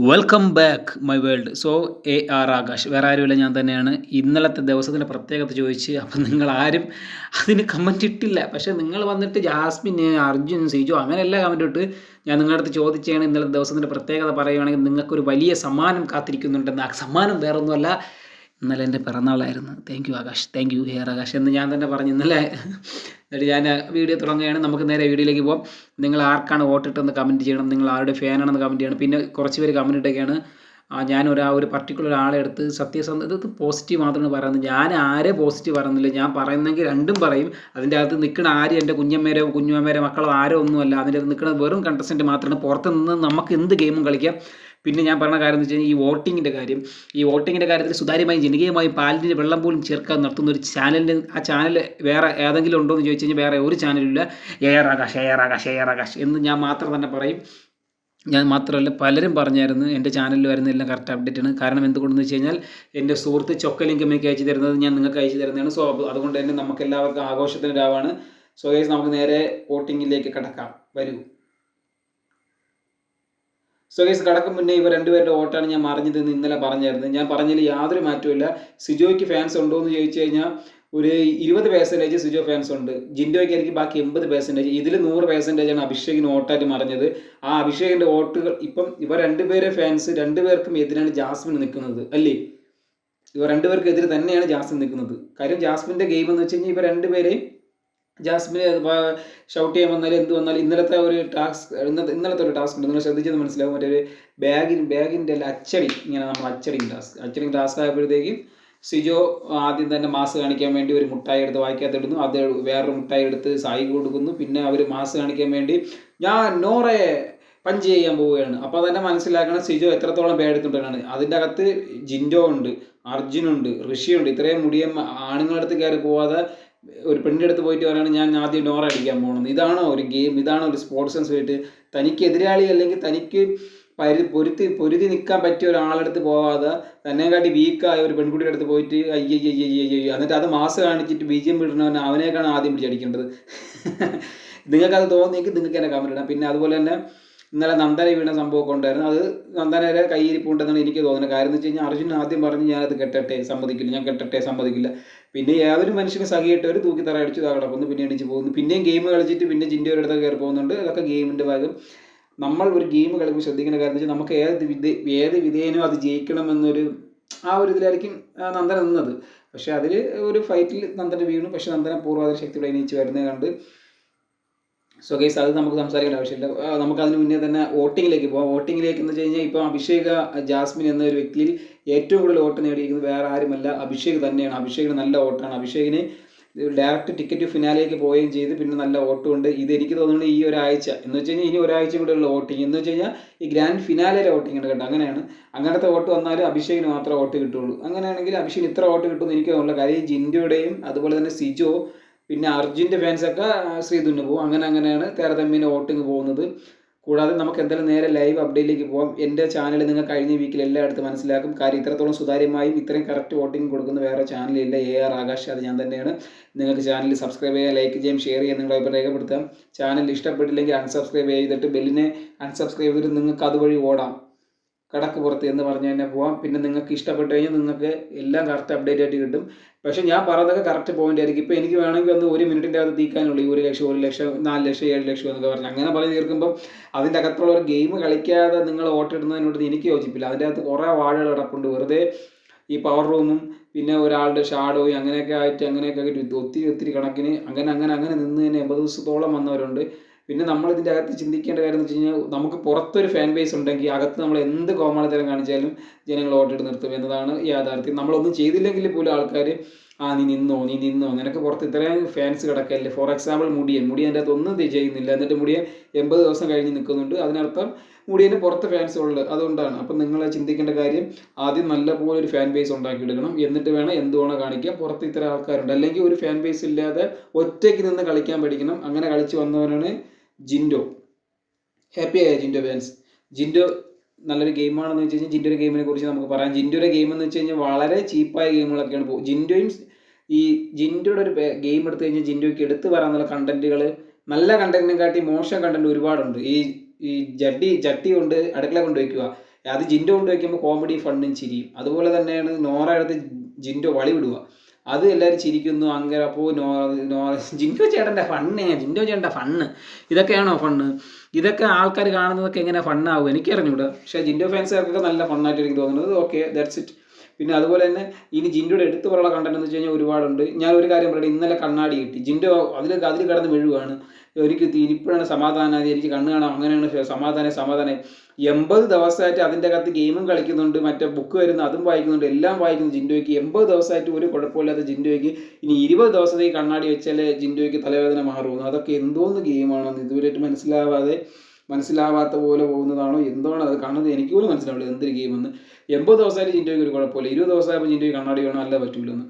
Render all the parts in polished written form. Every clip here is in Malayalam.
Welcome back my world. So Akash, വേറെ ആരുമില്ല, ഞാൻ തന്നെയാണ്. ഇന്നലത്തെ ദിവസത്തിൻ്റെ പ്രത്യേകത ചോദിച്ച് അപ്പം നിങ്ങളാരും അതിന് കമൻറ്റ് ഇട്ടില്ല. പക്ഷേ നിങ്ങൾ വന്നിട്ട് ജാസ്മിൻ, അർജുൻ, സിജോ അങ്ങനെയല്ല കമൻറ്റ് ഇട്ട്. ഞാൻ നിങ്ങളുടെ അടുത്ത് ചോദിച്ചാണ് ഇന്നലത്തെ ദിവസത്തിൻ്റെ പ്രത്യേകത പറയുകയാണെങ്കിൽ നിങ്ങൾക്കൊരു വലിയ സമ്മാനം കാത്തിരിക്കുന്നുണ്ടെന്ന്. ആ സമ്മാനം വേറൊന്നുമല്ല, ഇന്നലെ എൻ്റെ പിറന്നാളായിരുന്നു. Thank you Akash, thank you Akash എന്ന് ഞാൻ തന്നെ പറഞ്ഞു ഇന്നലെ. എന്നിട്ട് ഞാൻ വീഡിയോ തുടങ്ങുകയാണ്. നമുക്ക് നേരെ വീഡിയോയിലേക്ക് പോകാം. നിങ്ങൾ ആർക്കാണ് വോട്ടിട്ടെന്ന് കമൻറ്റ് ചെയ്യണം. നിങ്ങൾ ആരുടെ ഫാനാണെന്ന് കമൻറ്റ് ചെയ്യണം. പിന്നെ കുറച്ച് പേര് കമൻറ്റ് ഇട്ടൊക്കെയാണ് ഞാൻ ഒരു പർട്ടിക്കുലർ ആളെ എടുത്ത് സത്യസന്ധ ഇത് പോസിറ്റീവ് മാത്രമാണ് പറയുന്നത്. ഞാൻ ആരെ പോസിറ്റീവ് പറയുന്നില്ല. ഞാൻ പറയുന്നെങ്കിൽ രണ്ടും പറയും. അതിൻ്റെ അകത്ത് നിൽക്കുന്ന ആരും എൻ്റെ കുഞ്ഞമ്മേരോ കുഞ്ഞമ്മേരോ മക്കളോ ആരോ ഒന്നുമല്ല. അതിൻ്റെ അകത്ത് നിൽക്കുന്നത് വെറും കണ്ടസ്റ്റൻറ്റ് മാത്രമാണ്. പുറത്ത് നിന്ന് നമുക്ക് എന്ത് ഗെയിമും കളിക്കാം. പിന്നെ ഞാൻ പറഞ്ഞ കാര്യം എന്ന് വെച്ച് കഴിഞ്ഞാൽ ഈ വോട്ടിങ്ങിൻ്റെ കാര്യത്തിൽ സുതാര്യമായും ജനകീയമായും പാലിൻ്റെ വെള്ളം പോലും ചേർക്കാൻ നടത്തുന്ന ഒരു ചാനലിൻ്റെ ആ ചാനൽ വേറെ ഏതെങ്കിലും ഉണ്ടോ എന്ന് ചോദിച്ചു കഴിഞ്ഞാൽ വേറെ ഒരു ചാനലില്ല. ആകാശ് എന്ന് ഞാൻ മാത്രം തന്നെ പറയും. ഞാൻ മാത്രമല്ല, പലരും പറഞ്ഞായിരുന്നു എൻ്റെ ചാനലിൽ വരുന്നതെല്ലാം കറക്റ്റ് അപ്ഡേറ്റ് ആണ്. കാരണം എന്തുകൊണ്ടെന്ന് വെച്ച് കഴിഞ്ഞാൽ എൻ്റെ സുഹൃത്ത് ചൊക്ക എനിക്ക് അയച്ചു തരുന്നത് ഞാൻ നിങ്ങൾക്ക് അയച്ചു തരുന്നതാണ്. സോ അതുകൊണ്ട് തന്നെ നമുക്ക് എല്ലാവർക്കും ആഘോഷത്തിൻ്റെ രാവാണ്. സോ ഗൈസ്, നമുക്ക് നേരെ വോട്ടിങ്ങിലേക്ക് കടക്കാം. വരൂ. സോ ഗൈസ്, കടക്കും മുന്നേ ഇവർ രണ്ടുപേരുടെ വോട്ടാണ് ഞാൻ അറിഞ്ഞതെന്ന് ഇന്നലെ പറഞ്ഞായിരുന്നു. ഞാൻ പറഞ്ഞതിൽ യാതൊരു മാറ്റമില്ല. സിജോയ്ക്ക് ഫാൻസ് ഉണ്ടോ എന്ന് ചോദിച്ചു കഴിഞ്ഞാൽ ഒരു 20% സിജോ ഫാൻസ് ഉണ്ട്. ജിൻഡോയ്ക്ക് ആയിരിക്കും ബാക്കി 80%. ഇതിൽ 100%ആണ് അഭിഷേകിന് വോട്ടായിട്ട് മറിഞ്ഞത്. ആ അഭിഷേകിൻ്റെ വോട്ടുകൾ ഇപ്പം ഇവർ രണ്ടുപേരെ ഫാൻസ് രണ്ടുപേർക്കും എതിരാണ് ജാസ്മിൻ നിൽക്കുന്നത്, അല്ലേ? ഇവർ രണ്ടുപേർക്കും എതിരെ തന്നെയാണ് ജാസ്മിൻ നിൽക്കുന്നത്. കാര്യം ജാസ്മിൻ്റെ ഗെയിം എന്ന് വെച്ച് കഴിഞ്ഞാൽ ഇവർ രണ്ടുപേരെയും ജാസ്മിനെ ഷൗട്ട് ചെയ്യാൻ വന്നാലും എന്ത് വന്നാലും ഇന്നലത്തെ ഒരു ടാസ്ക് ഉണ്ട്, നിങ്ങൾ ശ്രദ്ധിച്ചത് മനസ്സിലാവും. മറ്റൊരു ബാഗിൻ്റെ അച്ചടി, ഇങ്ങനെ നമ്മൾ അച്ചടിങ് ടാസ്ക് ആയപ്പോഴത്തേക്കും സിജോ ആദ്യം തന്നെ മാസ് കാണിക്കാൻ വേണ്ടി ഒരു മുട്ടായി എടുത്ത് വായിക്കാത്തിടുന്നു. അത് വേറൊരു മുട്ടായി എടുത്ത് സായി കൊടുക്കുന്നു. പിന്നെ അവർ മാസ് കാണിക്കാൻ വേണ്ടി ഞാൻ നോറയെ പഞ്ച് ചെയ്യാൻ പോവുകയാണ്. അപ്പോൾ തന്നെ മനസ്സിലാക്കണം സിജോ എത്രത്തോളം പേരെടുത്തിട്ടാണ്. അതിൻ്റെ അകത്ത് ജിൻഡോ ഉണ്ട്, അർജുനുണ്ട്, ഋഷിയുണ്ട്. ഇത്രയും മുടിയൻ ആണുങ്ങളുടെ അടുത്ത് കയറി പോവാതെ ഒരു പെണ്ണിൻ്റെ അടുത്ത് പോയിട്ട് പറയുകയാണ് ഞാൻ ആദ്യം നോറ അടിക്കാൻ പോകുന്നത്. ഇതാണോ ഒരു ഗെയിം? ഇതാണോ ഒരു സ്പോർട്സ് സെൻസ് ആയിട്ട്? തനിക്ക് എതിരാളി അല്ലെങ്കിൽ തനിക്ക് പൊരുതി നിൽക്കാൻ പറ്റിയ ഒരാളെടുത്ത് പോവാതെ തന്നെക്കാട്ടി വീക്കായ ഒരു പെൺകുട്ടിയുടെ അടുത്ത് പോയിട്ട് അയ്യയ്യയ്യയ്യോ എന്നിട്ട് അത് മാസ് കാണിച്ചിട്ട് BGM ഇടണവനെ അവനേക്കാണ് ആദ്യം പിടിച്ചടിക്കേണ്ടത്. നിങ്ങൾക്കത് തോന്നിയെങ്കിൽ നിങ്ങൾക്ക് എന്നെ കമൻറ്റ് ഇടാം. പിന്നെ അതുപോലെ തന്നെ ഇന്നലെ നന്ദന വീണ സംഭവമൊക്കെ ഉണ്ടായിരുന്നു. അത് നന്ദനയുടെ കയ്യിരിപ്പുണ്ടെന്നാണ് എനിക്ക് തോന്നുന്നത്. കാര്യം എന്ന് വെച്ച് കഴിഞ്ഞാൽ അർജുൻ ആദ്യം പറഞ്ഞ് ഞാനത് ഞാൻ കെട്ടട്ടെ സമ്മതിക്കില്ല. പിന്നെ ഏതൊരു മനുഷ്യനെ സഹിയിട്ടവർ തൂക്കിത്തറ അടിച്ച് കിടക്കുന്നു, പിന്നെ എണീച്ച് പോകുന്നു, പിന്നെയും ഗെയിം കളിച്ചിട്ട് പിന്നെ ജിൻഡോയുടെ അടുത്ത് കയറി പോകുന്നുണ്ട്. അതൊക്കെ ഗെയിമിൻ്റെ ഭാഗം. നമ്മൾ ഒരു ഗെയിം കളിക്കുമ്പോൾ ശ്രദ്ധിക്കേണ്ട കാര്യം എന്ന് വെച്ചാൽ നമുക്ക് ഏത് വിധേയനും അത് ജയിക്കണമെന്നൊരു ആ ഒരു ഇതിലായിരിക്കും നന്ദന നിന്നത്. പക്ഷേ അതിൽ ഒരു ഫൈറ്റിൽ നന്ദന വീണു. പക്ഷേ നന്ദന പൂർവാധിക ശക്തിയോടെ എണീച്ച് വരുന്നത് കണ്ട്. സോ ഗൈസ്, അത് നമുക്ക് സംസാരിക്കേണ്ട ആവശ്യമില്ല. നമുക്കതിന് മുന്നേ തന്നെ വോട്ടിങ്ങിലേക്ക് പോകാം. വോട്ടിങ്ങിലേക്ക് എന്ന് വെച്ച് കഴിഞ്ഞാൽ ഇപ്പോൾ അഭിഷേക് ജാസ്മിൻ എന്ന ഒരു വ്യക്തിയിൽ ഏറ്റവും കൂടുതൽ വോട്ട് നേടിയിരിക്കുന്നത് വേറെ ആരുമല്ല, അഭിഷേക് തന്നെയാണ്. അഭിഷേകിന് നല്ല വോട്ടാണ്. അഭിഷേകിന് ഡയറക്റ്റ് ടിക്കറ്റ് ഫിനാലേക്ക് പോവുകയും ചെയ്ത് പിന്നെ നല്ല വോട്ടുമുണ്ട്. ഇത് എനിക്ക് തോന്നുന്നത് ഈ ഒരാഴ്ച എന്ന് വെച്ച് കഴിഞ്ഞാൽ ഇനി ഒരാഴ്ച കൂടെ ഉള്ള വോട്ടിങ് എന്ന് വെച്ച് കഴിഞ്ഞാൽ ഈ ഗ്രാൻഡ് ഫിനാലയിലെ വോട്ടിംഗ് ഉണ്ട് കേട്ടോ. അങ്ങനെയാണ്. അങ്ങനത്തെ വോട്ട് വന്നാലും അഭിഷേകിന് മാത്രമേ വോട്ട് കിട്ടുള്ളൂ. അങ്ങനെയാണെങ്കിൽ അഭിഷേകിന് ഇത്ര വോട്ട് കിട്ടുമെന്ന് എനിക്ക് തോന്നുന്നില്ല. കാര്യം ജിൻഡോയുടെയും അതുപോലെ തന്നെ സിജോ പിന്നെ അർജുൻ്റെ ഫാൻസൊക്കെ ശ്രീധുവിന് പോകും. അങ്ങനെയാണ് താരതമ്യേന വോട്ടിങ് പോകുന്നത്. കൂടാതെ നമുക്ക് എന്തായാലും നേരെ ലൈവ് അപ്ഡേറ്റിലേക്ക് പോകാം. എൻ്റെ ചാനൽ നിങ്ങൾ കഴിഞ്ഞ വീക്കിൽ എല്ലായിടത്തും മനസ്സിലാക്കും. കാര്യം ഇത്രത്തോളം സുതാര്യമായും ഇത്രയും കറക്റ്റ് വോട്ടിംഗ് കൊടുക്കുന്ന വേറെ ചാനലില്ല. ആകാശ്, അത് ഞാൻ തന്നെയാണ്. നിങ്ങൾക്ക് ചാനൽ സബ്സ്ക്രൈബ് ചെയ്യുക, ലൈക്ക് ചെയ്യാം, ഷെയർ ചെയ്യാം, നിങ്ങളുടെ അഭിപ്രായം രേഖപ്പെടുത്താം. ചാനൽ ഇഷ്ടപ്പെട്ടില്ലെങ്കിൽ അൺസബ്സ്ക്രൈബ് ചെയ്തിട്ട് ബെല്ലിനെ അൺസബ്സ്ക്രൈബ് ചെയ്തിട്ട് നിങ്ങൾക്ക് അതുവഴി ഓടാം, കടക്ക് പുറത്ത് എന്ന് പറഞ്ഞ് തന്നെ പോവാം. പിന്നെ നിങ്ങൾക്ക് ഇഷ്ടപ്പെട്ട് കഴിഞ്ഞാൽ നിങ്ങൾക്ക് എല്ലാം കറക്റ്റ് അപ്ഡേറ്റ് ആയിട്ട് കിട്ടും. പക്ഷേ ഞാൻ പറഞ്ഞതൊക്കെ കറക്റ്റ് പോയിന്റ് ആയിരിക്കും. ഇപ്പോൾ എനിക്ക് വേണമെങ്കിൽ ഒന്ന് 1 മിനിറ്റിൻ്റെ അകത്ത് തീക്കാനുള്ളൂ. 1 ലക്ഷം 1 ലക്ഷം 4 ലക്ഷം 7 ലക്ഷം എന്നൊക്കെ പറഞ്ഞ് അങ്ങനെ പറഞ്ഞ് തീർക്കുമ്പോൾ അതിൻ്റെ അകത്തുള്ള ഒരു ഗെയിം കളിക്കാതെ നിങ്ങൾ വോട്ടിടുന്നതിനോട് എനിക്ക് യോജിപ്പില്ല. അതിൻ്റെ അകത്ത് കുറേ വാഴകൾ കിടപ്പുണ്ട്. വെറുതെ ഈ പവർ റൂമും പിന്നെ ഒരാളുടെ ഷാഡോയും അങ്ങനെയൊക്കെ ആയിട്ട് ഒത്തിരി കണക്കിന് അങ്ങനെ നിന്ന് തന്നെ 80 ദിവസത്തോളം വന്നവരുണ്ട്. പിന്നെ നമ്മൾ ഇതിൻ്റെ അകത്ത് ചിന്തിക്കേണ്ട കാര്യം എന്ന് വെച്ച് കഴിഞ്ഞാൽ നമുക്ക് പുറത്തൊരു ഫാൻ ബേസ് ഉണ്ടെങ്കിൽ അകത്ത് നമ്മൾ എന്ത് കോമാളിത്തരം കാണിച്ചാലും ജനങ്ങൾ വോട്ടിട്ട് നിർത്തും എന്നതാണ് യാഥാർത്ഥ്യം. നമ്മളൊന്നും ചെയ്തില്ലെങ്കിൽ പോലും ആൾക്കാർ നീ നിന്നോ നിനക്ക് പുറത്ത് ഇത്രയും ഫാൻസ് കിടക്കല്ലേ. ഫോർ എക്സാമ്പിൾ മുടിയൻ്റെ അകത്ത് ഒന്നും ചെയ്യുന്നില്ല, എന്നിട്ട് മുടിയൻ 80 ദിവസം കഴിഞ്ഞ് നിൽക്കുന്നുണ്ട്. അതിനർത്ഥം മുടിയന് പുറത്ത് ഫാൻസ് ഉള്ളത് അതുകൊണ്ടാണ്. അപ്പം നിങ്ങൾ ചിന്തിക്കേണ്ട കാര്യം ആദ്യം നല്ലപോലെ ഒരു ഫാൻ ബേസ് ഉണ്ടാക്കിയെടുക്കണം. എന്നിട്ട് വേണം എന്തുവേണം കാണിക്കാം. പുറത്ത് ഇത്ര ആൾക്കാരുണ്ട്, അല്ലെങ്കിൽ ഒരു ഫാൻ ബേസ് ഇല്ലാതെ ഒറ്റയ്ക്ക് നിന്ന് കളിക്കാൻ പഠിക്കണം. അങ്ങനെ കളിച്ച് വന്നവരാണ് ജിൻഡോ. ഹാപ്പിയായ ജിൻഡോ ഫാൻസ്. ജിൻഡോ നല്ലൊരു ഗെയിമാണെന്ന് വെച്ച് കഴിഞ്ഞാൽ ജിൻഡോയുടെ ഗെയിമിനെ കുറിച്ച് നമുക്ക് പറയാം. ജിൻഡോയുടെ ഗെയിം എന്ന് വെച്ച് കഴിഞ്ഞാൽ വളരെ ചീപ്പായ ഗെയിമുകളൊക്കെയാണ് പോകും. ജിൻഡോയുടെ ഒരു ഗെയിം എടുത്തു കഴിഞ്ഞാൽ ജിൻഡോയ്ക്ക് എടുത്ത് പറയാനുള്ള കണ്ടന്റുകൾ നല്ല കണ്ടന്റിനെ കാട്ടി മോശം കണ്ടന്റ് ഒരുപാടുണ്ട്. ഈ ചട്ടി കൊണ്ട് അടുക്കള കൊണ്ട് വയ്ക്കുക, അത് ജിൻഡോ കൊണ്ട് വയ്ക്കുമ്പോൾ കോമഡി ഫണ്ണും ചിരിയും. അതുപോലെ തന്നെയാണ് നോറ എടുത്ത് ജിൻഡോ വളി വിടുക, അത് എല്ലാവരും ചിരിക്കുന്നു അങ്ങനെ. അപ്പോൾ ജിൻഡോ ചേട്ടൻ്റെ ഫണ്ണ് ഇതൊക്കെയാണോ ഫണ്ണ്? ഇതൊക്കെ ആൾക്കാർ കാണുന്നതൊക്കെ എങ്ങനെ ഫണ്ണാവും എനിക്കറിഞ്ഞൂടാ. പക്ഷേ ജിൻഡോ ഫാൻസുകാർക്കൊക്കെ നല്ല ഫണ്ണായിട്ട് എനിക്ക് തോന്നുന്നത്. Okay, that's it. പിന്നെ അതുപോലെ തന്നെ ഇനി ജിൻഡോയുടെ എടുത്തു പറയാനുള്ള കണ്ടന്റ് എന്ന് വെച്ച് കഴിഞ്ഞാൽ ഒരുപാടുണ്ട്. ഞാൻ ഒരു കാര്യം പറയട്ടെ, ഇന്നലെ കണ്ണാടി കിട്ടി. ജിൻഡോ അതിൽ കിടന്ന് മെഴുകുകയാണ്. എനിക്ക് ഇപ്പോഴാണ് സമാധാനം, എനിക്ക് കണ്ണ് കാണാം, അങ്ങനെയാണ് സമാധാനം. 80 ദിവസമായിട്ട് അതിൻ്റെ അകത്ത് ഗെയിമും കളിക്കുന്നുണ്ട്, മറ്റേ ബുക്ക് വരുന്ന അതും വായിക്കുന്നുണ്ട്, എല്ലാം വായിക്കുന്നു ജിൻഡോയ്ക്ക്. 80 ദിവസമായിട്ട് ഒരു കുഴപ്പമില്ലാത്ത ജിൻഡോയ്ക്ക് ഇനി 20 ദിവസത്തേക്ക് കണ്ണാടി വെച്ചാലേ ജിൻഡോയ്ക്ക് തലവേദന മാറുന്നു. അതൊക്കെ എന്തോന്ന് ഗെയിമാണെന്ന് ഇതുവരെയായിട്ട് മനസ്സിലാവാത്ത പോലെ പോകുന്നതാണോ എന്താണ് അത് കാണുന്നത് എനിക്ക് പോലും മനസ്സിലാവില്ല എന്തൊരു ഗെയിമെന്ന്. 80 ദിവസമായിട്ട് ജിൻഡോയ്ക്ക് ഒരു കുഴപ്പമില്ല, 20 ദിവസമായപ്പോൾ ജിൻഡോയ്ക്ക് കണ്ണാടി വേണം, അല്ല പറ്റൂലെന്ന്.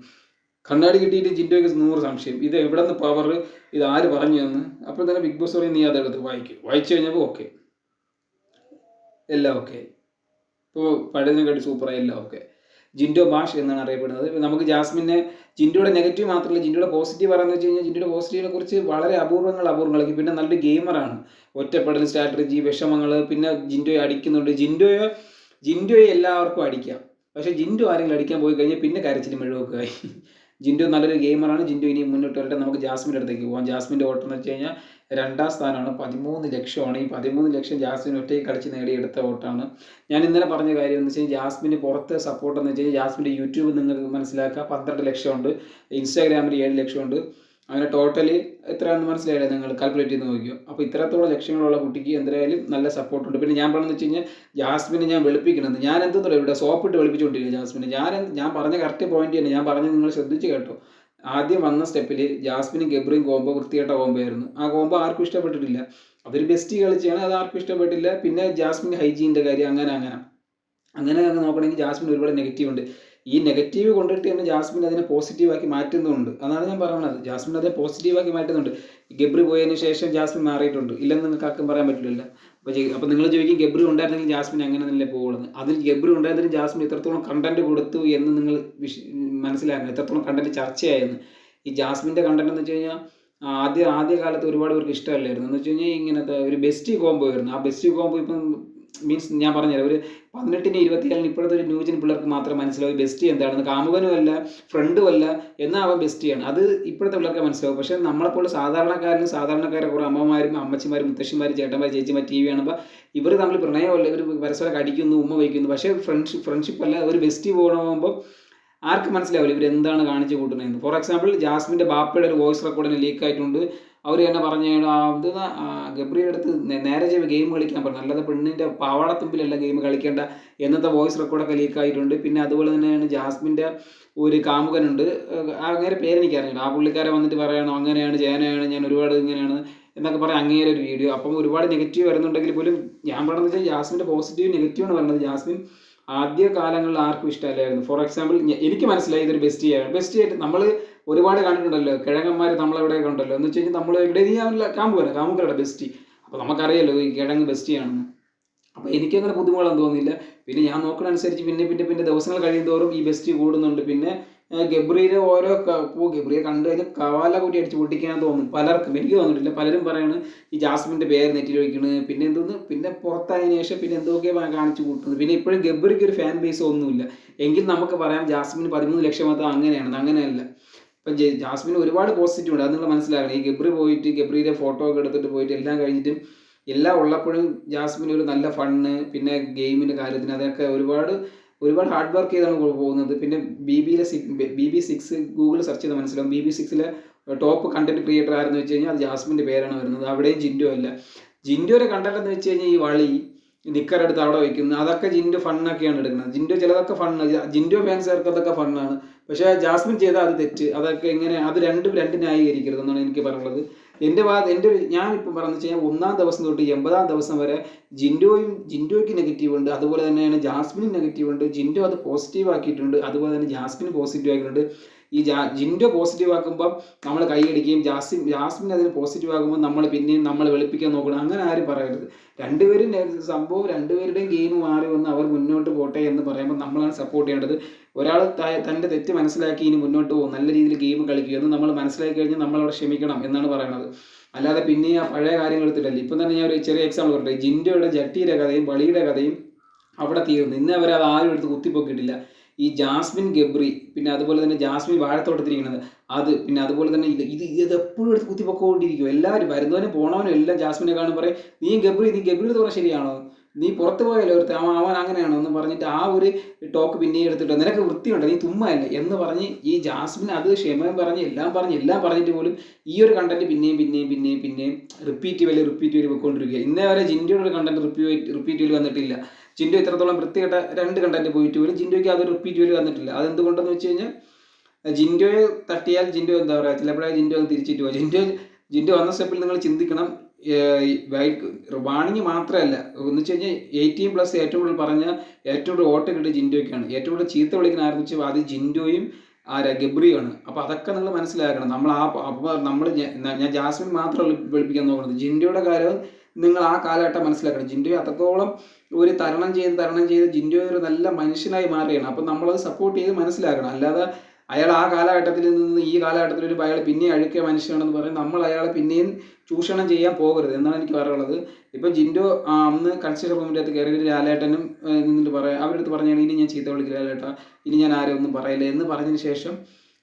കണ്ണാടി കിട്ടിയിട്ട് ജിൻഡോയ്ക്ക് 100 സംശയം, ഇത് എവിടെ നിന്ന് പവർ, ഇത് ആര് പറഞ്ഞു എന്ന്. അപ്പോൾ തന്നെ ബിഗ് ബോസ് പറയും നീ അതെടുത്ത് വായിച്ചു കഴിഞ്ഞപ്പോൾ ഓക്കെ, എല്ലാം ഓക്കെ. ഇപ്പോൾ പഴയതിനെക്കാട്ടി സൂപ്പറായി, എല്ലാം ഓക്കെ. ജിൻഡോ ഭാഷ എന്നാണ് അറിയപ്പെടുന്നത്. നമുക്ക് ജാസ്മിനെ ജിൻഡോയുടെ നെഗറ്റീവ് മാത്രമല്ല, ജിൻഡോയുടെ പോസിറ്റീവ് പറയുന്നത് വെച്ച് കഴിഞ്ഞാൽ ജിൻഡോയുടെ പോസിറ്റീവിനെ കുറിച്ച് വളരെ അപൂർവങ്ങളാക്കി. പിന്നെ നല്ലൊരു ഗെയിമറാണ്, ഒറ്റപ്പെടൽ സ്ട്രാറ്റജി, വിഷമങ്ങൾ, പിന്നെ ജിൻഡോയെ അടിക്കുന്നുണ്ട്. ജിൻഡോയെ എല്ലാവർക്കും അടിക്കാം, പക്ഷേ ജിൻഡോ ആരെങ്കിലും അടിക്കാൻ പോയി കഴിഞ്ഞാൽ പിന്നെ കരച്ചിലും മെഴുകുകയായി. ജിൻഡോ നല്ലൊരു ഗെയിമറാണ്. ജിൻഡോ ഇനി മുന്നോട്ട് വരട്ടെ. നമുക്ക് ജാസ്മിൻ്റെ അടുത്തേക്ക് പോകാം. ജാസ്മിൻ്റെ ഓട്ടം എന്ന് വെച്ച് കഴിഞ്ഞാൽ 2ാം സ്ഥാനമാണ്, 13 ലക്ഷമാണ്. ഈ 13 ലക്ഷം ജാസ്മിൻ ഒറ്റയ്ക്ക് കളിച്ച് നേടിയെടുത്ത വോട്ടാണ്. ഞാൻ ഇന്നലെ പറഞ്ഞ കാര്യം എന്ന് വെച്ച് കഴിഞ്ഞാൽ ജാസ്മിന് പുറത്തെ സപ്പോർട്ട് എന്ന് വെച്ച് കഴിഞ്ഞാൽ ജാസ്മിൻ്റെ യൂട്യൂബ് നിങ്ങൾക്ക് മനസ്സിലാക്കുക 12 ലക്ഷമുണ്ട്, ഇൻസ്റ്റാഗ്രാമിൽ 7 ലക്ഷമുണ്ട്. അങ്ങനെ ടോട്ടലി എത്രയാണെന്ന് മനസ്സിലായില്ലേ, നിങ്ങൾ കാൽക്കുലേറ്റ് ചെയ്ത് നോക്കിയോ. അപ്പോൾ ഇത്രത്തോളം ലക്ഷങ്ങളുള്ള കുട്ടിക്ക് എന്തായാലും നല്ല സപ്പോർട്ടുണ്ട്. പിന്നെ ഞാൻ പറഞ്ഞതെന്ന് വെച്ച് കഴിഞ്ഞാൽ ജാസ്മിനെ ഞാൻ വെളുപ്പിക്കുന്നത്, ഞാൻ എന്തെന്നോ ഇവിടെ സോപ്പിട്ട് വെളുപ്പിച്ചുകൊണ്ടിരിക്കുക ജാസ്മിനെ. ഞാൻ പറഞ്ഞ കറക്റ്റ് പോയിന്റ് തന്നെ ഞാൻ പറഞ്ഞ് നിങ്ങൾ ശ്രദ്ധിച്ച് കേട്ടോ. ആദ്യം വന്ന സ്റ്റെപ്പിൽ ജാസ്മിനും ഗബ്രിയും കോംബോ വൃത്തികെട്ട കോംബോ ആയിരുന്നു. ആ കോംബോ ആർക്കും ഇഷ്ടപ്പെട്ടിട്ടില്ല. അതൊരു ബെസ്റ്റ് കളിച്ചാണ്, അത് ആർക്കും ഇഷ്ടപ്പെട്ടില്ല. പിന്നെ ജാസ്മിൻ ഹൈജീൻ്റെ കാര്യം അങ്ങനെ നോക്കണമെങ്കിൽ ജാസ്മിൻ ഒരുപാട് നെഗറ്റീവ് ഉണ്ട്. ഈ നെഗറ്റീവ് കൊണ്ടിട്ട് തന്നെ ജാസ്മിൻ അതിനെ പോസിറ്റീവാക്കി മാറ്റുന്നുണ്ട്. അതാണ് ഞാൻ പറയുന്നത്, ജാസ്മിൻ അതിനെ പോസിറ്റീവാക്കി മാറ്റുന്നുണ്ട്. ഗബ്രി പോയതിന് ശേഷം ജാസ്മിൻ മാറിയിട്ടുണ്ട്, ഇല്ലെന്ന് നിങ്ങൾക്ക് ആർക്കും പറയാൻ പറ്റില്ല. അപ്പോൾ നിങ്ങൾ ചോദിക്കും ഗബ്രി ഉണ്ടായിരുന്നെങ്കിൽ ജാസ്മിൻ അങ്ങനെ തന്നെ പോകുന്നത്. അതിൽ ഗബ്രി ഉണ്ടായിരുന്നെങ്കിൽ ജാസ്മിൻ ഇത്രത്തോളം കണ്ടന്റ് കൊടുത്തു എന്ന് നിങ്ങൾ മനസ്സിലാക്കണം, എത്രത്തോളം കണ്ടന്റ് ചർച്ചയായെന്ന്. ഈ ജാസ്മിൻ്റെ കണ്ടന്റ് എന്ന് വെച്ച് കഴിഞ്ഞാൽ ആദ്യ കാലത്ത് ഒരുപാട് പേർക്ക് ഇഷ്ടമല്ലായിരുന്നു. എന്ന് വെച്ച് കഴിഞ്ഞാൽ ഇങ്ങനത്തെ ഒരു ബെസ്റ്റ് കോംബോ ആയിരുന്നു. ആ ബെസ്റ്റ് കോംബോ ഇപ്പം മീൻസ് ഞാൻ പറഞ്ഞുതരാം, ഒരു 18 24 ഇപ്പോഴത്തെ ഒരു ന്യൂജൻ പിള്ളേർക്ക് മാത്രം മനസ്സിലാവും ബെസ്റ്റ് എന്താണെന്ന്. കാമുകനും അല്ല, ഫ്രണ്ടും അല്ല, എന്നാൽ അവൻ ബെസ്റ്റിയാണ്. അത് ഇപ്പോഴത്തെ പിള്ളേർക്ക് മനസ്സിലാവും. പക്ഷേ നമ്മളെപ്പോലെ സാധാരണക്കാരെ കുറേ അമ്മമാരും അമ്മച്ചിമാരും മുത്തശ്ശിമാരും ചേട്ടന്മാരും ചേച്ചിമാർ TV കാണുമ്പോൾ ഇവർ തമ്മിൽ പ്രണയമല്ല, ഇവർ പരസ്പരം കടിക്കുന്നു, ഉമ്മ വയ്ക്കുന്നു. പക്ഷേ ഫ്രണ്ട്ഷിപ്പ് അല്ല, ഒരു ബെസ്റ്റ് പോകുമ്പോൾ ആർക്കും മനസ്സിലാവില്ല ഇവരെന്താണ് കാണിച്ചു കൂട്ടുന്നതെന്ന്. ഫോർ എക്സാമ്പിൾ ജാസ്മിൻ്റെ ബാപ്പയുടെ ഒരു വോയിസ് റെക്കോർഡിന് ലീക്ക് ആയിട്ടുണ്ട്. അവർ തന്നെ പറഞ്ഞു ഗബ്രിയുടെ അടുത്ത് നേരെ ചെയ്ത് ഗെയിം കളിക്കാൻ പറഞ്ഞു, അല്ലാതെ പെണ്ണിൻ്റെ പാവാടത്തുമ്പിലല്ല ഗെയിം കളിക്കേണ്ട എന്നത്തെ വോയിസ് റെക്കോർഡൊക്കെ ലീക്ക് ആയിട്ടുണ്ട്. പിന്നെ അതുപോലെ തന്നെയാണ് ജാസ്മിൻ്റെ ഒരു കാമുകനുണ്ട്, അങ്ങനെ പേരെനിക്കറിയില്ല. ആ പുള്ളിക്കാരെ വന്നിട്ട് പറയണോ അങ്ങനെയാണ് ചേനയാണ് ഞാൻ ഒരുപാട് ഇങ്ങനെയാണ് എന്നൊക്കെ പറയാം, അങ്ങേരെ ഒരു വീഡിയോ. അപ്പം ഒരുപാട് നെഗറ്റീവ് വരുന്നുണ്ടെങ്കിൽ പോലും ഞാൻ പറയുന്നത് വെച്ചാൽ ജാസ്മിൻ്റെ പോസിറ്റീവ് നെഗറ്റീവാണ് പറയുന്നത്. ജാസ്മിൻ ആദ്യ കാലങ്ങളിൽ ആർക്കും ഇഷ്ടമല്ലായിരുന്നു. ഫോർ എക്സാമ്പിൾ എനിക്ക് മനസ്സിലായി ഇതൊരു ബെസ്റ്റിയായിട്ട് നമ്മൾ ഒരുപാട് കണ്ടിട്ടുണ്ടല്ലോ, കിഴങ്ങന്മാർ നമ്മളെവിടെയൊക്കെ ഉണ്ടല്ലോ. എന്ന് വെച്ച് കഴിഞ്ഞാൽ നമ്മൾ ഇവിടെ കാമുകരുടെ ബെസ്റ്റ്. അപ്പോൾ നമുക്കറിയാലോ ഈ കിഴങ്ങ് ബെസ്റ്റിയാണെന്ന്. അപ്പോൾ എനിക്കങ്ങനെ പുതുമകളൊന്നും തോന്നിയില്ല. പിന്നെ ഞാൻ നോക്കുന്ന അനുസരിച്ച് പിന്നെ ദിവസങ്ങൾ കഴിയുന്തോറും ഈ ബെസ്റ്റ് കൂടുന്നുണ്ട്. പിന്നെ ഗബ്രിയുടെ ഗബ്രിയെ കണ്ടു കഴിഞ്ഞാൽ കവാല കൂട്ടി അടിച്ച് പൊട്ടിക്കാൻ തോന്നും പലർക്കും, എനിക്ക് തോന്നിയിട്ടില്ല. പലരും പറയാണ് ഈ ജാസ്മിൻ്റെ പേര് നെറ്റിൽ വയ്ക്കണ്, പിന്നെ പുറത്തായതിനു ശേഷം പിന്നെ എന്തൊക്കെ കാണിച്ചു കൂട്ടുന്നത്. പിന്നെ ഇപ്പോഴും ഗബ്രിക്ക് ഒരു ഫാൻ ബേസ് ഒന്നുമില്ല. എങ്കിൽ നമുക്ക് പറയാം ജാസ്മിന് 13 ലക്ഷം മാത്രം അങ്ങനെയല്ല. ഇപ്പം ജാസ്മിന് ഒരുപാട് പോസിറ്റീവ് ഉണ്ട്, അത് നിങ്ങൾ മനസ്സിലാക്കണം. ഈ ഗബ്രി പോയിട്ട് ഗബ്രിയുടെ ഫോട്ടോ ഒക്കെ എടുത്തിട്ട് പോയിട്ട് എല്ലാം കഴിഞ്ഞിട്ടും എല്ലാം ഉള്ളപ്പോഴും ജാസ്മിന് ഒരു നല്ല ഫണ്ണ്, പിന്നെ ഗെയിമിൻ്റെ കാര്യത്തിന് അതൊക്കെ ഒരുപാട് ഹാർഡ് വർക്ക് ചെയ്താണ് പോകുന്നത്. പിന്നെ BB6 ഗൂഗിൾ സെർച്ച് ചെയ്ത് മനസ്സിലാവും. BB6 ടോപ്പ് കണ്ടന്റ് ക്രിയേറ്റർ ആരെന്ന് വെച്ച് കഴിഞ്ഞാൽ അത് ജാസ്മിൻ്റെ പേരാണ് വരുന്നത്. അവിടെയും ജിൻഡോ അല്ല. ജിൻഡോയുടെ കണ്ടന്റ് എന്ന് വെച്ച് കഴിഞ്ഞാൽ ഈ വളി നിക്കറെടുത്ത് അവിടെ വയ്ക്കുന്നത്, അതൊക്കെ ജിൻഡോ ഫണ്ണൊക്കെയാണ് എടുക്കുന്നത്. ജിൻഡോ ചിലതൊക്കെ ഫണ്ണ്, ജിൻഡോ ഫാൻസുകാർക്ക് അതൊക്കെ ഫണ്ണാണ്. പക്ഷേ ജാസ്മിൻ ചെയ്താൽ അത് തെറ്റ്. അതൊക്കെ എങ്ങനെ അത് രണ്ടും ന്യായീകരിക്കരുത് എന്നാണ് എനിക്ക് പറയുള്ളത്. ഞാനിപ്പോൾ പറഞ്ഞു വെച്ച് കഴിഞ്ഞാൽ 1ാം ദിവസം തൊട്ട് 80ാം ദിവസം വരെ ജിൻഡോയ്ക്ക് നെഗറ്റീവ് ഉണ്ട്, അതുപോലെ തന്നെയാണ് ജാസ്മിനും നെഗറ്റീവ് ഉണ്ട്. ജിൻഡോ അത് പോസിറ്റീവ് ആക്കിയിട്ടുണ്ട്, അതുപോലെ തന്നെ ജാസ്മിന് പോസിറ്റീവ് ആക്കിയിട്ടുണ്ട്. ഈ ജിൻഡോ പോസിറ്റീവ് ആക്കുമ്പം നമ്മൾ കൈയടിക്കുകയും ജാസ്മിൻ അതിന് പോസിറ്റീവ് ആകുമ്പോൾ നമ്മൾ വെളുപ്പിക്കാൻ നോക്കണം. അങ്ങനെ ആരും പറയരുത്. രണ്ടുപേരുടെയും ഗെയിം മാറി വന്ന് അവർ മുന്നോട്ട് പോട്ടെ എന്ന് പറയുമ്പോൾ നമ്മളാണ് സപ്പോർട്ട് ചെയ്യേണ്ടത്. ഒരാൾ തൻ്റെ തെറ്റ് മനസ്സിലാക്കി ഇനി മുന്നോട്ട് പോകും, നല്ല രീതിയിൽ ഗെയിം കളിക്കുക എന്ന് നമ്മൾ മനസ്സിലാക്കി കഴിഞ്ഞാൽ നമ്മളവിടെ ക്ഷമിക്കണം എന്നാണ് പറയുന്നത്. അല്ലാതെ പിന്നെ ആ പഴയ കാര്യങ്ങൾ എടുത്തിട്ടല്ലേ. ഇപ്പം തന്നെ ഞാൻ ഒരു ചെറിയ എക്സാമ്പിൾ പറയട്ടെ. ജിൻഡോയുടെ ജട്ടിയുടെ കഥയും ബളിയുടെ കഥയും അവിടെ തീർന്നു. ഇന്ന് അവരെ അത് ആരും എടുത്ത് കുത്തിപ്പൊക്കിയിട്ടില്ല. ഈ ജാസ്മിൻ ഗബ്രി, പിന്നെ അതുപോലെ തന്നെ ജാസ്മിൻ വാഴത്തോട്ടത്തിരിക്കുന്നത് അത്, പിന്നെ അതുപോലെ തന്നെ ഇത് എപ്പോഴും എടുത്ത് കുത്തിപ്പൊക്കൊണ്ടിരിക്കും. എല്ലാവരും വരുന്നവനും പോണവനും എല്ലാം ജാസ്മിനെ കാണും പറയും, നീ ഗബ്രി എന്ന് പറഞ്ഞാൽ ശരിയാണോ, നീ പുറത്ത് പോയല്ലോ ഒരുത്തൻ, അവൻ അങ്ങനെയാണോ എന്ന് പറഞ്ഞിട്ട് ആ ഒരു ടോക്ക് പിന്നെയും എടുത്തിട്ട് നിനക്ക് വൃത്തിയുണ്ട്, നീ തുമ്മയല്ലേ എന്ന് പറഞ്ഞ് ഈ ജാസ്മിൻ അത് ക്ഷമ പറഞ്ഞ് എല്ലാം പറഞ്ഞിട്ട് പോലും ഈ ഒരു കണ്ടന്റ് പിന്നെയും റിപ്പീറ്റ് പോയിക്കൊണ്ടിരിക്കുക. ഇന്നേ വരെ ജിൻഡോയുടെ ഒരു കണ്ടന്റ് റിപ്പീറ്റ് വന്നിട്ടില്ല. ജിൻഡോ ഇത്രത്തോളം വൃത്തികെട്ട 2 കണ്ടന്റ് പോയിട്ട് പോലും ജിൻഡോയ്ക്ക് അതൊരു റിപ്പീറ്റ് വന്നിട്ടില്ല. അതെന്തുകൊണ്ടെന്ന് വെച്ച് കഴിഞ്ഞാൽ ജിൻഡോയെ തട്ടിയാൽ ജിൻഡോ എന്താ പറയുക, ചിലപ്പോഴേ ജിൻഡോ തിരിച്ചിട്ട് പോകും. ജിൻഡോ വന്ന സ്റ്റെപ്പിൽ നിങ്ങൾ ചിന്തിക്കണം, വാണിങ് മാത്രമല്ല എന്ന് വെച്ച് കഴിഞ്ഞാൽ 18+ ഏറ്റവും കൂടുതൽ പറഞ്ഞ ഏറ്റവും കൂടുതൽ വോട്ട് കിട്ടിയ ജിൻഡോയ്ക്കാണ്. ഏറ്റവും കൂടുതൽ ചീത്ത വിളിക്കുന്ന ആരംഭിച്ചു അത് ജിൻഡോയും ഗബ്രിയാണ്. അപ്പോൾ അതൊക്കെ നിങ്ങൾ മനസ്സിലാക്കണം. നമ്മൾ ഞാൻ ജാസ്മിൻ മാത്രം വിളിപ്പിക്കാൻ നോക്കുന്നത്, ജിൻഡോയുടെ കാര്യം നിങ്ങൾ ആ കാലഘട്ടം മനസ്സിലാക്കണം. ജിൻഡോയെ അത്രത്തോളം ഒരു തരണം ചെയ്ത് ജിൻഡോ ഒരു നല്ല മനുഷ്യനായി മാറുകയാണ്. അപ്പം നമ്മളത് സപ്പോർട്ട് ചെയ്ത് മനസ്സിലാക്കണം. അല്ലാതെ അയാൾ ആ കാലഘട്ടത്തിൽ നിന്ന് ഈ കാലഘട്ടത്തിൽ ഒരു അയാൾ പിന്നെയും അഴുക്കിയ മനുഷ്യനാണെന്ന് പറയും നമ്മൾ അയാളെ പിന്നെയും ചൂഷണം ചെയ്യാൻ പോകരുത് എന്നാണ് എനിക്ക് പറയാനുള്ളത്. ഇപ്പം ജിൻഡോ അന്ന് കൺസ്ട്രക്ഷൻ റൂമിൻ്റെ അകത്ത് കയറി ലാലേട്ടനും നിന്നിട്ട് പറയാം, അവരുടെ അടുത്ത് പറഞ്ഞാൽ ഇനി ഞാൻ ചീത്ത വിളിക്കില്ല ലാലേട്ടാ, ഇനി ഞാൻ ആരും ഒന്നും പറയില്ല എന്ന് പറഞ്ഞതിന് ശേഷം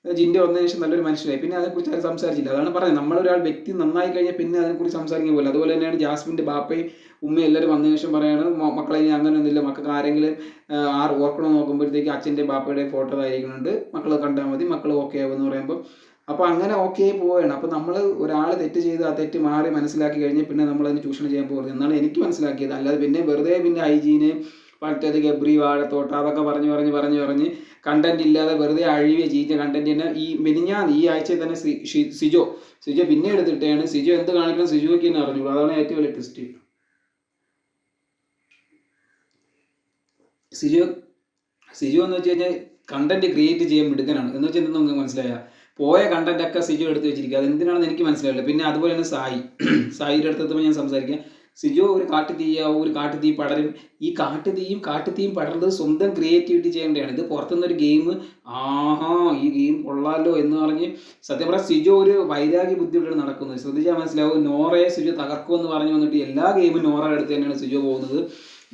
ജിൻഡോ വന്നതിന് ശേഷം നല്ലൊരു മനുഷ്യനായി. പിന്നെ അതിനെക്കുറിച്ച് ആരും സംസാരിച്ചില്ല. അതാണ് പറഞ്ഞത്, നമ്മളൊരാൾ വ്യക്തി നന്നായി കഴിഞ്ഞാൽ പിന്നെ അതിനെക്കുറിച്ച് സംസാരിക്കാൻ പോകില്ല. അതുപോലെ തന്നെയാണ് ജാസ്മിൻ്റെ ബാപ്പയും ഉമ്മയും എല്ലാവരും വന്നതിന് ശേഷം പറയാണ്, മക്കളെ ഇനി അങ്ങനെയൊന്നുമില്ല, മക്കൾക്ക് ആരെങ്കിലും ഓർക്കണം നോക്കുമ്പോഴത്തേക്ക് അച്ഛൻ്റെ ബാപ്പയുടെയും ഫോട്ടോ ആയിരിക്കുന്നുണ്ട്, മക്കൾ കണ്ടാൽ മതി, മക്കൾ ഓക്കെ ആവുമെന്ന് പറയുമ്പോൾ അപ്പോൾ അങ്ങനെ ഓക്കെ പോവുകയാണ്. അപ്പോൾ നമ്മൾ ഒരാൾ തെറ്റ് ചെയ്ത് ആ തെറ്റ് മാറി മനസ്സിലാക്കി കഴിഞ്ഞാൽ പിന്നെ നമ്മളതിന് ചൂഷണം ചെയ്യാൻ പോകരുത് എന്നാണ് എനിക്ക് മനസ്സിലാക്കിയത്. അല്ലാതെ പിന്നെ വെറുതെ പിന്നെ ഹൈജീന് മറ്റേത് ഗബ്രി വാഴത്തോട്ട അതൊക്കെ പറഞ്ഞ് കണ്ടന്റ് ഇല്ലാതെ വെറുതെ അഴിവെ ചീച്ച കണ്ടന്റ് തന്നെ ഈ ആഴ്ചയിൽ തന്നെ സിജോ പിന്നെ എടുത്തിട്ടാണ്. സിജോ എന്ത് കാണിക്കണം സിജോയ്ക്ക് തന്നെ അറിഞ്ഞു. അതാണ് ഏറ്റവും വലിയ ടെസ്റ്റ്. സിജോ എന്ന് വെച്ച് കഴിഞ്ഞാൽ കണ്ടന്റ് ക്രിയേറ്റ് ചെയ്യാൻ മിടുക്കനാണ്. എന്ന് വെച്ചാൽ എന്തെന്ന് നിങ്ങൾക്ക് മനസ്സിലായ പോയ കണ്ടന്റൊക്കെ സിജോ എടുത്ത് വെച്ചിരിക്കുക. അത് എന്തിനാണെന്ന് എനിക്ക് മനസ്സിലാവില്ല. പിന്നെ അതുപോലെ തന്നെ സായിയുടെ അടുത്തെത്തുമ്പോൾ ഞാൻ സംസാരിക്കാം. സിജോ ഒരു കാട്ടുതീ പടരും. ഈ കാട്ടുതീയും പടരുന്നത് സ്വന്തം ക്രിയേറ്റിവിറ്റി ചെയ്യേണ്ടതാണ്. ഇത് പുറത്തുനിന്നൊരു ഗെയിം ഈ ഗെയിം കൊള്ളാലോ എന്ന് പറഞ്ഞ് സത്യം പറഞ്ഞാൽ സിജോ ഒരു വൈരാഗ്യ ബുദ്ധിയോടെ നടക്കുന്നത്. ശ്രദ്ധിച്ചാൽ മനസ്സിലാവും. നോറയെ സിജോ തകർക്കുമെന്ന് പറഞ്ഞു വന്നിട്ട് എല്ലാ ഗെയിമും നോറയുടെ അടുത്ത് തന്നെയാണ് സിജോ പോകുന്നത്.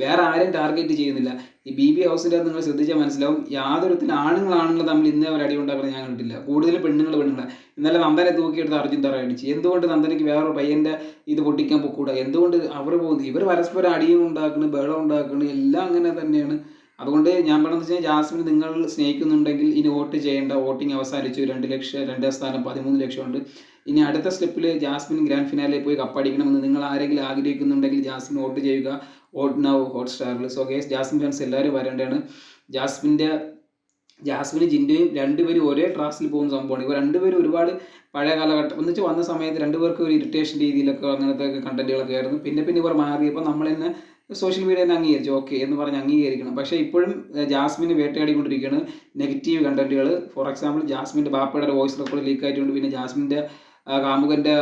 വേറെ ആരും ടാർഗറ്റ് ചെയ്യുന്നില്ല. ഈ BB ഹൗസിൻ്റെ നിങ്ങൾ ശ്രദ്ധിച്ചാൽ മനസ്സിലാവും. യാതൊരുത്തിന് ആണുങ്ങൾ തമ്മിൽ ഇന്നേ അവർ അടി ഉണ്ടാക്കുന്നത് ഞാൻ കണ്ടിട്ടില്ല. കൂടുതൽ പെണ്ണുങ്ങൾ. ഇന്നലെ നന്ദനെ തൂക്കിയെടുത്ത് അർജുൻ തറ അടിച്ച്. എന്തുകൊണ്ട് നന്ദനയ്ക്ക് വേറൊരു പയ്യൻ്റെ ഇത് പൊട്ടിക്കാൻ പൊക്കൂടാ? എന്തുകൊണ്ട് അവർ പോകുന്നത്? ഇവർ പരസ്പരം അടിയും ഉണ്ടാക്കുന്നു, ബഹളം ഉണ്ടാക്കുന്നു, എല്ലാം അങ്ങനെ തന്നെയാണ്. അതുകൊണ്ട് ഞാൻ പറഞ്ഞതെന്ന് വെച്ചാൽ ജാസ്മിൻ നിങ്ങൾ സ്നേഹിക്കുന്നുണ്ടെങ്കിൽ ഇനി വോട്ട് ചെയ്യേണ്ട. വോട്ടിംഗ് അവസാനിച്ചു. 2 ലക്ഷം, 2 സ്ഥാനം 13 ലക്ഷം ഉണ്ട്. ഇനി അടുത്ത സ്റ്റെപ്പിൽ ജാസ്മിൻ ഗ്രാൻഡ് ഫിനാലിൽ പോയി കപ്പടിക്കണമെന്ന് നിങ്ങൾ ആരെങ്കിലും ആഗ്രഹിക്കുന്നുണ്ടെങ്കിൽ ജാസ്മിൻ വോട്ട് ചെയ്യുക. വോട്ട് നൗ ഹോട്ട്സ്റ്റാറിൽ. സോ ഗൈസ്, ജാസ്മിൻ ഫാൻസ് എല്ലാവരും വരേണ്ടതാണ്. ജാസ്മിനും ജിൻഡോയും രണ്ടുപേരും ഒരേ ട്രാക്കിൽ പോകുന്ന സംഭവമാണ്. ഇവർ രണ്ടുപേരും ഒരുപാട് പഴയ കാലഘട്ടം ഒന്നിച്ച് വന്ന സമയത്ത് രണ്ടുപേർക്ക് ഒരു ഇറിറ്റേഷൻ രീതിയിലൊക്കെ അങ്ങനത്തെ കണ്ടന്റുകളൊക്കെ ആയിരുന്നു. പിന്നെ ഇവർ മാറിയപ്പോൾ നമ്മൾ തന്നെ സോഷ്യൽ മീഡിയ തന്നെ അംഗീകരിച്ചു, ഓക്കെ എന്ന് പറഞ്ഞ് അംഗീകരിക്കണം. പക്ഷേ ഇപ്പോഴും ജാസ്മിന് വേട്ടയാടിക്കൊണ്ടിരിക്കുകയാണ് നെഗറ്റീവ് കണ്ടന്റുകൾ. ഫോർ എക്സാമ്പിൾ ജാസ്മിൻ്റെ ബാപ്പയുടെ വോയിസ് റെക്കോർഡ് ലീക്ക് ആയിട്ടുണ്ട്. പിന്നെ ജാസ്മിൻ്റെ കാമുകൻ്റെ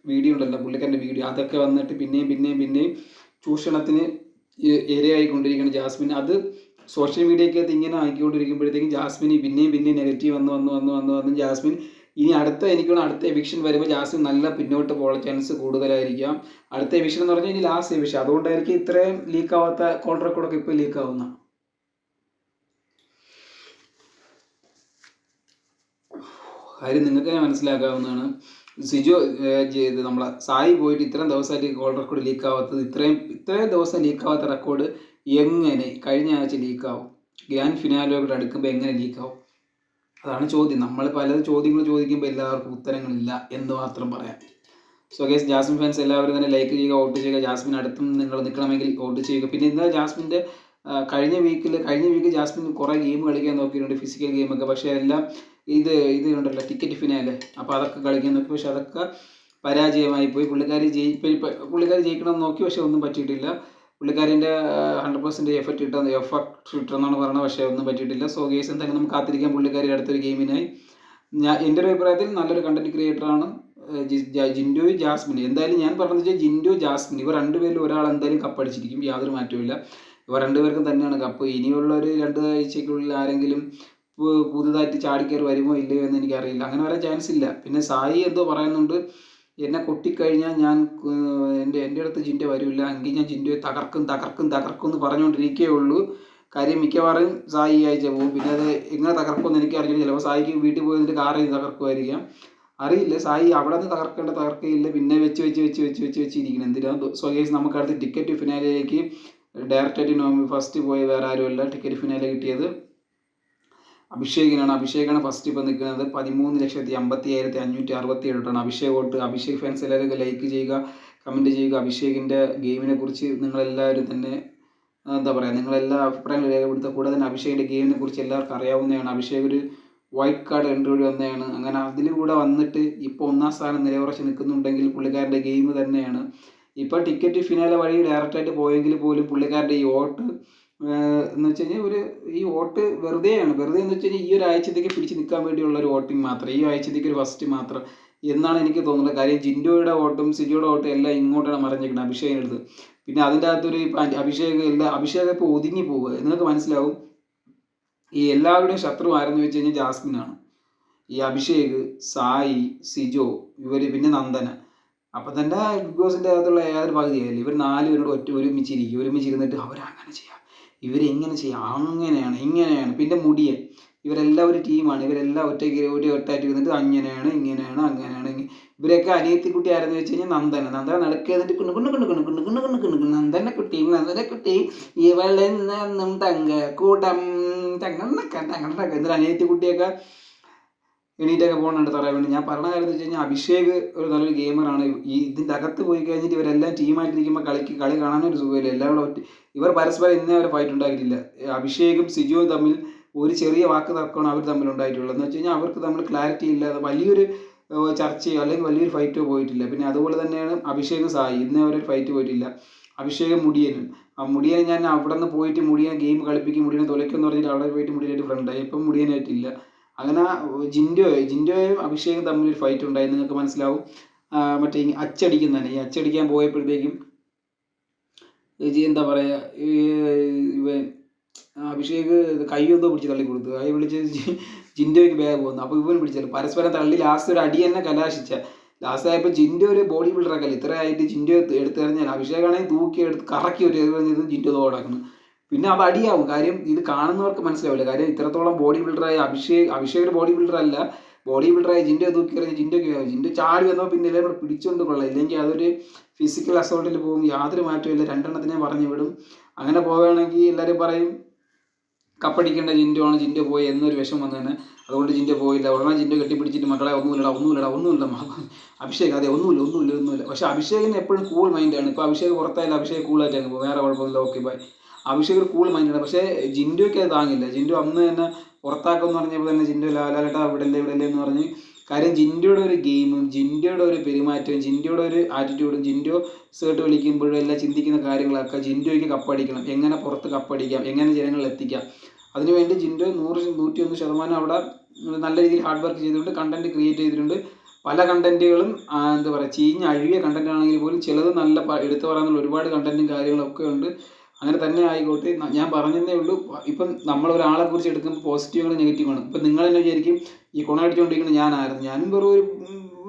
വീഡിയോ ഉണ്ടല്ലോ, പുള്ളിക്കാരൻ്റെ വീഡിയോ, അതൊക്കെ വന്നിട്ട് പിന്നെയും ചൂഷണത്തിന് ഇരയായിക്കൊണ്ടിരിക്കുകയാണ് ജാസ്മിൻ. അത് സോഷ്യൽ മീഡിയക്കകത്ത് ഇങ്ങനെ ആയിക്കൊണ്ടിരിക്കുമ്പോഴത്തേക്കും ജാസ്മിന് പിന്നെയും നെഗറ്റീവ് വന്ന് ജാസ്മിൻ ഇനി അടുത്ത എവിക്ഷൻ വരുമ്പോൾ ജാസ്മിൻ നല്ല പിന്നോട്ട് പോകാൻ ചാൻസ് കൂടുതലായിരിക്കാം. അടുത്ത എവിക്ഷൻ എന്ന് പറഞ്ഞാൽ ഇനി ലാസ്റ്റ് എവിക്ഷൻ. അതുകൊണ്ടായിരിക്കും ഇത്രയും ലീക്കാവാത്ത കോൾ റെക്കോർഡൊക്കെ ഇപ്പോൾ ലീക്കാവുന്ന കാര്യം നിങ്ങൾക്ക് തന്നെ മനസ്സിലാക്കാവുന്നതാണ്. സിജോ നമ്മളെ സായി പോയിട്ട് ഇത്രയും ദിവസമായിട്ട് കോൾ റെക്കോർഡ് ലീക്കാവാത്തത്, ഇത്രയും ദിവസം ലീക്കാവാത്ത റെക്കോർഡ് എങ്ങനെ കഴിഞ്ഞ ആഴ്ച ലീക്കാവും? ഗ്രാൻഡ് ഫിനാലോട് അടുക്കുമ്പോൾ എങ്ങനെ ലീക്കാവും? അതാണ് ചോദ്യം. നമ്മൾ പല ചോദ്യങ്ങൾ ചോദിക്കുമ്പോൾ എല്ലാവർക്കും ഉത്തരങ്ങളില്ല എന്ന് മാത്രം പറയാം. സോ ഗൈസ്, ജാസ്മിൻ ഫാൻസ് എല്ലാവരും തന്നെ ലൈക്ക് ചെയ്യുക, വോട്ട് ചെയ്യുക. ജാസ്മിൻ അടുത്തും നിങ്ങൾ നിൽക്കണമെങ്കിൽ വോട്ട് ചെയ്യുക. പിന്നെ ഇന്ന് ജാസ്മിൻ്റെ കഴിഞ്ഞ വീക്ക് ജാസ്മിൻ കുറേ ഗെയിം കളിക്കാൻ നോക്കിയിട്ടുണ്ട്, ഫിസിക്കൽ ഗെയിമൊക്കെ. പക്ഷേ എല്ലാം ഇത് ഉണ്ടല്ലോ ടിക്കറ്റ് ഫിനാലെ, അപ്പോൾ അതൊക്കെ കളിക്കാൻ നോക്കി. പക്ഷെ അതൊക്കെ പരാജയമായി പോയി. പുള്ളിക്കാരി ജയിക്കണമെന്ന് നോക്കി, പക്ഷെ ഒന്നും പറ്റിയിട്ടില്ല. പുള്ളിക്കാരിൻ്റെ 100% എഫർട്ട് ഇട്ടെന്നാണ് പറയുന്നത്, പക്ഷേ ഒന്നും പറ്റിയിട്ടില്ല. സോ ഗെയ്സ്, എന്തായാലും നമുക്ക് കാത്തിരിക്കാം പുള്ളിക്കാരി അടുത്തൊരു ഗെയിമിനായി. എൻ്റെ ഒരു അഭിപ്രായത്തിൽ നല്ലൊരു കണ്ടന്റ് ക്രിയേറ്ററാണ് ജിൻഡോയും ജാസ്മിൻ. എന്തായാലും ഞാൻ പറഞ്ഞത് വെച്ചാൽ ജിൻഡോ, ജാസ്മിൻ ഇവർ രണ്ടുപേരിൽ ഒരാൾ എന്തായാലും കപ്പടിച്ചിരിക്കും, യാതൊരു മാറ്റവും. ഇവർ രണ്ടുപേർക്കും തന്നെയാണ് കപ്പ്. ഇനിയുള്ള ഒരു 2 ആഴ്ചയ്ക്കുള്ളിൽ ആരെങ്കിലും പുതുതായിട്ട് ചാടിക്കയറി വരുമോ ഇല്ലയോ എന്ന് എനിക്കറിയില്ല. അങ്ങനെ വരാൻ ചാൻസ് ഇല്ല. പിന്നെ സായി എന്തോ പറയുന്നുണ്ട്, എന്നെ കൊട്ടിക്കഴിഞ്ഞാൽ ഞാൻ എൻ്റെ അടുത്ത് ജിൻഡോ വരില്ല, എങ്കിൽ ഞാൻ ജിൻഡോയെ തകർക്കും തകർക്കും തകർക്കും എന്ന് പറഞ്ഞുകൊണ്ടിരിക്കേ ഉള്ളൂ. കാര്യം മിക്കവാറും സായി ഈ ആഴ്ച പോകും. പിന്നെ അത് എങ്ങനെ തകർക്കുമെന്ന് എനിക്ക് അറിയില്ല. ചിലപ്പോൾ സായിക്ക് വീട്ടിൽ പോയി എന്നിട്ട് കാറിൽ തകർക്കുമായിരിക്കാം, അറിയില്ല. സായി അവിടെ നിന്ന് തകർക്കേണ്ട തകർക്കയില്ല. പിന്നെ വെച്ച് വെച്ച് വെച്ച് വെച്ച് വെച്ച് വെച്ചിരിക്കണം. എന്തിനാണ് സോ ഗൈസ്, നമുക്കടുത്ത് ടിക്കറ്റ് ഫിനാലയിലേക്ക് ഡയറക്റ്റായിട്ട് ഫസ്റ്റ് പോയി വേറെ ആരുമല്ല ടിക്കറ്റ് ഫിനാലെ കിട്ടിയത് അഭിഷേകിനാണ്. അഭിഷേകാണ് ഫസ്റ്റ് ഇപ്പോൾ നിൽക്കുന്നത്. 13,55,567 അഭിഷേക് വോട്ട്. അഭിഷേക് ഫാൻസ് എല്ലാവരും ലൈക്ക് ചെയ്യുക, കമൻറ്റ് ചെയ്യുക. അഭിഷേകിൻ്റെ ഗെയിമിനെ കുറിച്ച് നിങ്ങളെല്ലാവരും തന്നെ എന്താ പറയുക, നിങ്ങളെല്ലാ അഭിപ്രായങ്ങൾ രേഖപ്പെടുത്തുക. കൂടാതെ തന്നെ അഭിഷേകിൻ്റെ ഗെയിമിനെ കുറിച്ച് എല്ലാവർക്കും അറിയാവുന്നതാണ്. അഭിഷേക് ഒരു വൈറ്റ് കാർഡ് എൻട്രി വഴി വന്നതാണ്. അങ്ങനെ അതിലൂടെ വന്നിട്ട് ഇപ്പോൾ 1ാം സ്ഥാനം നിലയുറച്ച് നിൽക്കുന്നുണ്ടെങ്കിൽ പുള്ളിക്കാരൻ്റെ ഗെയിം തന്നെയാണ്. ഇപ്പോൾ ടിക്കറ്റ് ഫിനാലെ വഴി ഡയറക്റ്റായിട്ട് പോയെങ്കിൽ പോലും പുള്ളിക്കാരുടെ ഈ വോട്ട് എന്ന് വെച്ച് കഴിഞ്ഞാൽ ഈ വോട്ട് വെറുതെയാണ്. വെറുതെ എന്ന് വെച്ച് കഴിഞ്ഞാൽ ഈ ഒരു ആഴ്ചത്തേക്ക് പിടിച്ച് നിൽക്കാൻ വേണ്ടിയുള്ള ഒരു വോട്ടിംഗ് മാത്രം, ഈ ആഴ്ചത്തേക്ക് ഒരു ഫസ്റ്റ് മാത്രം എന്നാണ് എനിക്ക് തോന്നുന്നത്. കാര്യം ജിൻഡോയുടെ വോട്ടും സിജോയുടെ വോട്ടും എല്ലാം ഇങ്ങോട്ടാണ് മറിഞ്ഞിരിക്കുന്നത് അഭിഷേകിനടുത്ത്. പിന്നെ അതിൻ്റെ അകത്തൊരു അഭിഷേക് ഇപ്പോൾ ഒതുങ്ങി പോവുക. നിങ്ങൾക്ക് മനസ്സിലാവും ഈ എല്ലാവരുടെയും ശത്രു ആരെന്ന് വെച്ച് കഴിഞ്ഞാൽ ജാസ്മിനാണ്. ഈ അഭിഷേക്, സായി, സിജോ, ഇവർ പിന്നെ നന്ദന. അപ്പം തന്നെ ബിഗ് ബോസിൻ്റെ അകത്തുള്ള ഏതൊരു പകുതിയായില്ലേ, ഇവർ 4 പേരോട് ഒരുമിച്ചിരുന്നിട്ട് അവരങ്ങനെ ചെയ്യാം, ഇവരെങ്ങനെ ചെയ്യാം, അങ്ങനെയാണ് ഇങ്ങനെയാണ്. പിന്നെ മുടിയൻ, ഇവരെല്ലാം ഒരു ടീമാണ്. ഇവരെല്ലാം ഒറ്റയായിട്ട് ഇരുന്നിട്ട് അങ്ങനെയാണ് ഇങ്ങനെയാണ് അങ്ങനെയാണ്. ഇവരൊക്കെ അനിയത്തിക്കുട്ടി ആരെന്ന് വെച്ച് കഴിഞ്ഞാൽ നന്ദന നടക്കുക എന്നിട്ട് നന്ദനക്കുട്ടി ഇവളെന്നും തങ്ക കൂട്ടം എന്നിട്ട് അനിയത്തിക്കുട്ടിയൊക്കെ എണീറ്റൊക്കെ പോകുന്നുണ്ട് തറയാൻ വേണ്ടി. ഞാൻ പറഞ്ഞ കാര്യം എന്ന് വെച്ച് കഴിഞ്ഞാൽ അഭിഷേക് ഒരു നല്ലൊരു ഗെയിമറാണ്. ഇതിൻ്റെ അകത്ത് പോയി കഴിഞ്ഞിട്ട് ഇവരെല്ലാം ടീമായിട്ടിരിക്കുമ്പോൾ കളി കാണാനൊരു സുഖമില്ല. എല്ലാവരും ഇവർ പരസ്പരം ഇന്നേ ഒരു ഫൈറ്റ് ഉണ്ടാക്കിയിട്ടില്ല. അഭിഷേകും സിജുവും തമ്മിൽ ഒരു ചെറിയ വാക്ക് തർക്കമാണ് അവർ തമ്മിൽ ഉണ്ടായിട്ടുള്ളത്. എന്ന് വെച്ച് കഴിഞ്ഞാൽ അവർക്ക് തമ്മിൽ ക്ലാരിറ്റി ഇല്ലാതെ വലിയൊരു ചർച്ചയോ അല്ലെങ്കിൽ വലിയൊരു ഫൈറ്റോ പോയിട്ടില്ല. പിന്നെ അതുപോലെ തന്നെയാണ് അഭിഷേകും സായി, ഇന്നേ ഒരു ഫൈറ്റ് പോയിട്ടില്ല. അഭിഷേകും മുടിയനും, മുടിയനെ ഞാൻ അവിടെ നിന്ന് പോയിട്ട് മുടിയനെ ഗെയിം കളിപ്പിക്കും, മുടിയനെ തുലയ്ക്കുമെന്ന് പറഞ്ഞിട്ട് അവിടെ പോയിട്ട് മുടിയനായിട്ട് ഫ്രണ്ടായി. ഇപ്പം മുടിയനായിട്ടില്ല. അങ്ങനെ ജിൻഡോയും അഭിഷേകും തമ്മിലൊരു ഫൈറ്റ് ഉണ്ടായി, നിങ്ങൾക്ക് മനസ്സിലാവും. മറ്റേ ഈ അച്ചടിക്കാൻ പോയപ്പോഴത്തേക്കും എന്താ പറയുക, അഭിഷേക് കൈയൊന്നും പിടിച്ച് തള്ളി കൊടുത്തു. കൈ പിടിച്ച് ജിൻഡോയ്ക്ക് ബാഗ് പോകുന്നു. അപ്പോൾ ഇവൻ പിടിച്ചല്ലോ, പരസ്പരം തള്ളി ലാസ്റ്റ് ഒരു അടി തന്നെ കലാശിച്ച. ലാസ്റ്റ് ആയപ്പോൾ ജിൻഡോ ഒരു ബോഡി ബിൽഡറൊക്കെ ഇത്ര ആയിട്ട് ജിൻഡോ എടുത്തെറിഞ്ഞാൽ അഭിഷേകാണെങ്കിൽ തൂക്കി എടുത്ത് കറക്കി ഒരു എറിഞ്ഞത് ജിൻഡോ തോടക്കുന്നു. പിന്നെ അത് അടിയാവും. കാര്യം ഇത് കാണുന്നവർക്ക് മനസ്സിലാവില്ല. കാര്യം ഇത്രത്തോളം ബോഡി ബിൽഡറായ അഭിഷേക് ഒരു ബോഡി ബിൽഡർ അല്ല, ബോഡി ബിൽഡറായ ജിൻഡോ തൂക്കി എറിഞ്ഞ് ജിൻഡോ ചാടി വന്നപ്പോൾ പിന്നെ എല്ലാവരും കൂടെ പിടിച്ചുകൊണ്ട് കൊള്ളാം. ഇല്ലെങ്കിൽ അതൊരു ഫിസിക്കൽ അസോൾട്ടിൽ പോകും, യാതൊരു മാറ്റമില്ല. 2 എണ്ണത്തിനെ പറഞ്ഞു വിടും. അങ്ങനെ പോവുകയാണെങ്കിൽ എല്ലാവരും പറയും കപ്പടിക്കേണ്ട ജിൻഡോ പോയി എന്നൊരു വിഷം വന്നു തന്നെ. അതുകൊണ്ട് ജിൻഡോ പോയില്ല. ഉടനെ ജിൻഡോ കെട്ടിപ്പിടിച്ചിട്ട് മക്കളെ ഒന്നുമില്ല അഭിഷേക് അതെ ഒന്നുമില്ല. പക്ഷേ അഭിഷേകിന് എപ്പോഴും കൂൾ മൈൻഡാണ്. ഇപ്പോൾ അഭിഷേക് പുറത്തായാലും അഭിഷേക് കൂളായിട്ട് അങ്ങ് പോകും, വേറെ കുഴപ്പമില്ല, ഓക്കെ ബൈ. അഭിഷേക് ഒരു കൂൾ മൈൻഡാണ്. പക്ഷേ ജിൻഡോയ്ക്ക് അത് താങ്ങില്ല. ജിൻഡോ അന്ന് തന്നെ പുറത്താക്കുമെന്ന് പറഞ്ഞപ്പോൾ തന്നെ ജിൻഡോ ലാലേട്ടാ ഇവിടല്ലേ എന്ന് പറഞ്ഞ്. കാര്യം ജിൻഡോയുടെ ഒരു ഗെയിമും ജിൻഡോയുടെ ഒരു പെരുമാറ്റവും ജിൻഡോയുടെ ഒരു ആറ്റിറ്റ്യൂഡും ജിൻഡോ സേർട്ട് വലിക്കുമ്പോഴും എല്ലാം ചിന്തിക്കുന്ന കാര്യങ്ങളൊക്കെ ജിൻഡോയ്ക്ക് കപ്പടിക്കണം, എങ്ങനെ പുറത്ത് കപ്പടിക്കാം, എങ്ങനെ ജനങ്ങളിൽ എത്തിക്കാം. അതിനുവേണ്ടി ജിൻഡോ 101% അവിടെ നല്ല രീതിയിൽ ഹാർഡ് വർക്ക് ചെയ്തിട്ടുണ്ട്, കണ്ടൻറ്റ് ക്രിയേറ്റ് ചെയ്തിട്ടുണ്ട്. പല കണ്ടൻറ്റുകളും എന്താ പറയുക, അഴുകിയ കണ്ടൻറ്റ് ആണെങ്കിൽ പോലും ചിലത് നല്ല എടുത്തു പറയാനുള്ള ഒരുപാട് കണ്ടൻറ്റും കാര്യങ്ങളൊക്കെ ഉണ്ട്. അങ്ങനെ തന്നെ ആയിക്കോട്ടെ. ഞാൻ പറഞ്ഞതേ ഉള്ളൂ. ഇപ്പം നമ്മളൊരാളെ കുറിച്ച് എടുക്കുമ്പോൾ പോസിറ്റീവാണ് നെഗറ്റീവാണ്. ഇപ്പം നിങ്ങൾ തന്നെ വിചാരിക്കും ഈ കൊണയടിച്ചുകൊണ്ടിരിക്കുന്നത് ഞാനും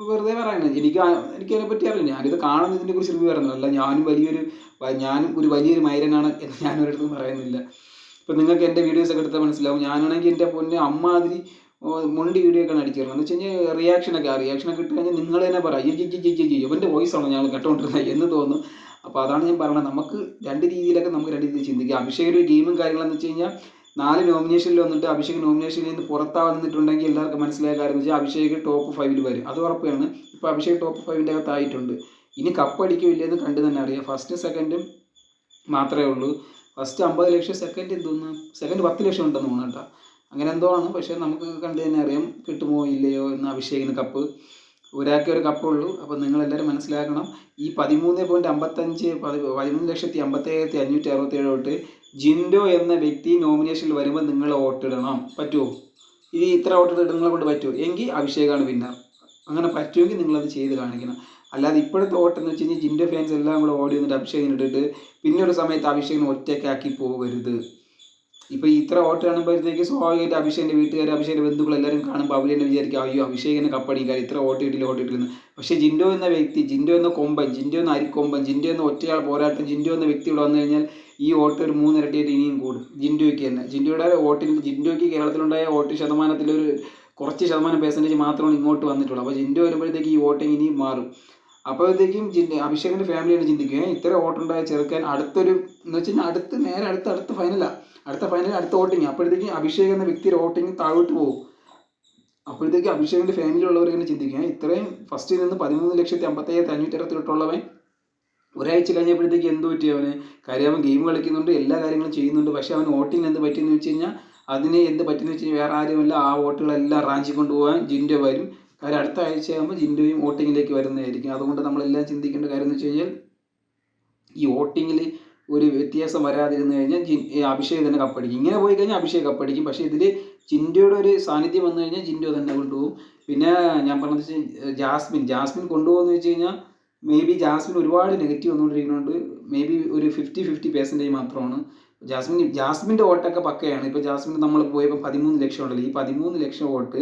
വെറുതെ പറയുന്നത്. എനിക്കതിനെപ്പറ്റി അറിയില്ല. ഞാനിത് കാണുന്നതിനെ കുറിച്ച് റിവ്യൂ പറയുന്നത് അല്ല. ഞാനും ഒരു വലിയൊരു മൈരനാണ് എന്ന് ഞാനൊരിടത്തും പറയുന്നില്ല. ഇപ്പം നിങ്ങൾക്ക് എൻ്റെ വീഡിയോസൊക്കെ എടുത്താൽ മനസ്സിലാവും. ഞാനാണെങ്കിൽ എൻ്റെ പൊന്നെ അമ്മാതിരി മൊണ്ടി വീഡിയോ ഒക്കെയാണ് അടിച്ചിരുന്നത്. എന്ന് വെച്ച് കഴിഞ്ഞാൽ റിയാക്ഷനൊക്കെ ഇട്ട് കഴിഞ്ഞാൽ നിങ്ങൾ തന്നെ പറയും ഇവൻ്റെ വോയിസാണോ ഞങ്ങൾ കേട്ടോണ്ടിരുന്നത് എന്ന് തോന്നും. അപ്പോൾ അതാണ് ഞാൻ പറയുന്നത്, നമുക്ക് രണ്ട് രീതിയിൽ ചിന്തിക്കാം. അഭിഷേക് ഒരു ഗെയിമും കാര്യങ്ങളെന്ന് വെച്ച് കഴിഞ്ഞാൽ 4 നോമിനേഷനിൽ വന്നിട്ട് അഭിഷേക് നോമിനേഷനിൽ നിന്ന് പുറത്താവുന്നിട്ടുണ്ടെങ്കിൽ എല്ലാവർക്കും മനസ്സിലായ കാര്യം എന്ന് വെച്ചാൽ അഭിഷേക് ടോപ്പ് 5 വരും, അത് ഉറപ്പാണ്. ഇപ്പോൾ അഭിഷേക് ടോപ്പ് 5 അകത്തായിട്ടുണ്ട്. ഇനി കപ്പടിക്കില്ലെന്ന് കണ്ടു തന്നെ അറിയാം. ഫസ്റ്റ് സെക്കൻഡും മാത്രമേ ഉള്ളൂ. ഫസ്റ്റ് 50 ലക്ഷം, സെക്കൻഡ് സെക്കൻഡ് 10 ലക്ഷം ഉണ്ടെന്ന് തോന്നുന്നു കേട്ടോ. അങ്ങനെ എന്തോ ആണ്. പക്ഷേ നമുക്ക് കണ്ടു തന്നെ അറിയാം കിട്ടുമോ ഇല്ലയോ എന്ന്. അഭിഷേകിന് കപ്പ് ഒരാൾക്കേ ഒരു കപ്പുള്ളൂ. അപ്പോൾ നിങ്ങളെല്ലാവരും മനസ്സിലാക്കണം, ഈ 13,57,567 തൊട്ട് ജിൻഡോ എന്ന വ്യക്തി നോമിനേഷനിൽ വരുമ്പോൾ നിങ്ങൾ വോട്ടിടണം. പറ്റുമോ? ഇത് ഇത്ര വോട്ടിട്ട് നിങ്ങളെ കൊണ്ട് പറ്റുമോ? എങ്കിൽ അഭിഷേകാണ് വിന്നർ. അങ്ങനെ പറ്റുമെങ്കിൽ നിങ്ങളത് ചെയ്ത് കാണിക്കണം. അല്ലാതെ ഇപ്പോഴത്തെ വോട്ടെന്ന് വെച്ച് കഴിഞ്ഞാൽ ജിൻഡോ ഫാൻസ് എല്ലാം കൂടെ ഓടി വന്നിട്ട് അഭിഷേകിന് ഇട്ടിട്ട് പിന്നെ ഒരു സമയത്ത് അഭിഷേകിനെ ഒറ്റയ്ക്കാക്കി പോകരുത്. ഇപ്പോൾ ഇത്ര വോട്ട് കാണുമ്പോഴത്തേക്ക് സ്വാഭാവികമായിട്ട് അഭിഷേകിൻ്റെ വീട്ടുകാർ, അഭിഷേകിൻ്റെ ബന്ധുക്കൾ എല്ലാവരും കാണുമ്പോൾ അവർ തന്നെ വിചാരിക്കും അയ്യോ അഭിഷേകിനെ കപ്പടിക്കാൻ ഇത്ര വോട്ട് കിട്ടില്ല വോട്ട് കിട്ടില്ലെന്ന്. പക്ഷേ ജിൻഡോ എന്ന വ്യക്തി, ജിൻഡോ എന്ന കൊമ്പൻ, ജിൻഡോ എന്ന അരിക്കൊമ്പൻ, ജിൻഡോ എന്ന ഒറ്റയാൾ പോരാട്ടം, ജിൻഡോ എന്ന വ്യക്തി ഇവിടെ വന്നു കഴിഞ്ഞാൽ ഈ വോട്ട് ഒരു 3 ഇരട്ടിയായിട്ട് ഇനിയും കൂടും ജിൻഡോയ്ക്ക് തന്നെ. ജിൻഡോയുടെ വോട്ടിൽ, ജിൻഡോയ്ക്ക് കേരളത്തിലുണ്ടായ വോട്ട് ശതമാനത്തിലൊരു കുറച്ച് ശതമാനം പെർസെൻറ്റേജ് മാത്രമാണ് ഇങ്ങോട്ട് വന്നിട്ടുള്ളൂ. അപ്പോൾ ജിൻഡോ വരുമ്പോഴത്തേക്ക് ഈ വോട്ടിങ് ഇനിയും മാറും. അപ്പോഴത്തേക്കും അഭിഷേകിൻ്റെ ഫാമിലിയാണ് ചിന്തിക്കുക ഇത്ര വോട്ടുണ്ടായ ചെറുക്കാൻ അടുത്തൊരു എന്ന് വെച്ച് കഴിഞ്ഞാൽ അടുത്ത ഫൈനലാണ്, അടുത്ത വോട്ടിങ്. അപ്പോഴത്തേക്കും അഭിഷേക് എന്ന വ്യക്തിയുടെ വോട്ടിങ് താഴോട്ട് പോകും. അപ്പോഴത്തേക്കും അഭിഷേകിൻ്റെ ഫാമിലിയുള്ളവർ ഇങ്ങനെ ചിന്തിക്കുക ഇത്രയും ഫസ്റ്റിൽ നിന്ന് 13,55,568 ഒരാഴ്ച കഴിഞ്ഞപ്പോഴത്തേക്ക് എന്ത് പറ്റി അവന്? കാര്യം അവൻ ഗെയിം കളിക്കുന്നുണ്ട്, എല്ലാ കാര്യങ്ങളും ചെയ്യുന്നുണ്ട്. പക്ഷേ അവൻ വോട്ടിങ് എന്ത് പറ്റിയെന്ന് വെച്ച് കഴിഞ്ഞാൽ അതിന് എന്ത് പറ്റിയെന്ന് വെച്ച് കഴിഞ്ഞാൽ വേറെ ആരുമല്ല, ആ വോട്ടുകളെല്ലാം റാഞ്ചി കൊണ്ടുപോകാൻ ജിൻഡോ വരും. കാര്യം അടുത്ത ആഴ്ചയാകുമ്പോൾ ജിൻഡോയും വോട്ടിങ്ങിലേക്ക് വരുന്നതായിരിക്കും. അതുകൊണ്ട് നമ്മളെല്ലാം ചിന്തിക്കേണ്ട കാര്യം എന്ന് വെച്ച് കഴിഞ്ഞാൽ ഈ വോട്ടിങ്ങിൽ ഒരു വ്യത്യാസം വരാതിരുന്നു കഴിഞ്ഞാൽ അഭിഷേക് തന്നെ കപ്പടിക്കും. ഇങ്ങനെ പോയി കഴിഞ്ഞാൽ അഭിഷേക് കപ്പടിക്കും. പക്ഷേ ഇതിൽ ജിൻഡോയുടെ ഒരു സാന്നിധ്യം വന്നു കഴിഞ്ഞാൽ ജിൻഡോ തന്നെ കൊണ്ടുപോകും. പിന്നെ ഞാൻ പറഞ്ഞത് ജാസ്മിൻ കൊണ്ടുപോകുമെന്ന് വെച്ച് കഴിഞ്ഞാൽ മേ ബി ജാസ്മിൻ ഒരുപാട് നെഗറ്റീവ് വന്നുകൊണ്ടിരിക്കുന്നുണ്ട്. മേ ബി ഒരു 50% മാത്രമാണ്. ജാസ്മിൻ്റെ വോട്ടൊക്കെ പക്കയാണ്. ഇപ്പോൾ ജാസ്മിൻ നമ്മൾ പോയപ്പോൾ 13 ലക്ഷം ഉണ്ടല്ലോ, ഈ 13 ലക്ഷം വോട്ട്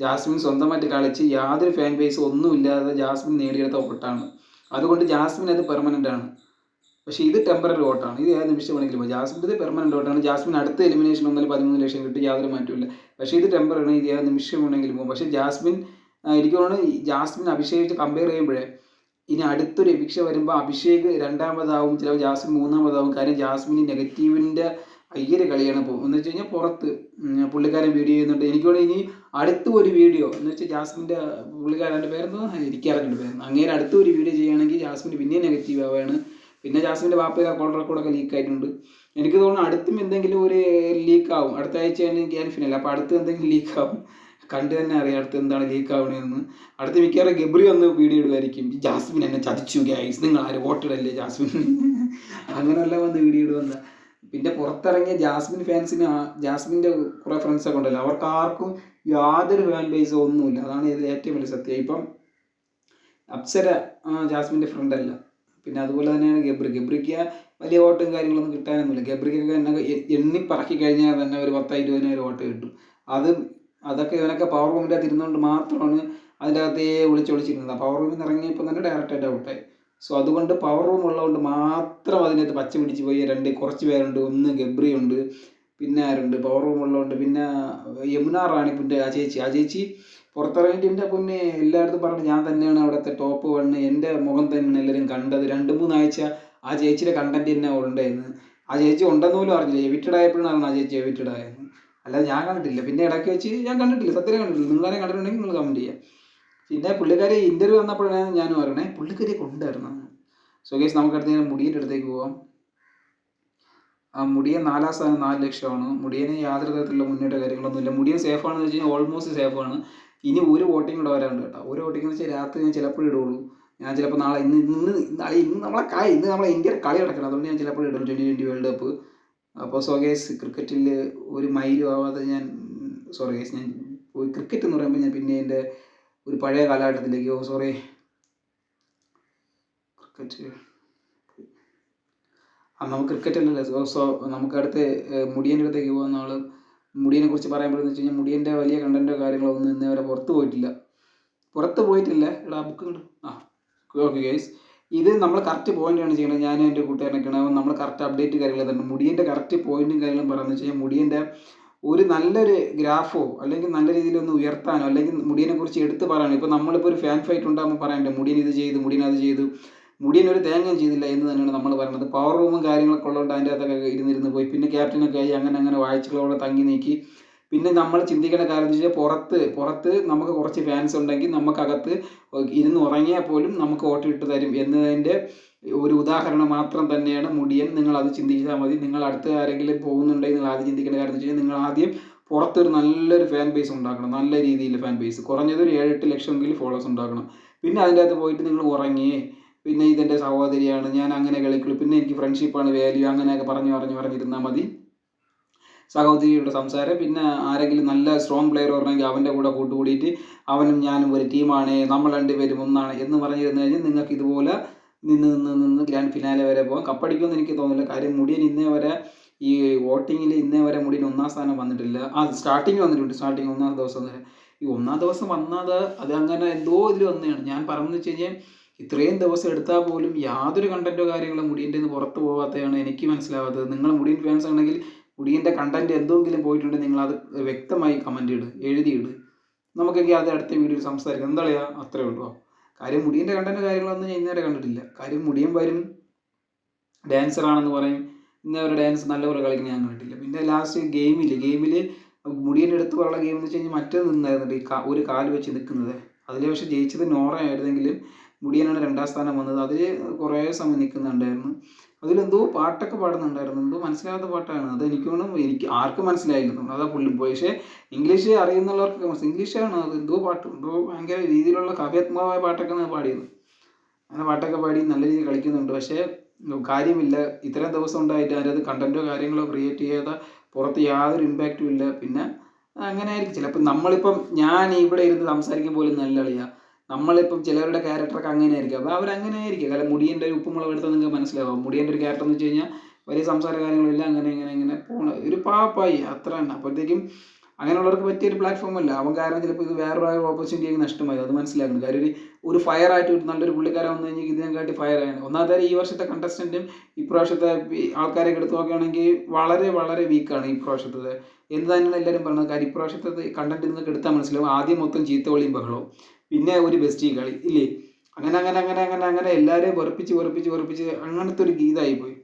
ജാസ്മിൻ സ്വന്തമായിട്ട് കളിച്ച് യാതൊരു ഫാൻ ബേസ് ഒന്നുമില്ലാതെ ജാസ്മിൻ നേടിയെടുത്ത വോട്ടാണ്. അതുകൊണ്ട് ജാസ്മിൻ അത് പെർമനൻ്റ് ആണ്. പക്ഷേ ഇത് ടെമ്പററി വോട്ടാണ്. ഇത് ഏത് നിമിഷം വേണമെങ്കിലും പോകും. ജാസ്മിൻ്റെ പെർമനൻ്റ് വോട്ടാണ്. ജാസ്മിൻ അടുത്ത എലിമിനേഷൻ വന്നാൽ 13 ലക്ഷം കിട്ടും, യാതൊരു മാറ്റമില്ല. പക്ഷേ ഇത് ടെമ്പററി ആണ്. ഇത് ഏത് നിമിഷം വേണമെങ്കിലും പോകും. പക്ഷേ എനിക്ക് തോന്നുന്നു ജാസ്മിൻ അഭിഷേകിച്ച് കമ്പയർ ചെയ്യുമ്പോഴേ ഇനി അടുത്തൊരു എവിക്ഷ വരുമ്പോൾ അഭിഷേക് 2ാമതാവും, ചിലപ്പോൾ ജാസ്മിൻ 3ാമതാവും. കാര്യം ജാസ്മിന് നെഗറ്റീവിൻ്റെ ഭയങ്കര കളിയാണ് പോകും. എന്ന് വെച്ച് കഴിഞ്ഞാൽ പുറത്ത് പുള്ളിക്കാരൻ വീഡിയോ ചെയ്യുന്നുണ്ട്. എനിക്ക് വേണമെങ്കിൽ ഇനി അടുത്ത ഒരു വീഡിയോ എന്ന് വെച്ചാൽ ജാസ്മിൻ്റെ പുള്ളിക്കാരൻ്റെ പേരെന്തോ എനിക്കറിഞ്ഞിട്ട് പേരുന്നു, അങ്ങനെ അടുത്ത ഒരു വീഡിയോ ചെയ്യുകയാണെങ്കിൽ ജാസ്മിന് പിന്നെയും നെഗറ്റീവ് ആവുകയാണ്. പിന്നെ ജാസ്മിൻ്റെ വാപ്പയുടെ കോൾ റെക്കോർഡൊക്കെ ലീക്ക് ആയിട്ടുണ്ട്. എനിക്ക് തോന്നുന്നു അടുത്തും എന്തെങ്കിലും ഒരു ലീക്കാവും. അടുത്ത ആഴ്ചയാണ് ഗ്രാൻഡ് ഫിനാലെ. അപ്പോൾ അടുത്ത് എന്തെങ്കിലും ലീക്കാവും. കണ്ടു തന്നെ അറിയാം അടുത്ത് എന്താണ് ലീക്ക് ആവണതെന്ന്. അടുത്ത് മിക്കവാറും ഗബ്രി വന്ന് വീഡിയോ ഇടുമായിരിക്കും, ജാസ്മിൻ എന്നെ ചതിച്ചു ഗൈസ്, നിങ്ങൾ ആരും വോട്ടിടല്ലേ ജാസ്മിൻ, അങ്ങനെയല്ല വന്ന് വീഡിയോ ഇടുവന്ന. പിന്നെ പുറത്തിറങ്ങിയ ജാസ്മിൻ ഫാൻസിന്, ജാസ്മിൻ്റെ കുറേ ഫ്രണ്ട്സൊക്കെ ഉണ്ടല്ലോ, അവർക്ക് ആർക്കും യാതൊരു ഫാൻ ബേസോ ഒന്നുമില്ല. അതാണ് ഇതിൽ ഏറ്റവും വലിയ സത്യം. ഇപ്പം അപ്സര ജാസ്മിൻ്റെ ഫ്രണ്ടല്ല. പിന്നെ അതുപോലെ തന്നെയാണ് ഗബ്രിക്ക് വലിയ വോട്ടും കാര്യങ്ങളൊന്നും കിട്ടാനൊന്നുമില്ല. ഗബ്രിക്കൊക്കെ എന്നെ എണ്ണിപ്പറക്കി കഴിഞ്ഞാൽ തന്നെ ഒരു 10,000-20,000 വോട്ട് കിട്ടും. അതൊക്കെ ഇവനൊക്കെ പവർ റൂമിൻ്റെ അകത്ത് ഇരുന്നുകൊണ്ട് മാത്രമാണ് അതിൻ്റെ അകത്തേ ഒളിച്ചിരുന്നത്. പവർ റൂമിൽ നിന്ന് ഇറങ്ങിയപ്പോൾ തന്നെ ഡയറക്റ്റായിട്ട് ഔട്ടായി. സോ അതുകൊണ്ട് പവർ റൂം ഉള്ളതുകൊണ്ട് മാത്രം അതിനകത്ത് പച്ച പിടിച്ച് പോയി കുറച്ച് പേരുണ്ട്. ഒന്ന് ഗബ്രി ഉണ്ട്, പിന്നെ ആരുണ്ട് പവർ റൂം ഉള്ളതുകൊണ്ട്, പിന്നെ യമുന റാണിപ്പിൻ്റെ ആ ചേച്ചി പുറത്തിറങ്ങിയിട്ട് എൻ്റെ പൊന്നെ എല്ലായിടത്തും പറഞ്ഞു ഞാൻ തന്നെയാണ് അവിടുത്തെ ടോപ്പ് 1, എൻ്റെ മുഖം തന്നെയാണ് എല്ലാവരും കണ്ടത്. 2-3 ആഴ്ച ആ ചേച്ചിയുടെ കണ്ടന്റ് തന്നെ ഉണ്ടായിരുന്നു. ആ ചേച്ചി ഉണ്ടെന്ന് പോലും അറിഞ്ഞില്ല. എവിറ്റഡ് ആയപ്പോഴാണ് ആ ചേച്ചി എവിറ്റഡ് ആയത്, അല്ലാതെ ഞാൻ കണ്ടിട്ടില്ല. പിന്നെ ഇടയ്ക്ക് വെച്ച് ഞാൻ കണ്ടിട്ടില്ല, സത്യം കണ്ടിട്ടില്ല. നിങ്ങളാരെ കണ്ടിട്ടുണ്ടെങ്കിൽ നിങ്ങൾ കമൻറ്റ് ചെയ്യാം. പിന്നെ പുള്ളിക്കാരി ഇൻ്റർവ്യൂ വന്നപ്പോഴാണ് ഞാൻ പറയണേ പുള്ളിക്കാരിയെ കൊണ്ടുവരണം. സോ ഗൈസ് നമുക്ക് അടുത്ത് ഞാൻ മുടിയൻ്റെ അടുത്തേക്ക് പോവാം. ആ മുടിയൻ 4ാം സ്ഥാനം 4 ലക്ഷമാണ്. മുടിയന് യാതൊരു തരത്തിലുള്ള മുന്നേറ്റ കാര്യങ്ങളൊന്നുമില്ല. മുടിയൻ സേഫാണെന്ന് വെച്ച് കഴിഞ്ഞാൽ ഓൾമോസ്റ്റ് സേഫാണ്. ഇനി ഒരു വോട്ടിംഗ് കൂടെ വരാനുണ്ട് കേട്ടോ. ഒരു വോട്ടിംഗ് എന്ന് വെച്ചാൽ രാത്രി ഞാൻ ചിലപ്പോൾ ഇടുള്ളൂ. ഞാൻ ചിലപ്പോൾ നാളെ ഇന്ന് നമ്മളെ ഇന്ത്യയുടെ കളി നടക്കണം. അതുകൊണ്ട് ഞാൻ ചിലപ്പോൾ ഇടും 2020 വേൾഡ് കപ്പ്. അപ്പോൾ സോ ഗൈസ് ക്രിക്കറ്റിൽ ഒരു മൈലും ആവാതെ ഞാൻ ഞാൻ പോയി ക്രിക്കറ്റ് എന്ന് പറയുമ്പോൾ ഞാൻ പിന്നെ എൻ്റെ ഒരു പഴയ കാലഘട്ടത്തിലേക്ക് ക്രിക്കറ്റ് നമുക്ക് ക്രിക്കറ്റ് അല്ലല്ലോ. സോ നമുക്ക് അടുത്ത് മുടിയൻ്റെ അടുത്തേക്ക് പോകുന്ന ആൾ. മുടിയനെ കുറിച്ച് പറയുമ്പോഴെന്ന് വെച്ച് കഴിഞ്ഞാൽ മുടിയൻ്റെ വലിയ കണ്ടൻറ്റോ കാര്യങ്ങളോ ഒന്നും ഇന്നേ വരെ പുറത്ത് പോയിട്ടില്ല. എടാ ബുക്ക് ഉണ്ട്. ഓക്കെ ഗൈസ്, ഇത് നമ്മൾ കറക്റ്റ് പോയിൻ്റാണ് ചെയ്യുന്നത്. ഞാനും എൻ്റെ കൂട്ടുകാരനൊക്കെയാണ് നമ്മൾ കറക്റ്റ് അപ്ഡേറ്റ് കാര്യങ്ങൾ തന്നെ. മുടിയൻ്റെ കറക്റ്റ് പോയിൻറ്റും കാര്യങ്ങളും പറയുന്നത് വെച്ച് കഴിഞ്ഞാൽ മുടിയൻ്റെ ഒരു നല്ലൊരു ഗ്രാഫോ അല്ലെങ്കിൽ നല്ല രീതിയിലൊന്ന് ഉയർത്താനോ അല്ലെങ്കിൽ മുടിയനെക്കുറിച്ച് എടുത്ത് പറയാനോ. ഇപ്പോൾ നമ്മളിപ്പോൾ ഒരു ഫാൻ ഫൈറ്റ് ഉണ്ടാകുമ്പോൾ പറയണ്ടേ മുടിയൻ ഇത് ചെയ്തു, മുടിയൻ അത് ചെയ്തു, മുടിയൻ ഒരു തേങ്ങയും ചെയ്തില്ല എന്ന് തന്നെയാണ് നമ്മൾ പറയുന്നത്. പവർ റൂമും കാര്യങ്ങളൊക്കെ ഉള്ളതുകൊണ്ട് അതിൻ്റെ അകത്തൊക്കെ ഇരുന്ന് പോയി. പിന്നെ ക്യാപ്റ്റനൊക്കെ ആയി അങ്ങനെ വാഴ്ചകളോടെ തങ്ങി നീക്കി. പിന്നെ നമ്മൾ ചിന്തിക്കേണ്ട കാര്യം എന്ന് വെച്ചാൽ പുറത്ത് നമുക്ക് കുറച്ച് ഫാൻസ് ഉണ്ടെങ്കിൽ നമുക്കകത്ത് ഇരുന്ന് ഉറങ്ങിയാൽ പോലും നമുക്ക് വോട്ട് ഇട്ട് തരും എന്നതിൻ്റെ ഒരു ഉദാഹരണം മാത്രം തന്നെയാണ് മുടിയൻ. നിങ്ങൾ അത് ചിന്തിച്ചാൽ മതി. നിങ്ങൾ അടുത്ത ആരെങ്കിലും പോകുന്നുണ്ടെങ്കിൽ നിങ്ങൾ ആദ്യം ചിന്തിക്കേണ്ട കാര്യം എന്ന് വെച്ച് കഴിഞ്ഞാൽ നിങ്ങൾ ആദ്യം പുറത്തൊരു നല്ലൊരു ഫാൻ ബേസ് ഉണ്ടാക്കണം. നല്ല രീതിയിൽ ഫാൻ ബേസ്, കുറഞ്ഞത് ഒരു 7-8 ലക്ഷമെങ്കിലും ഫോളോവേഴ്സ് ഉണ്ടാക്കണം. പിന്നെ അതിൻ്റെ അകത്ത് പോയിട്ട് നിങ്ങൾ ഉറങ്ങിയേ പിന്നെ ഇതെൻ്റെ സഹോദരിയാണ്, ഞാൻ അങ്ങനെ കളിക്കുള്ളൂ, പിന്നെ എനിക്ക് ഫ്രണ്ട്ഷിപ്പാണ് വാല്യൂ, അങ്ങനെയൊക്കെ പറഞ്ഞിരുന്നാൽ മതി. സഹോദരിയുടെ സംസാരം. പിന്നെ ആരെങ്കിലും നല്ല സ്ട്രോങ് പ്ലെയർ പറഞ്ഞെങ്കിൽ അവൻ്റെ കൂടെ കൂട്ടുകൂടിയിട്ട് അവനും ഞാനും ഒരു ടീമാണ്, നമ്മൾ രണ്ടുപേരും ഒന്നാണ് എന്ന് പറഞ്ഞിരുന്നു കഴിഞ്ഞാൽ നിങ്ങൾക്ക് ഇതുപോലെ നിന്ന് ഗ്രാൻഡ് ഫിനാലെ വരെ പോകാം. കപ്പടിക്കുമെന്ന് എനിക്ക് തോന്നുന്നില്ല. കാര്യം മുടിയൻ ഇന്നേ വരെ ഈ വോട്ടിങ്ങിൽ ഇന്നേ വരെ മുടിയൻ 1-ാം സ്ഥാനം വന്നിട്ടില്ല. സ്റ്റാർട്ടിങ് വന്നിട്ടുണ്ട്, സ്റ്റാർട്ടിങ് 1-ാം ദിവസം വരെ. ഈ 1-ാം ദിവസം വന്നത് അത് അങ്ങനെ എന്തോ ഇതിൽ വന്നതാണ്. ഞാൻ പറഞ്ഞതെന്ന് വെച്ച് കഴിഞ്ഞാൽ ഇത്രയും ദിവസം എടുത്താൽ പോലും യാതൊരു കണ്ടൻറ്റോ കാര്യങ്ങളോ മുടിയൻ്റെ നിന്ന് പുറത്ത് പോകാത്തതാണ് എനിക്ക് മനസ്സിലാവാത്തത്. നിങ്ങൾ മുടിയൻ ഫാൻസ് ആണെങ്കിൽ മുടിയൻ്റെ കണ്ടൻറ്റ് എന്തെങ്കിലും പോയിട്ടുണ്ടെങ്കിൽ നിങ്ങളത് വ്യക്തമായി കമൻറ്റ് എഴുതിയിട്. നമുക്കൊക്കെ അത് അടുത്ത വീഡിയോയിൽ സംസാരിക്കാം. എന്താ പറയുക, അത്രേ ഉള്ളൂ. കാര്യം മുടിയൻ്റെ കണ്ടൻറ്റ് കാര്യങ്ങളൊന്നും ഞാൻ ഇന്നേരെ കണ്ടിട്ടില്ല. കാര്യം മുടിയൻ വരും, ഡാൻസറാണെന്ന് പറയും, ഇന്നേ ഒരു ഡാൻസ് നല്ലപോലെ കളിക്കുന്നത് ഞാൻ കണ്ടിട്ടില്ല. പിന്നെ ലാസ്റ്റ് ഗെയിമിൽ മുടിയൻ്റെ എടുത്ത് പറയുന്ന ഗെയിം എന്ന് വെച്ച് കഴിഞ്ഞാൽ മറ്റേത് നിന്നായിരുന്നു, ഈ ഒരു കാല് വെച്ച് നിൽക്കുന്നത്. അതിൽ പക്ഷേ ജയിച്ചത് നോറ ആയിരുന്നെങ്കിലും മുടിയനാണ് 2-ാം സ്ഥാനം വന്നത്. അതിൽ കുറേ സമയം നിൽക്കുന്നുണ്ടായിരുന്നു. അതിലെന്തോ പാട്ടൊക്കെ പാടുന്നുണ്ടായിരുന്നു, എന്തോ മനസ്സിലാകാത്ത പാട്ടാണ് അത്. എനിക്ക് ആർക്കും മനസ്സിലായില്ല, അതാ പുള്ളിയും പോയി. പക്ഷേ ഇംഗ്ലീഷ് അറിയുന്നുള്ളവർക്ക് ഇംഗ്ലീഷാണ് അത്, എന്തോ പാട്ട്, എന്തോ ഭയങ്കര രീതിയിലുള്ള കാവ്യാത്മകമായ പാട്ടൊക്കെയാണ് പാടിയത്. അങ്ങനെ പാട്ടൊക്കെ പാടി നല്ല രീതിയിൽ കളിക്കുന്നുണ്ട്. പക്ഷേ കാര്യമില്ല, ഇത്രയും ദിവസം ഉണ്ടായിട്ട് അതിനകത്ത് കണ്ടൻറ്റോ കാര്യങ്ങളോ ക്രിയേറ്റ് ചെയ്യാതെ പുറത്ത് യാതൊരു ഇമ്പാക്റ്റും ഇല്ല. പിന്നെ അങ്ങനെ ആയിരിക്കും ചിലപ്പോൾ. നമ്മളിപ്പം ഞാൻ ഇവിടെ ഇരുന്ന് സംസാരിക്കും പോലും നല്ല കളിയാണ്. നമ്മളിപ്പം ചിലവരുടെ ക്യാരക്ടറൊക്കെ അങ്ങനെ ആയിരിക്കും, അപ്പോൾ അവരങ്ങനെ ആയിരിക്കും. കാരണം മുടിയൻ്റെ ഒരു ഉപ്പുമുളക് എടുത്താൽ നിങ്ങൾക്ക് മനസ്സിലാവും. മുടിയൻ്റെ ഒരു ക്യാരക്ടർ എന്ന് വെച്ച് കഴിഞ്ഞാൽ വലിയ സംസാര കാര്യങ്ങളില്ല, അങ്ങനെ പോണ ഒരു പാപ്പായി അത്ര തന്നെ. അപ്പോഴത്തേക്കും അങ്ങനെയുള്ളവർക്ക് പറ്റിയൊരു പ്ലാറ്റ്ഫോം അല്ല അവൻ. കാരണം ചിലപ്പോൾ ഇത് വേറൊരു ഓപ്പർച്യൂണിറ്റി നഷ്ടമായി, അത് മനസ്സിലാക്കണം. കാര്യം ഒരു ഫയറായിട്ട് നല്ലൊരു പുള്ളിക്കാരൻ വന്നു കഴിഞ്ഞാൽ ഇതിനെക്കാട്ടി ഫയറാണ്. ഒന്നാമത്തെ ഈ വർഷത്തെ കണ്ടസ്റ്റൻറ്റും ഇപ്രാവശ്യത്തെ ആൾക്കാരൊക്കെ എടുത്ത് നോക്കുകയാണെങ്കിൽ വളരെ വളരെ വീക്കാണ് ഈ പ്രാവശ്യത്തത്. എന്ത് തന്നെയാണ് എല്ലാവരും പറയുന്നത്. കാര്യം ഇപ്രാവശ്യത്തെ കണ്ടന്റ് നിങ്ങൾക്ക് എടുത്താൽ മനസ്സിലാവും. ആദ്യം മൊത്തം ചീത്തവിളിയും ബഹളവും, പിന്നെ ഒരു ബെസ്റ്റി കളി ഇല്ലേ, അങ്ങനെ എല്ലാവരെയും വെറുപ്പിച്ച് അങ്ങനത്തെ ഒരു ഗീതമായിപ്പോയി.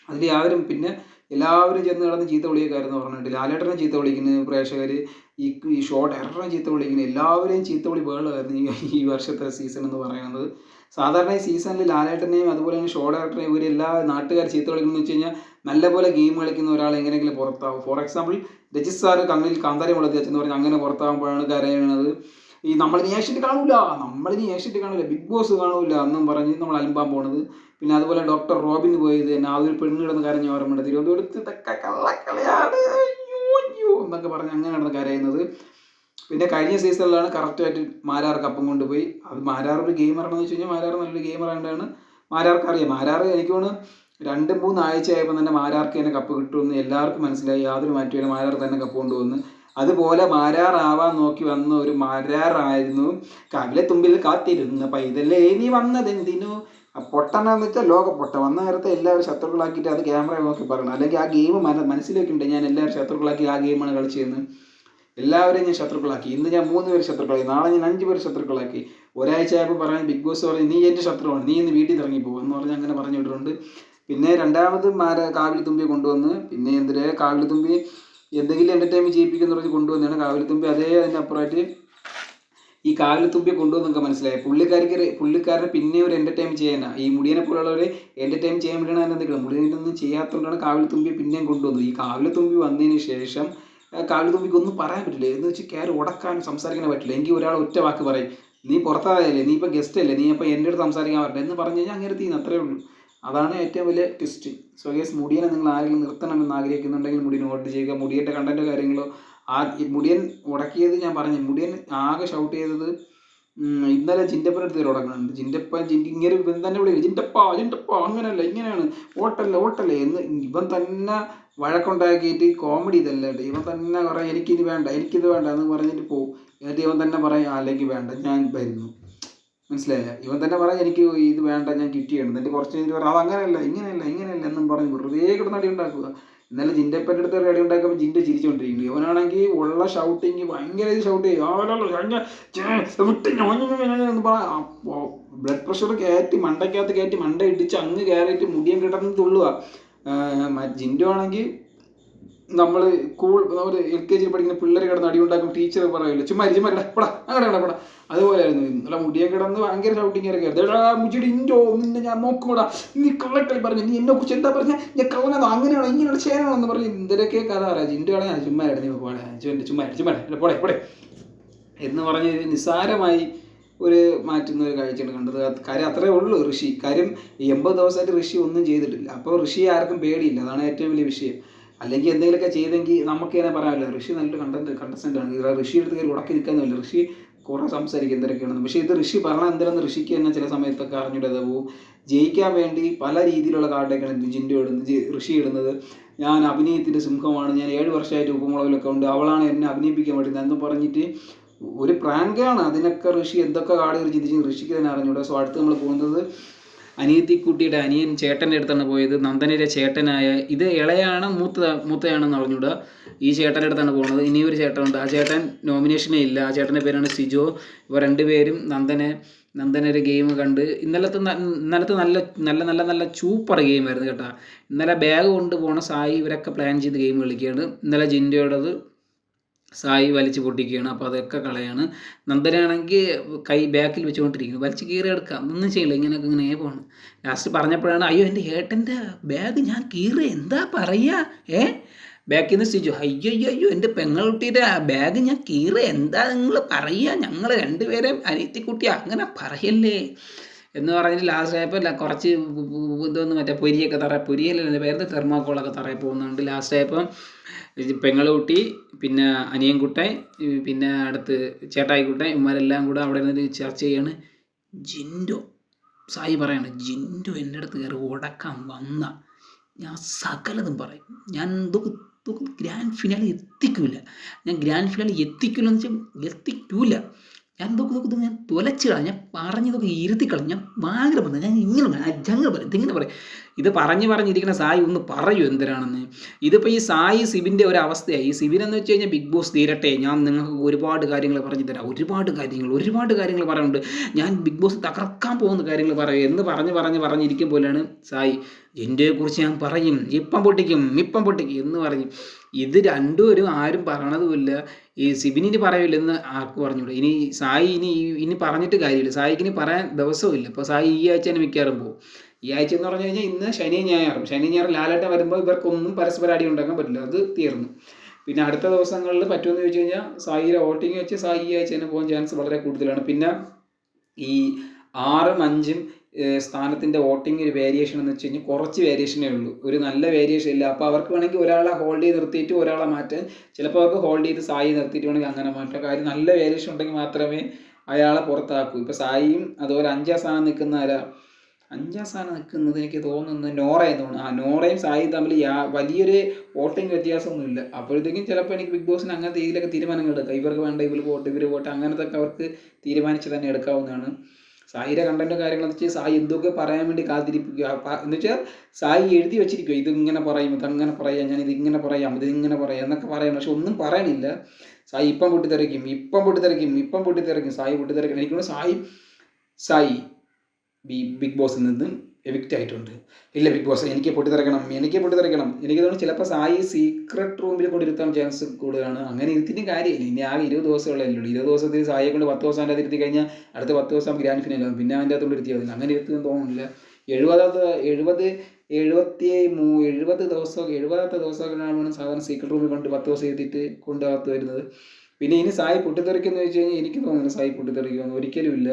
അതിൽ യാതൊരും പിന്നെ എല്ലാവരും ചെന്ന് കിടന്ന് ചീത്ത വിളിയൊക്കെയായിരുന്നു പറഞ്ഞിട്ട്. ലാലേട്ടനെ ചീത്ത വിളിക്കുന്നു പ്രേക്ഷകർ, ഈ ഷോർട്ട് എററിനെ ചീത്ത വിളിക്കുന്നു, എല്ലാവരെയും ചീത്ത വിളി ബഹളമായിരുന്നു ഈ വർഷത്തെ സീസൺ എന്ന് പറയുന്നത്. സാധാരണ ഈ സീസണിൽ ലാലേട്ടനെയും അതുപോലെ തന്നെ ഷോ ഡയറക്ടറെയും ഇവർ എല്ലാ നാട്ടുകാർ ചീത്ത കളിക്കുന്നതെന്ന് വെച്ച് കഴിഞ്ഞാൽ നല്ലപോലെ ഗെയിം കളിക്കുന്ന ഒരാൾ എങ്ങനെയെങ്കിലും പുറത്താവും. ഫോർ എക്സാമ്പിൾ രജിത് സാറ് കണ്ണിൽ കാന്താരി മുളക് വെച്ചെന്ന് പറഞ്ഞാൽ അങ്ങനെ പുറത്താകുമ്പോഴാണ് കരയണത്. ഈ നമ്മളിനി ഏഷ്യറ്റ് കാണൂല, ബിഗ് ബോസ് കാണൂല എന്നും പറഞ്ഞ് നമ്മൾ അലമ്പാൻ പോണത്. പിന്നെ അതുപോലെ ഡോക്ടർ റോബിൻ പോയത് തന്നെ ആ ഒരു പെണ്ണ് കിടന്ന് കരഞ്ഞ ഓർമ്മയുണ്ട്. തിരുവനന്തപുരത്ത് ഇതൊക്കെ കള്ളക്കളിയാണ് അയ്യോ എന്നൊക്കെ പറഞ്ഞ് അങ്ങനെ കിടന്ന് കരയുന്നത്. പിന്നെ കഴിഞ്ഞ സീസണിലാണ് കറക്റ്റായിട്ട് മാരാർ കപ്പം കൊണ്ടുപോയി. അത് മാരാർ ഒരു ഗെയിമറാണെന്ന് വെച്ച് കഴിഞ്ഞാൽ മാരാർ നല്ലൊരു ഗെയിമർ ആയതുകൊണ്ടാണ് മാരാർക്ക് അറിയാം. മാരാർ എനിക്ക് തോന്നുന്നു 2-3 ആഴ്ചയായപ്പോൾ തന്നെ മാരാർക്ക് തന്നെ കപ്പ് കിട്ടുമെന്ന് എല്ലാവർക്കും മനസ്സിലായി. യാതൊരു മാറ്റമില്ല, മാരാർ തന്നെ കപ്പ് കൊണ്ടുവന്ന്. അതുപോലെ മാരാറാവാൻ നോക്കി വന്ന ഒരു മാരാറായിരുന്നു കവിലെ തുമ്പിൽ കാത്തിരുന്ന പൈതലേ നീ വന്നതെന്തിനു. പൊട്ടനെന്ന് വെച്ചാൽ ലോക പൊട്ട വന്ന നേരത്തെ എല്ലാവരും ശത്രുക്കളാക്കിയിട്ട് അത് ക്യാമറ നോക്കി പറയണം. അല്ലെങ്കിൽ ആ ഗെയിം മനസ്സിലേക്കുണ്ട്, ഞാൻ എല്ലാവരും ശത്രുക്കളാക്കി ആ ഗെയിമാണ് കളിച്ചതെന്ന്. എല്ലാവരെയും ഞാൻ ശത്രുക്കളാക്കി. ഇന്ന് ഞാൻ 3 പേര് ശത്രുക്കളാക്കി, നാളെ ഞാൻ 5 പേര് ശത്രുക്കളാക്കി. ഒരാഴ്ച ആയപ്പോൾ പറയാൻ ബിഗ് ബോസ് പറഞ്ഞ് നീ എൻ്റെ ശത്രുവാണ്, നീ ഇന്ന് വീട്ടിൽ ഇറങ്ങിപ്പോകും എന്ന് പറഞ്ഞ് അങ്ങനെ പറഞ്ഞു വിട്ടിട്ടുണ്ട്. പിന്നെ രണ്ടാമത് കാവിലിത്തുമ്പിയെ കൊണ്ടുവന്ന്, പിന്നെ കാവിലിത്തുമ്പി എന്തെങ്കിലും എൻ്റർടൈൻമെൻറ്റ് ചെയ്യിപ്പിക്കുമെന്ന് പറഞ്ഞ് കൊണ്ടുവന്നതാണ് കാവിലിത്തുമ്പി. അതിനപ്പുറമായിട്ട് ഈ കാവിലിത്തുമ്പിയെ കൊണ്ടുവന്നൊക്കെ മനസ്സിലായി. പുള്ളിക്കാരനെ പിന്നെ ഒരു എൻ്റർടൈൻ ചെയ്യാനാണ്. ഈ മുടിയനെ പോലുള്ളവർ എൻ്റർടൈൻ ചെയ്യാൻ വേണ്ടിയാണ് എന്തെങ്കിലും മുടിയനൊന്നും ചെയ്യാത്തതുകൊണ്ടാണ് കാവിലിത്തുമ്പിയെ പിന്നെയും കൊണ്ടുവന്നത്. ഈ കാവിലിത്തുമ്പി വന്നതിന് ശേഷം കാവിലിത്തുമ്പിക്ക് ഒന്നും പറയാൻ പറ്റില്ല, എന്ന് വെച്ച് കയറി ഉടക്കാനും സംസാരിക്കാനോ പറ്റില്ല. എങ്കിൽ ഒരാൾ ഒറ്റ വാക്ക് പറയും, നീ പുറത്തായല്ലേ, നീ ഇപ്പോൾ ഗസ്റ്റ് അല്ലേ, നീ അപ്പോൾ എൻ്റെ അടുത്ത് സംസാരിക്കാൻ പറ്റില്ല എന്ന് പറഞ്ഞു കഴിഞ്ഞാൽ അങ്ങനെ തീരുന്നു, അത്രേ ഉള്ളൂ. അതാണ് ഏറ്റവും വലിയ ട്വിസ്റ്റ്. സോ ഗൈസ്, മുടിയനെ നിങ്ങൾ ആരെങ്കിലും നിർത്തണമെന്ന് ആഗ്രഹിക്കുന്നുണ്ടെങ്കിൽ മുടിയൻ വോട്ട് ചെയ്യുക. മുടിയൻ്റെ കണ്ടൻറ്റോ കാര്യങ്ങളോ മുടിയൻ ഉടക്കിയത് ഞാൻ പറഞ്ഞു. മുടിയൻ ആകെ ഷൗട്ട് ചെയ്തത് ഇന്നലെ ജിൻ്റപ്പൻ്റെ അടുത്ത് ഉടക്കുന്നുണ്ട്. ഇങ്ങനെ ഇവൻ തന്നെ വിളിക്കും, ജിൻ്റപ്പ അങ്ങനെയല്ല, ഇങ്ങനെയാണ്, ഓട്ടല്ലേ എന്ന് ഇവൻ തന്നെ വഴക്കുണ്ടാക്കിയിട്ട് കോമഡി ഇതല്ല കേട്ടോ. ഇവൻ തന്നെ പറയാം എനിക്കിത് വേണ്ട എന്ന് പറഞ്ഞിട്ട് പോകും. എന്നിട്ട് ഇവൻ തന്നെ പറയും അല്ലെങ്കിൽ വേണ്ട ഞാൻ വരുന്നു, മനസ്സിലായില്ല. ഇവൻ തന്നെ പറയാം എനിക്ക് ഇത് വേണ്ട ഞാൻ കിറ്റ് ചെയ്യണം. എന്നിട്ട് കുറച്ച് കഴിഞ്ഞിട്ട് പറയാം അത് ഇങ്ങനെയല്ല എന്നും പറഞ്ഞ് വെറുതെ കിടന്ന് അടി ഉണ്ടാക്കുക. ഇന്നലെ ജിൻ്റപ്പൻ്റെ അടുത്ത് അടി ഉണ്ടാക്കുമ്പോൾ ജിൻ്റ ചിരിച്ചുകൊണ്ടിരിക്കുന്നു. ഇവനാണെങ്കിൽ ഉള്ള ഷൗട്ടിങ് ഭയങ്കര ഷൗട്ട് ചെയ്യും, എന്ന് പറയാം. ബ്ലഡ് പ്രഷർ മണ്ടയ്ക്കകത്ത് കയറ്റി മണ്ട ഇടിച്ച് അങ്ങ് കയറിയിട്ട് മുടിയും കിടന്ന് തുള്ളുക. ജിൻഡോ ആണെങ്കിൽ നമ്മൾ ഒരു LKG പഠിക്കുന്ന പിള്ളേർ കിടന്ന് അടി ഉണ്ടാക്കും, ടീച്ചർ പറയില്ല ചുമ്മാ പടാ അങ്ങനെ പടാ. അതുപോലെയായിരുന്നു ഇന്നലെ മുടിയെ കിടന്ന് ഭയങ്കര ഷൗട്ടിങ് ഇറക്കിയായിരുന്നു. ഇൻഡോ നിന്നെ ഞാൻ നോക്കൂടാ, നീ കള്ളക്കളി പറഞ്ഞു, നീ എന്നെ കുറിച്ച് എന്താ പറഞ്ഞ, ഞാൻ കള്ളനോ അങ്ങനെയാണോ ഇങ്ങനെയാണ് ചെയ്യണോ എന്ന് പറഞ്ഞ് എന്തൊക്കെ കഥ പറയാം. ജിൻഡോ ആണെങ്കിൽ ഞാൻ ചുമ്മാ ഇടഞ്ഞു പോടെ പോടെ എന്ന് പറഞ്ഞ് നിസ്സാരമായി ഒരു മാറ്റുന്ന ഒരു കാഴ്ചയാണ് കണ്ടത്. കാര്യം അത്രേ ഉള്ളൂ. കാര്യം 80 ദിവസമായിട്ട് ഋഷി ഒന്നും ചെയ്തിട്ടില്ല. അപ്പോൾ ഋഷിയെ ആർക്കും പേടിയില്ല, അതാണ് ഏറ്റവും വലിയ വിഷയം. അല്ലെങ്കിൽ എന്തെങ്കിലുമൊക്കെ ചെയ്തെങ്കിൽ നമുക്ക് തന്നെ പറയാമല്ലോ ഋഷി നല്ലൊരു കണ്ടസ്റ്റൻ്റാണ്. ഋഷിയുടെ അടുത്ത് കയറി ഉടക്കി നിൽക്കാനല്ല. ഋഷി കുറേ സംസാരിക്കും എന്തൊക്കെയാണെന്ന്. പക്ഷേ ഇത് ഋഷി പറഞ്ഞാൽ എന്തിനാന്ന് ഋഷിക്ക് തന്നെ ചില സമയത്തൊക്കെ അറിഞ്ഞൂടത് പോവും. ജയിക്കാൻ വേണ്ടി പല രീതിയിലുള്ള കാർഡൊക്കെയാണ് ജിൻഡോ ഇടുന്നത്, ഋഷി ഇടുന്നത്. ഞാൻ അഭിനയത്തിൻ്റെ സിംഹമാണ്, ഞാൻ 7 വർഷമായിട്ട് ഉപ്പുമുളകിലൊക്കെ ഉണ്ട്, അവളാണ് എന്നെ അഭിനയിപ്പിക്കാൻ പറ്റുന്നത് എന്ന് പറഞ്ഞിട്ട് ഒരു പ്രാങ്കാണ്. അതിനൊക്കെ ഋഷി എന്തൊക്കെ കാർഡുകൾ ചിന്തിച്ച് ഋഷിക്ക് തന്നെ അറിഞ്ഞൂടാ. സോ അടുത്ത് നമ്മൾ പോകുന്നത് അനിയത്തിക്കുട്ടിയുടെ അനിയൻ ചേട്ടൻ്റെ അടുത്താണ് പോയത്. നന്ദനയുടെ ചേട്ടനായ ഇത് ഇളയാണ് മൂത്തയാണെന്ന് അറിഞ്ഞൂടാ. ഈ ചേട്ടൻ്റെ അടുത്താണ് പോകുന്നത്. ഇനിയൊരു ചേട്ടനുണ്ട്, ആ ചേട്ടൻ നോമിനേഷനേ ഇല്ല. ആ ചേട്ടൻ്റെ പേരാണ് സിജോ. ഇവർ രണ്ടുപേരും നന്ദനൊരു ഗെയിം കണ്ട് ഇന്നലത്തെ നല്ല നല്ല നല്ല നല്ല സൂപ്പർ ഗെയിമായിരുന്നു കേട്ടോ. ഇന്നലെ ബാഗ് കൊണ്ട് പോണ സായി ഇവരൊക്കെ പ്ലാൻ ചെയ്ത് ഗെയിം കളിക്കുകയാണ്. ഇന്നലെ ജിൻഡോയുടേത് സായി വലിച്ച് പൊട്ടിക്കുകയാണ്. അപ്പോൾ അതൊക്കെ കളയാണ്. നന്ദനാണെങ്കിൽ കൈ ബാക്കിൽ വെച്ചുകൊണ്ടിരിക്കുന്നു, വലിച്ച് കീറി എടുക്കാം, ഒന്നും ചെയ്യില്ല, ഇങ്ങനെ പോകണം. ലാസ്റ്റ് പറഞ്ഞപ്പോഴാണ് അയ്യോ എൻ്റെ ഏട്ടൻ്റെ ബാഗ് ഞാൻ കീറി എന്താ പറയുക ബാക്കിൽ നിന്ന് സിജു അയ്യോ എൻ്റെ പെങ്ങളുട്ടിയുടെ ബാഗ് ഞാൻ കീറി എന്താ നിങ്ങൾ പറയുക, ഞങ്ങൾ രണ്ടുപേരെയും അനിയത്തിക്കുട്ടി അങ്ങനെ പറയല്ലേ എന്ന് പറഞ്ഞിട്ട് ലാസ്റ്റ് ആയപ്പോൾ കുറച്ച് ഇതൊന്നും മറ്റേ പൊരിയൊക്കെ പൊരിയല്ലേ പേരുടെ തെർമാക്കോളൊക്കെ തറയിൽ പോകുന്നുണ്ട്. ലാസ്റ്റ് ആയപ്പോൾ പെങ്ങളുട്ടി പിന്നെ അനിയൻകുട്ടൻ പിന്നെ അടുത്ത് ചേട്ടായിക്കുട്ടൻ ഇവന്മാരെല്ലാം കൂടെ അവിടെ നിന്ന് ചർച്ച ചെയ്യാണ്. ജിൻഡോ സായി പറയാണ്, ജിൻഡോ എൻ്റെ അടുത്ത് കയറി ഉടക്കാൻ വന്ന ഞാൻ സകലതും പറയും, ഞാൻ ഇതൊക്കെ ഗ്രാൻഡ് ഫിനാലെ എത്തിക്കൂല, ഞാൻ ഗ്രാൻഡ് ഫിനാലെ എത്തിക്കില്ല എന്ന് വെച്ചാൽ എത്തിക്കൂല, ഞാൻ ഇതൊക്കെ ഞാൻ തുലച്ചിടാം, ഞാൻ പറഞ്ഞതൊക്കെ ഇരുത്തിക്കളയും, ഞാൻ ഭയങ്കര പറഞ്ഞു, ഞാൻ ഇങ്ങനെ പറയും ഇതിങ്ങനെ പറയും. ഇത് പറഞ്ഞിരിക്കുന്ന സായി ഒന്ന് പറയൂ എന്തിനാണെന്ന്. ഇതിപ്പോൾ ഈ സായി സിബിൻ്റെ ഒരു അവസ്ഥയായി. ഈ സിബിനെന്ന് വെച്ച് കഴിഞ്ഞാൽ ബിഗ് ബോസ് തീരട്ടെ, ഞാൻ നിങ്ങൾക്ക് ഒരുപാട് കാര്യങ്ങൾ പറഞ്ഞു തരാം, ഒരുപാട് കാര്യങ്ങൾ പറയുന്നുണ്ട്, ഞാൻ ബിഗ് ബോസ് തകർക്കാൻ പോകുന്ന കാര്യങ്ങൾ പറയും എന്ന് പറഞ്ഞിരിക്കും പോലെയാണ് സായി. ജിൻഡോയെക്കുറിച്ച് ഞാൻ പറയും, ഇപ്പം പൊട്ടിക്കും എന്ന് പറയും. ഇത് രണ്ടുപേരും ആരും പറയണതുമില്ല. ഈ സിബിനിന് പറയില്ലെന്ന് ആർക്ക് പറഞ്ഞൂടെ. ഇനി സായി ഇനി പറഞ്ഞിട്ട് കാര്യമില്ല, സായിക്ക് ഇനി പറയാൻ ദിവസവും ഇല്ല. അപ്പോൾ സായി ഈ ആഴ്ച തന്നെ മിക്കവാറും പോകും. ഈ ആഴ്ച എന്ന് പറഞ്ഞു കഴിഞ്ഞാൽ ഇന്ന് ശനി ഞായർ ലാലേട്ടൻ വരുമ്പോൾ ഇവർക്കൊന്നും പരസ്പരം അടി ഉണ്ടാക്കാൻ പറ്റില്ല, അത് തീർന്നു. പിന്നെ അടുത്ത ദിവസങ്ങളിൽ പറ്റുമെന്ന് ചോദിച്ചു കഴിഞ്ഞാൽ സായിയുടെ വോട്ടിങ് വെച്ച് സായി ഈ ആഴ്ച തന്നെ പോകാൻ ചാൻസ് വളരെ കൂടുതലാണ്. പിന്നെ ഈ 6ഉം 5ഉം സ്ഥാനത്തിൻ്റെ വോട്ടിംഗ് ഒരു വേരിയേഷൻ എന്ന് വെച്ച് കഴിഞ്ഞാൽ കുറച്ച് വേരിയേഷനേ ഉള്ളൂ, ഒരു നല്ല വേരിയേഷൻ ഇല്ല. അപ്പോൾ അവർക്ക് വേണമെങ്കിൽ ഒരാളെ ഹോൾഡ് ചെയ്ത് നിർത്തിയിട്ട് ഒരാളെ മാറ്റാൻ, ചിലപ്പോൾ അവർക്ക് ഹോൾഡ് ചെയ്ത് സായി നിർത്തിയിട്ട് വേണമെങ്കിൽ അങ്ങനെ മാറ്റാം. കാര്യം നല്ല വേരിയേഷൻ ഉണ്ടെങ്കിൽ മാത്രമേ അയാളെ പുറത്താക്കൂ. ഇപ്പോൾ സായിയും അതുപോലെ 5ാം സ്ഥാനം നിൽക്കുന്നത് എനിക്ക് തോന്നുന്നത് നോറയെന്ന് തോന്നുന്നു. നോറയും സായിയും തമ്മിൽ വലിയൊരു വോട്ടിംഗ് വ്യത്യാസമൊന്നുമില്ല. അപ്പോഴത്തേക്കും ചിലപ്പോൾ എനിക്ക് ബിഗ് ബോസിന് അങ്ങനത്തെ രീതിയിലൊക്കെ തീരുമാനങ്ങൾ എടുക്കാം. ഇവർക്ക് വേണ്ട ഇവർ വോട്ട് അങ്ങനത്തെ ഒക്കെ അവർക്ക് തീരുമാനിച്ച് തന്നെ എടുക്കാവുന്നതാണ്. സായിയുടെ കണ്ടന്റ് കാര്യങ്ങളെന്ന് വെച്ചാൽ സായി എന്തൊക്കെ പറയാൻ വേണ്ടി കാത്തിരിപ്പിക്കുക എന്ന് വെച്ചാൽ സായി എഴുതി വെച്ചിരിക്കുക, ഇതിങ്ങനെ പറയും, ഇതങ്ങനെ പറയാം, ഞാൻ ഇതിങ്ങനെ പറയാം, ഇതിങ്ങനെ പറയാം എന്നൊക്കെ പറയണം. പക്ഷെ ഒന്നും പറയണില്ല. സായി ഇപ്പം പൊട്ടിത്തെറിക്കും സായി പൊട്ടിത്തെറിക്കും. എനിക്കൊന്ന് സായി ബിഗ് ബോസിൽ നിന്ന് എവിക്റ്റ് ആയിട്ടുണ്ട്. ഇല്ല ബിഗ് ബോസ് എനിക്ക് പൊട്ടിത്തെറിക്കണം. എനിക്ക് തോന്നുന്നു ചിലപ്പോൾ സായി സീക്രട്ട് റൂമിൽ കൊണ്ടിരുത്താൻ ചാൻസ് കൂടുതലാണ്. അങ്ങനെ ഇരുത്തിയിട്ടും കാര്യമില്ല. ഇനി ആകെ 20 ദിവസമുള്ളൂ. 20 ദിവസത്തിൽ സായിയെ കൊണ്ട് 10 ദിവസം അതിൻ്റെ ഇരുത്തി കഴിഞ്ഞാൽ അടുത്ത 10 ദിവസം ഗ്രാൻഡ് ഫിനാലാകും. പിന്നെ അതിൻ്റെ അകത്തോട് ഇരുത്തിയാൽ മതി. അങ്ങനെ ഇരുത്തുമെന്ന് തോന്നുന്നില്ല. 70 ദിവസമൊക്കെയാണ് സാധാരണ സീക്രട്ട് റൂമിൽ കൊണ്ട് 10 ദിവസം ഇരുത്തിയിട്ട് കൊണ്ടുകത്ത് വരുന്നത്. പിന്നെ ഇനി സായി പൊട്ടിത്തെറിക്കുമെന്ന് വെച്ച് കഴിഞ്ഞാൽ എനിക്ക് തോന്നുന്നില്ല സായി പൊട്ടിത്തെറിക്കുമെന്ന്, ഒരിക്കലും ഇല്ല.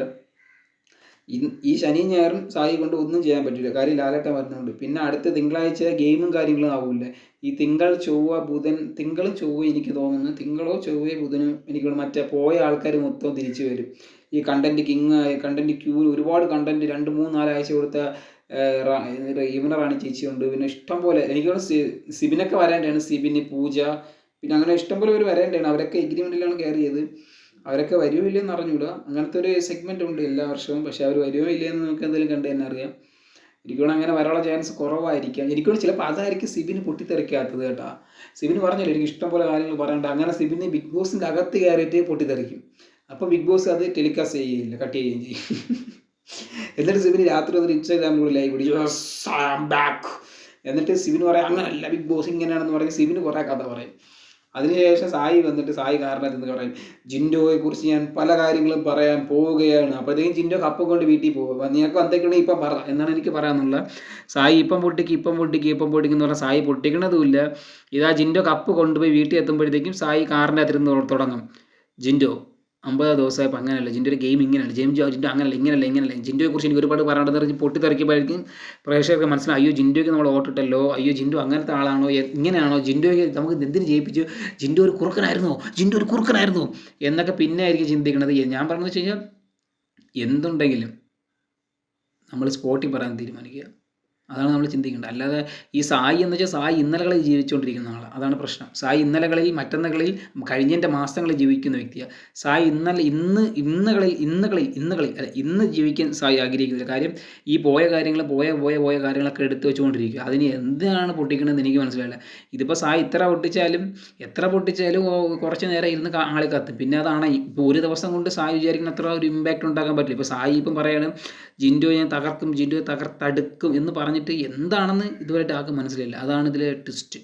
ഈ ശനി ഞായറും സായി കൊണ്ട് ഒന്നും ചെയ്യാൻ പറ്റില്ല, കാര്യം ലാലേട്ടൻ വരുന്നുണ്ട്. പിന്നെ അടുത്ത തിങ്കളാഴ്ച ഗെയിമും കാര്യങ്ങളും ആവില്ല. ഈ തിങ്കളും ചൊവ്വ എനിക്ക് തോന്നുന്നു, തിങ്കളോ ചൊവ്വയോ ബുധനും എനിക്ക് മറ്റേ പോയ ആൾക്കാർ മൊത്തം തിരിച്ചു വരും. ഈ കണ്ടന്റ് ക്യൂ ഒരുപാട് കണ്ടന്റ് 2, 3, 4 ആഴ്ച കൊടുത്ത ഈവനറാണി ചേച്ചിയുണ്ട്. പിന്നെ ഇഷ്ടംപോലെ എനിക്ക് തോന്നുന്നു സിബിനൊക്കെ വരേണ്ടതാണ്, സിബിന് പൂജ പിന്നെ അങ്ങനെ ഇഷ്ടംപോലെ പേര് വരേണ്ടതാണ്. അവരൊക്കെ എഗ്രിമെൻറ്റിലാണ് കയറിയത്. അവരൊക്കെ വരുമോ ഇല്ലയെന്ന് അറിഞ്ഞൂടാ. അങ്ങനത്തെ ഒരു സെഗ്മെൻ്റ് ഉണ്ട് എല്ലാ വർഷവും. പക്ഷേ അവർ വരുമോ ഇല്ലയെന്ന് നമുക്ക് എന്തെങ്കിലും കണ്ടു തന്നെ അറിയാം. എനിക്കോട് അങ്ങനെ വരാനുള്ള ചാൻസ് കുറവായിരിക്കാം. എനിക്കോട് ചിലപ്പോൾ അതായിരിക്കും സിബിന് പൊട്ടിത്തെറിക്കാത്തത് കേട്ടോ. സിബിന് പറഞ്ഞല്ലോ എനിക്ക് ഇഷ്ടംപോലെ കാര്യങ്ങൾ പറയണ്ട. അങ്ങനെ സിബിന് ബിഗ് ബോസിൻ്റെ അകത്ത് കയറിയിട്ട് പൊട്ടിത്തെറിക്കും. അപ്പോൾ ബിഗ് ബോസ് അത് ടെലികാസ്റ്റ് ചെയ്യുകയില്ല, കട്ട് ചെയ്യുകയും ചെയ്യും. എന്നിട്ട് സിബിന് രാത്രി വന്നിട്ട് ഇൻസ്റ്റാഗ്രാമിൽ കൂടി ലൈവ് പിടിച്ചു ബാക്ക്. എന്നിട്ട് സിബിന് പറയാം അങ്ങനല്ല ബിഗ് ബോസ് ഇങ്ങനെയാണെന്ന് പറയും. സിബിന് കുറേ കഥ പറയും. അതിനുശേഷം സായി വന്നിട്ട് സായി കാരണത്തെന്ന് പറയും ജിൻഡോയെക്കുറിച്ച് ഞാൻ പല കാര്യങ്ങളും പറയാൻ പോവുകയാണ്. അപ്പോഴത്തേക്കും ജിൻഡോ കപ്പ് കൊണ്ട് വീട്ടിൽ പോകും. നിനക്ക് എന്തൊക്കെയാണെങ്കിൽ ഇപ്പം പറ എന്നാണ് എനിക്ക് പറയാനുള്ളത്. സായി ഇപ്പം പൊട്ടിക്കെന്ന് പറഞ്ഞാൽ സായി പൊട്ടിക്കണതുമില്ല. ഇതാ ജിൻഡോ കപ്പ് കൊണ്ടുപോയി വീട്ടിൽ എത്തുമ്പോഴത്തേക്കും സായി കാറിൻ്റെ അകത്തിരുന്ന് തുടങ്ങും ജിൻഡോ 50 ദിവസമായപ്പോൾ അങ്ങനെയല്ല, ജിൻഡോയുടെ ഗെയിം ഇങ്ങനെയല്ല, ജിൻഡോ അങ്ങനെയല്ല, ഇങ്ങനെയല്ല. ജിൻഡോയെക്കുറിച്ച് എനിക്ക് ഒരുപാട് പറയാനുണ്ടെന്ന് പൊട്ടിത്തെറിക്കുമ്പോഴേക്കും പ്രേക്ഷകർക്ക് മനസ്സിലായി, അയ്യോ ജിൻഡോയ്ക്ക് നമ്മൾ വോട്ടിട്ടല്ലോ, അയ്യോ ജിൻഡോ അങ്ങനത്തെ ആളാണോ, ഇങ്ങനെയാണോ, ജിൻഡോയ്ക്ക് നമുക്ക് എന്തിന് ജയിപ്പിച്ചു, ജിൻഡോ ഒരു കുറുക്കനായിരുന്നോ എന്നൊക്കെ പിന്നെ ആയിരിക്കും ചിന്തിക്കുന്നത്. ഞാൻ പറഞ്ഞതെന്ന് വെച്ച് കഴിഞ്ഞാൽ എന്തുണ്ടെങ്കിലും നമ്മൾ സ്പോട്ടിൽ പറയാൻ തീരുമാനിക്കുക. അതാണ് നമ്മൾ ചിന്തിക്കേണ്ടത്. അല്ലാതെ ഈ സായി എന്ന് വെച്ചാൽ സായി ഇന്നലകളിൽ ജീവിച്ചുകൊണ്ടിരിക്കുന്ന ആളാണ്. അതാണ് പ്രശ്നം. സായി ഇന്നലകളിൽ മറ്റന്നകളിൽ കഴിഞ്ഞതിൻ്റെ മാസങ്ങളിൽ ജീവിക്കുന്ന വ്യക്തിയാണ്. സായി ഇന്ന് ജീവിക്കാൻ സായി ആഗ്രഹിക്കുന്നില്ല. കാര്യം ഈ പോയ കാര്യങ്ങളൊക്കെ എടുത്തു വെച്ചുകൊണ്ടിരിക്കുക. അതിന് എന്താണ് പൊട്ടിക്കണമെന്ന് എനിക്ക് മനസ്സിലായില്ല. ഇതിപ്പോൾ സായി എത്ര പൊട്ടിച്ചാലും കുറച്ച് നേരം ഇരുന്ന് ആളി കത്തും. പിന്നെ അതാണ് ഇപ്പോൾ ഒരു ദിവസം കൊണ്ട് സായി വിചാരിക്കുന്ന അത്ര ഒരു ഇമ്പാക്റ്റ് ഉണ്ടാക്കാൻ പറ്റില്ല. ഇപ്പോൾ സായി ഇപ്പം പറയാണ് ജിൻഡോയെ തകർത്തെടുക്കും എന്ന് പറഞ്ഞിട്ട് എന്താണെന്ന് ഇതുവരെയായിട്ട് ആർക്കും മനസ്സിലായില്ല. അതാണ് ഇതിലെ ട്വിസ്റ്റ്.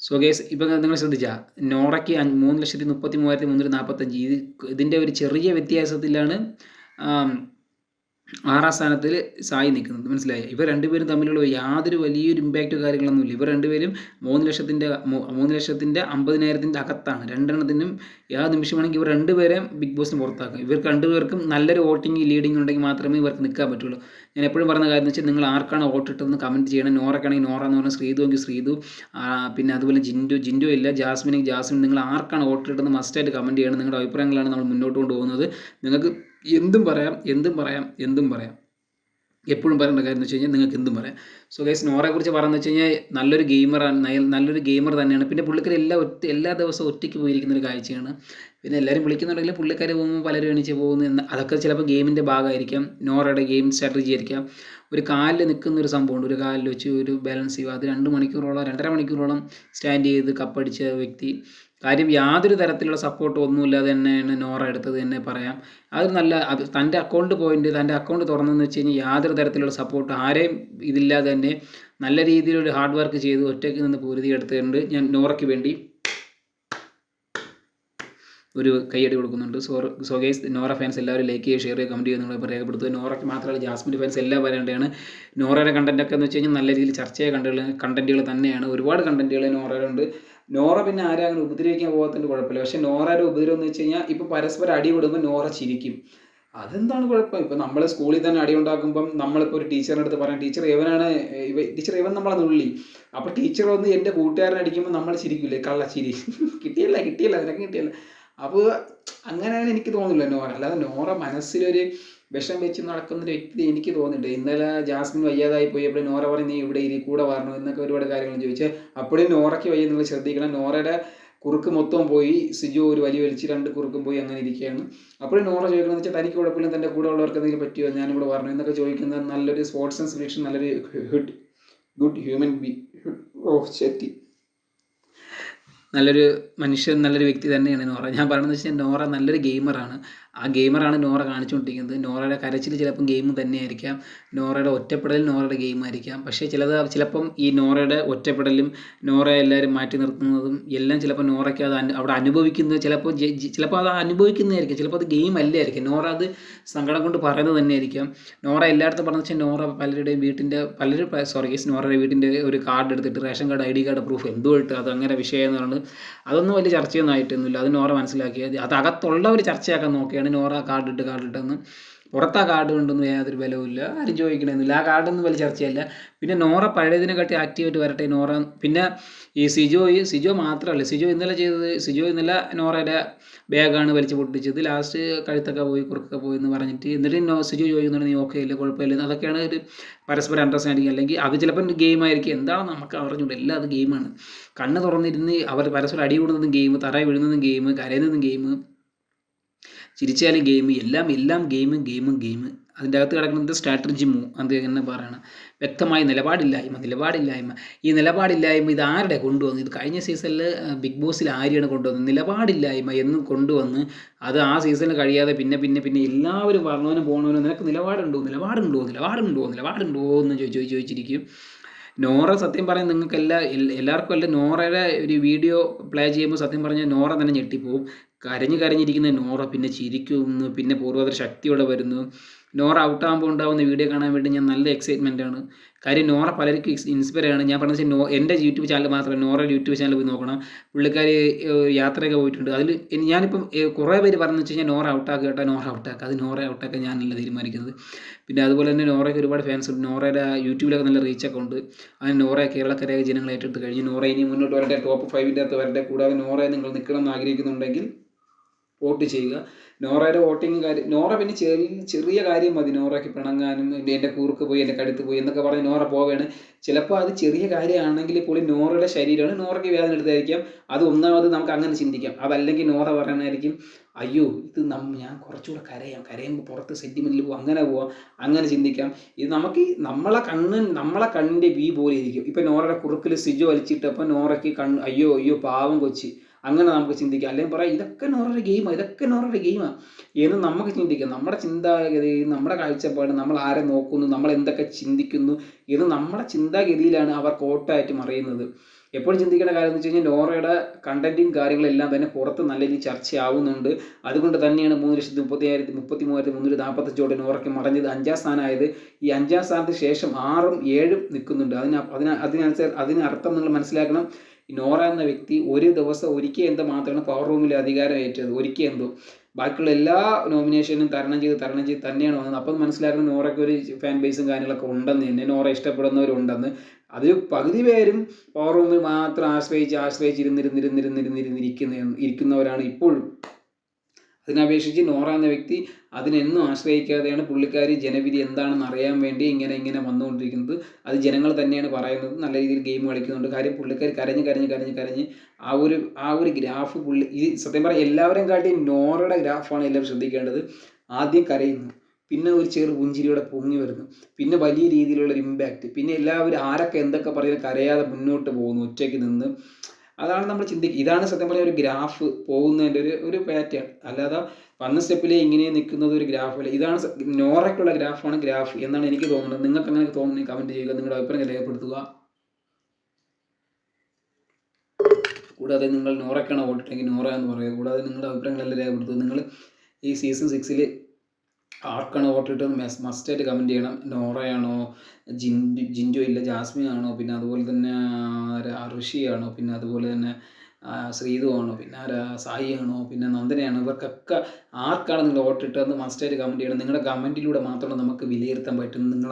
സോ ഗേസ്, ഇപ്പം നിങ്ങൾ ശ്രദ്ധിച്ചാൽ നോറയ്ക്ക് 3,33,345 ഇതിൻ്റെ ഒരു ചെറിയ വ്യത്യാസത്തിലാണ് 6ാം സ്ഥാനത്തിൽ സായി നിൽക്കുന്നത്. മനസ്സിലായി? ഇവർ രണ്ടുപേരും തമ്മിലുള്ള യാതൊരു വലിയൊരു ഇമ്പാക്റ്റ് കാര്യങ്ങളൊന്നുമില്ല. ഇവർ രണ്ടുപേരും 3,50,000 അകത്താണ്. രണ്ടെണ്ണത്തിനും യാതൊരു നിമിഷം വേണമെങ്കിൽ ഇവർ രണ്ടുപേരെയും ബിഗ് ബോസിന് പുറത്താക്കും. ഇവർക്ക് രണ്ടുപേർക്കും നല്ലൊരു ലീഡിങ് ഉണ്ടെങ്കിൽ മാത്രമേ ഇവർക്ക് നിൽക്കാൻ പറ്റുള്ളൂ. ഞാൻ എപ്പോഴും പറയുന്ന കാര്യം എന്ന് വെച്ചാൽ, നിങ്ങൾ ആർക്കാണ് വോട്ടിട്ടതെന്ന് കമൻറ്റ് ചെയ്യണം. നോറയ്ക്കാണെങ്കിൽ നോറ എന്ന് പറഞ്ഞാൽ, ശ്രീതുവെങ്കിൽ ശ്രീതു, പിന്നെ അതുപോലെ ജിൻഡോ ഇല്ല, ജാസ്മിൻ, നിങ്ങൾ ആർക്കാണ് വോട്ടിട്ടതെന്ന് മസ്റ്റായിട്ട് കമൻറ്റ് ചെയ്യണം. നിങ്ങളുടെ അഭിപ്രായങ്ങളാണ് നമ്മൾ മുന്നോട്ട് കൊണ്ടുപോകുന്നത്. നിങ്ങൾക്ക് എന്തും പറയാം. എപ്പോഴും പറയേണ്ട കാര്യം എന്ന് വെച്ച് കഴിഞ്ഞാൽ നിങ്ങൾക്ക് എന്തും പറയാം. സോ ഗൈസ്, നോറയെക്കുറിച്ച് പറയുന്നത് വെച്ച് കഴിഞ്ഞാൽ നല്ലൊരു ഗെയിമർ തന്നെയാണ്. പിന്നെ പുള്ളിക്കാരി എല്ലാ ദിവസവും ഒറ്റയ്ക്ക് പോയിരിക്കുന്ന ഒരു കാഴ്ചയാണ്. പിന്നെ എല്ലാവരും വിളിക്കുന്നുണ്ടെങ്കിൽ പുള്ളിക്കാർ പോകുമ്പോൾ പലരും എണീച്ച് പോകുന്നു. അതൊക്കെ ചിലപ്പോൾ ഗെയിമിൻ്റെ ഭാഗമായിരിക്കാം, നോറയുടെ ഗെയിം സ്ട്രാറ്റജി ആയിരിക്കാം. ഒരു കാലിൽ നിൽക്കുന്ന ഒരു സംഭവമുണ്ട്, ഒരു കാലിൽ വെച്ച് ഒരു ബാലൻസ് ചെയ്യുക. അത് 2 മണിക്കൂറോളം സ്റ്റാൻഡ് ചെയ്ത് കപ്പടിച്ച വ്യക്തി. കാര്യം യാതൊരു തരത്തിലുള്ള സപ്പോർട്ട് ഒന്നുമില്ലാതെ തന്നെയാണ് നോറ എടുത്തത് തന്നെ പറയാം. അത് തൻ്റെ അക്കൗണ്ട് തുറന്നെന്ന് വെച്ച് കഴിഞ്ഞാൽ യാതൊരു തരത്തിലുള്ള സപ്പോർട്ട് ആരെയും ഇതില്ലാതെ തന്നെ നല്ല രീതിയിലൊരു ഹാർഡ് വർക്ക് ചെയ്ത് ഒറ്റയ്ക്ക് നിന്ന് പൊരുതി എടുത്തുകൊണ്ട് ഞാൻ നോറയ്ക്ക് വേണ്ടി ഒരു കൈയടി കൊടുക്കുന്നുണ്ട്. സോ ഗൈസ്, നോറ ഫാൻസ് എല്ലാവരും ലൈക്ക് ചെയ്യുക, ഷെയർ ചെയ്യുക, കമൻറ്റ് ചെയ്യുക, നിങ്ങളിപ്പോൾ രേഖപ്പെടുത്തുക. നോറയ്ക്ക് മാത്രമല്ല, ജാസ്മിൻ്റെ ഫാൻസ് എല്ലാം വരേണ്ടതാണ്. നോറയുടെ കണ്ടൻറ്റൊക്കെ എന്ന് വെച്ച് കഴിഞ്ഞാൽ നല്ല രീതിയിൽ ചർച്ചയായ കണ്ടൻറ്റുകൾ തന്നെയാണ്. ഒരുപാട് കണ്ടൻറ്റുകൾ നോറയിലുണ്ട്. നോറ പിന്നെ ആരും അങ്ങനെ ഉപദ്രവിക്കാൻ പോകത്തിൻ്റെ കുഴപ്പമില്ല. പക്ഷേ നോറയുടെ ഉപദ്രവം എന്ന് വെച്ച് കഴിഞ്ഞാൽ, ഇപ്പോൾ പരസ്പരം അടി വിടുമ്പോൾ നോറ ചിരിക്കും. അതെന്താണ് കുഴപ്പം? ഇപ്പോൾ നമ്മൾ സ്കൂളിൽ തന്നെ അടി ഉണ്ടാക്കുമ്പം നമ്മളിപ്പോൾ ഒരു ടീച്ചറിൻ്റെ അടുത്ത് പറയാം, ടീച്ചർ ഇവൻ നമ്മളെ നുള്ളി. അപ്പോൾ ടീച്ചർ വന്ന് എൻ്റെ കൂട്ടുകാരനെ അടിക്കുമ്പോൾ നമ്മൾ ചിരിക്കില്ലേ, കള്ളച്ചിരി. കിട്ടിയല്ല നിനക്ക് കിട്ടിയല്ല. അപ്പോൾ അങ്ങനെയാണ് എനിക്ക് തോന്നുന്നില്ല നോറ. അല്ലാതെ നോറ മനസ്സിലൊരു വിഷം വെച്ച് നടക്കുന്നൊരു വ്യക്തി എനിക്ക് തോന്നുന്നുണ്ട്. ഇന്നലെ ജാസ്മിൻ വയ്യാതായി പോയി, അപ്പോൾ നോറ പറയും നീ ഇവിടെ കൂടെ വരണം എന്നൊക്കെ ഒരുപാട് കാര്യങ്ങൾ ചോദിച്ചാൽ, അപ്പോഴും നോറയ്ക്ക് വയ്യ, നിങ്ങൾ ശ്രദ്ധിക്കണം. നോറയുടെ കുറുക്ക് മൊത്തം പോയി, സിജു ഒരു വലിച്ച് 2 കുറുക്കും പോയി, അങ്ങനെ ഇരിക്കുകയാണ്. അപ്പോഴും നോറ ചോദിക്കണമെന്ന് വെച്ചാൽ, തനിക്ക് കുഴപ്പമില്ല, തൻ്റെ കൂടെ ഉള്ളവർക്ക് എന്തെങ്കിലും പറ്റുമോ, ഞാനിവിടെ പറഞ്ഞു എന്നൊക്കെ ചോദിക്കുന്ന നല്ലൊരു സ്പോർട്സ് ആൻഡ് സെലക്ഷൻ, നല്ലൊരു ഗുഡ് ഹ്യൂമൻ നല്ലൊരു മനുഷ്യൻ, നല്ലൊരു വ്യക്തി തന്നെയാണ് നോറ. ഞാൻ പറയുന്നത് വെച്ചാൽ നോറ നല്ലൊരു ഗെയിമറാണ്. ആ ഗെയിമറാണ് നോറ കാണിച്ചുകൊണ്ടിരിക്കുന്നത്. നോറയുടെ കരച്ചിൽ ചിലപ്പം ഗെയിം തന്നെയായിരിക്കാം, നോറയുടെ ഒറ്റപ്പെടൽ നോറയുടെ ഗെയിമായിരിക്കാം. പക്ഷേ ചിലപ്പം ഈ നോറയുടെ ഒറ്റപ്പെടലും നോറയെ എല്ലാവരും മാറ്റി നിർത്തുന്നതും എല്ലാം ചിലപ്പോൾ നോറയ്ക്ക് അത് അവിടെ അനുഭവിക്കുന്നത് ചിലപ്പോൾ അത് അനുഭവിക്കുന്നതായിരിക്കും, ചിലപ്പോൾ അത് ഗെയിം അല്ലായിരിക്കും. നോറ അത് സങ്കടം കൊണ്ട് പറയുന്നത് തന്നെയായിരിക്കാം. നോറ എല്ലായിടത്തും പറഞ്ഞു വെച്ചാൽ, നോറ നോറയുടെ വീട്ടിൻ്റെ ഒരു കാർഡ് എടുത്തിട്ട്, ration card, ID card proof എന്തുമായിട്ട് അത് അങ്ങനെ വിഷയം എന്ന് പറഞ്ഞത് അതൊന്നും വലിയ ചർച്ചയൊന്നും ആയിട്ടൊന്നുമില്ല. അത് നോറ മനസ്സിലാക്കിയത്. അത് അകത്തുള്ള ഒരു ചർച്ചയാക്കാൻ നോക്കിയാണ് നോറ കാർഡിട്ടെന്ന്. പുറത്ത് ആ കാർഡ് കൊണ്ടൊന്നും യാതൊരു ബലവുമില്ല, ആരും ചോദിക്കണമെന്നില്ല. ആ കാർഡൊന്നും വലിയ ചർച്ചയല്ല. പിന്നെ നോറ പഴയതിനെക്കാട്ടി ആക്റ്റീവായിട്ട് വരട്ടെ നോറ. പിന്നെ ഈ സിജോ മാത്രമല്ല, സിജോ ഇന്നലെ നോറയുടെ ബാഗാണ് വലിച്ച് പൊട്ടിച്ചത്. ലാസ്റ്റ് കഴുത്തൊക്കെ പോയി, കുറുക്കൊക്കെ പോയി എന്ന് പറഞ്ഞിട്ട്, എന്നിട്ട് സിജോ ചോദിക്കുന്നുണ്ട് നീ ഓക്കെ ഇല്ല, കുഴപ്പമില്ല. അതൊക്കെയാണ് ഒരു പരസ്പരം അണ്ടർസ്റ്റാൻഡിങ്. അല്ലെങ്കിൽ അത് ചിലപ്പോൾ ഗെയിമായിരിക്കും, എന്താണ് നമുക്ക് അറിഞ്ഞൂടെ. എല്ലാം അത് ഗെയിമാണ്. കണ്ണ് തുറന്നിരുന്ന് അവർ പരസ്പരം അടി കൂടുന്നതും ഗെയിം, തറയിൽ വീഴുന്നതും ഗെയിം, കരയുന്നതും ഗെയിം, ചിരിച്ചാലും ഗെയിം, എല്ലാം ഗെയിം. അതിൻ്റെ അകത്ത് കിടക്കുന്നത് സ്ട്രാറ്റജി മൂവ്. അത് എന്നെ പറയണം. വ്യക്തമായ നിലപാടില്ലായ്മ. ഈ നിലപാടില്ലായ്മ ഇത് ആരുടെ കൊണ്ടുവന്നു? ഇത് കഴിഞ്ഞ സീസണിൽ ബിഗ് ബോസിൽ ആരെയാണ് കൊണ്ടുവന്നത്? നിലപാടില്ലായ്മ എന്നും കൊണ്ടുവന്ന് അത് ആ സീസണിൽ കഴിയാതെ പിന്നെ എല്ലാവരും പറഞ്ഞവനും പോകണവനും നിനക്ക് നിലപാടുണ്ടോ എന്ന് ചോദിച്ചിരിക്കും. നോറ സത്യം പറയാൻ നിങ്ങൾക്ക് എല്ലാവർക്കും അല്ല, നോറയുടെ ഒരു വീഡിയോ പ്ലേ ചെയ്യുമ്പോൾ സത്യം പറഞ്ഞാൽ നോറ തന്നെ ഞെട്ടിപ്പോവും. കരഞ്ഞിരിക്കുന്ന നോറ പിന്നെ ചിരിക്കുന്നു, പിന്നെ പൂർവ്വതര ശക്തിയോടെ വരുന്നു. നോറ ഔട്ടാകുമ്പോൾ ഉണ്ടാകുന്ന വീഡിയോ കാണാൻ വേണ്ടി ഞാൻ നല്ല എക്സൈറ്റ്മെൻ്റ് ആണ്. കാര്യം നോറ പലർക്കും ഇൻസ്പയർ ആണ്. ഞാൻ പറഞ്ഞ വെച്ചാൽ എൻ്റെ യൂട്യൂബ് ചാനൽ മാത്രമല്ല, നോറയുടെ യൂട്യൂബ് ചാനൽ പോയി നോക്കണം. പുള്ളിക്കാരി യാത്രയൊക്കെ പോയിട്ടുണ്ട്. അതിൽ ഞാനിപ്പം കുറേ പേര് പറഞ്ഞു വെച്ച് കഴിഞ്ഞാൽ നോറ ഔട്ടാക്കുക കേട്ടോ, നോറ ഔട്ടാക്കുക. അത് നോറ ഔട്ടാക്കുക ഞാനല്ല തീരുമാനിക്കുന്നത്. പിന്നെ അതുപോലെ തന്നെ നോറയ്ക്ക് ഒരുപാട് ഫാൻസ് ഉണ്ട്. നോറയുടെ യൂട്യൂബിലൊക്കെ നല്ല റീച്ചൊക്കെ ഉണ്ട്. അങ്ങനെ നോറ കേരളക്കരയെ ജനങ്ങൾ ഏറ്റെടുത്ത് കഴിഞ്ഞു. നോറ ഇനി മുന്നോട്ട് വരട്ടെ, ടോപ്പ് 5-ൻ്റെ അകത്ത് വരട്ടെ. കൂടാതെ നോറയെ നിങ്ങൾ നിൽക്കണം എന്ന് ആഗ്രഹിക്കുന്നുണ്ടെങ്കിൽ വോട്ട് ചെയ്യുക. നോറയുടെ വോട്ടിങ് കാര്യം, നോറ പിന്നെ ചെറിയ കാര്യം മതി നോറയ്ക്ക് പിണങ്ങാനും, എൻ്റെ കൂർക്ക് പോയി എൻ്റെ കടുത്ത് പോയി എന്നൊക്കെ പറഞ്ഞ് നോറ പോവുകയാണ്. ചിലപ്പോൾ അത് ചെറിയ കാര്യമാണെങ്കിൽ പോലും നോറയുടെ ശരീരമാണ്, നോറയ്ക്ക് വേദന എടുത്തായിരിക്കാം. അത് ഒന്നാമത് നമുക്ക് അങ്ങനെ ചിന്തിക്കാം. അതല്ലെങ്കിൽ നോറ പറയണമായിരിക്കും, അയ്യോ ഇത് ഞാൻ കുറച്ചുകൂടെ കരയുമ്പോൾ പുറത്ത് സെൻറ്റിമെൻറ്റിൽ പോവാം, അങ്ങനെ പോവാം, അങ്ങനെ ചിന്തിക്കാം. ഇത് നമുക്ക് നമ്മളെ കണ്ണിൻ്റെ പോലെ ഇരിക്കും. ഇപ്പം നോറയുടെ കുറുക്കിൽ സിജോ വലിച്ചിട്ടപ്പോൾ നോറയ്ക്ക് അയ്യോ അയ്യോ പാവം കൊച്ചി, അങ്ങനെ നമുക്ക് ചിന്തിക്കാം. അല്ലെങ്കിൽ പറയാം ഇതൊക്കെ നോറയുടെ ഗെയിമാണ് എന്ന് നമുക്ക് ചിന്തിക്കാം. നമ്മുടെ ചിന്താഗതി, നമ്മുടെ കാഴ്ചപ്പാട്, നമ്മൾ ആരെ നോക്കുന്നു, നമ്മൾ എന്തൊക്കെ ചിന്തിക്കുന്നു എന്ന് നമ്മുടെ ചിന്താഗതിയിലാണ് അവർ കോട്ടായിട്ട് മറിയുന്നത്. എപ്പോഴും ചിന്തിക്കേണ്ട കാര്യം എന്ന് വെച്ച് കഴിഞ്ഞാൽ നോറയുടെ കണ്ടന്റും കാര്യങ്ങളെല്ലാം തന്നെ പുറത്ത് നല്ല രീതിയിൽ ചർച്ചയാവുന്നുണ്ട്. അതുകൊണ്ട് തന്നെയാണ് 3,33,345 നോറയ്ക്ക് മറഞ്ഞത് 5ാം സ്ഥാനമായത്. ഈ 5ാം സ്ഥാനത്തിന് ശേഷം 6ഉം 7ഉം നിൽക്കുന്നുണ്ട്. അതിനർത്ഥം നിങ്ങൾ മനസ്സിലാക്കണം, നോറ എന്ന വ്യക്തി ഒരു ദിവസം ഒരിക്കൽ എന്തോ മാത്രമാണ് പവർ റൂമിൽ അധികാരം ഏറ്റത്, ഒരിക്കൽ എന്തോ. ബാക്കിയുള്ള എല്ലാ നോമിനേഷനും തരണം ചെയ്ത് തന്നെയാണ് വന്നത്. അപ്പം മനസ്സിലാക്കണം നോറയ്ക്ക് ഒരു ഫാൻ ബേസും കാര്യങ്ങളൊക്കെ ഉണ്ടെന്ന് തന്നെ, നോറ ഇഷ്ടപ്പെടുന്നവരുണ്ടെന്ന്. അതിൽ പകുതി പേരും പവർ റൂമിൽ മാത്രം ഇരിക്കുന്നവരാണ് ഇപ്പോഴും. അതിനപേക്ഷിച്ച് നോറ എന്ന വ്യക്തി അതിനെന്നും ആശ്രയിക്കാതെയാണ് പുള്ളിക്കാരി ജനവിധി എന്താണെന്ന് അറിയാൻ വേണ്ടി ഇങ്ങനെ വന്നുകൊണ്ടിരിക്കുന്നത്. അത് ജനങ്ങൾ തന്നെയാണ് പറയുന്നത്. നല്ല രീതിയിൽ ഗെയിം കളിക്കുന്നുണ്ട്. കാര്യം പുള്ളിക്കാരി കരഞ്ഞ് ആ ഒരു ഗ്രാഫ് ഈ സത്യം പറയാം എല്ലാവരെയും കാട്ടി നോറയുടെ ഗ്രാഫാണ് എല്ലാവരും ശ്രദ്ധിക്കേണ്ടത്. ആദ്യം കരയുന്നു, പിന്നെ ഒരു ചെറു പുഞ്ചിരിയോടെ പൊങ്ങി വരുന്നു, പിന്നെ വലിയ രീതിയിലുള്ളൊരു ഇമ്പാക്റ്റ്, പിന്നെ എല്ലാവരും ആരൊക്കെ എന്തൊക്കെ പറയുന്നത് കരയാതെ മുന്നോട്ട് പോകുന്നു ഒറ്റയ്ക്ക് നിന്ന്. അതാണ് നമ്മൾ ചിന്തിക്കുക. ഇതാണ് സത്യം പറഞ്ഞാൽ ഒരു ഗ്രാഫ് പോകുന്നതിൻ്റെ ഒരു പാറ്റേൺ. അല്ലാതെ വന്ന സ്റ്റെപ്പിലെ ഇങ്ങനെ നിൽക്കുന്നത് ഒരു ഗ്രാഫല്ല. ഇതാണ് നോറയ്ക്കുള്ള ഗ്രാഫാണ് ഗ്രാഫ് എന്നാണ് എനിക്ക് തോന്നുന്നത്. നിങ്ങൾക്ക് അങ്ങനെ തോന്നുന്നത് കമൻറ്റ് ചെയ്യുക, നിങ്ങളുടെ അഭിപ്രായം രേഖപ്പെടുത്തുക. കൂടാതെ നിങ്ങൾ നോറയ്ക്കാണ് വോട്ടിട്ടെങ്കിൽ നോറ എന്ന് പറയുക. കൂടാതെ നിങ്ങളുടെ അഭിപ്രായങ്ങളെല്ലാം രേഖപ്പെടുത്തുക. നിങ്ങൾ ഈ സീസൺ 6 ആർക്കാണ് വോട്ടിട്ടതെന്ന് മസ്റ്റായിട്ട് കമൻറ്റ് ചെയ്യണം. നോറയാണോ, ജിൻഡോ ഇല്ല ജാസ്മിൻ ആണോ, പിന്നെ അതുപോലെ തന്നെ ഋഷിയാണോ, പിന്നെ അതുപോലെ തന്നെ ശ്രീതു ആണോ, പിന്നെ സായി ആണോ, പിന്നെ നന്ദനയാണോ, ഇവർക്കൊക്കെ ആർക്കാണ് നിങ്ങൾ വോട്ടിട്ടതെന്ന് മസ്റ്റായിട്ട് കമൻറ്റ് ചെയ്യണം. നിങ്ങളുടെ കമൻറ്റിലൂടെ മാത്രമേ നമുക്ക് വിലയിരുത്താൻ പറ്റുന്നത് നിങ്ങൾ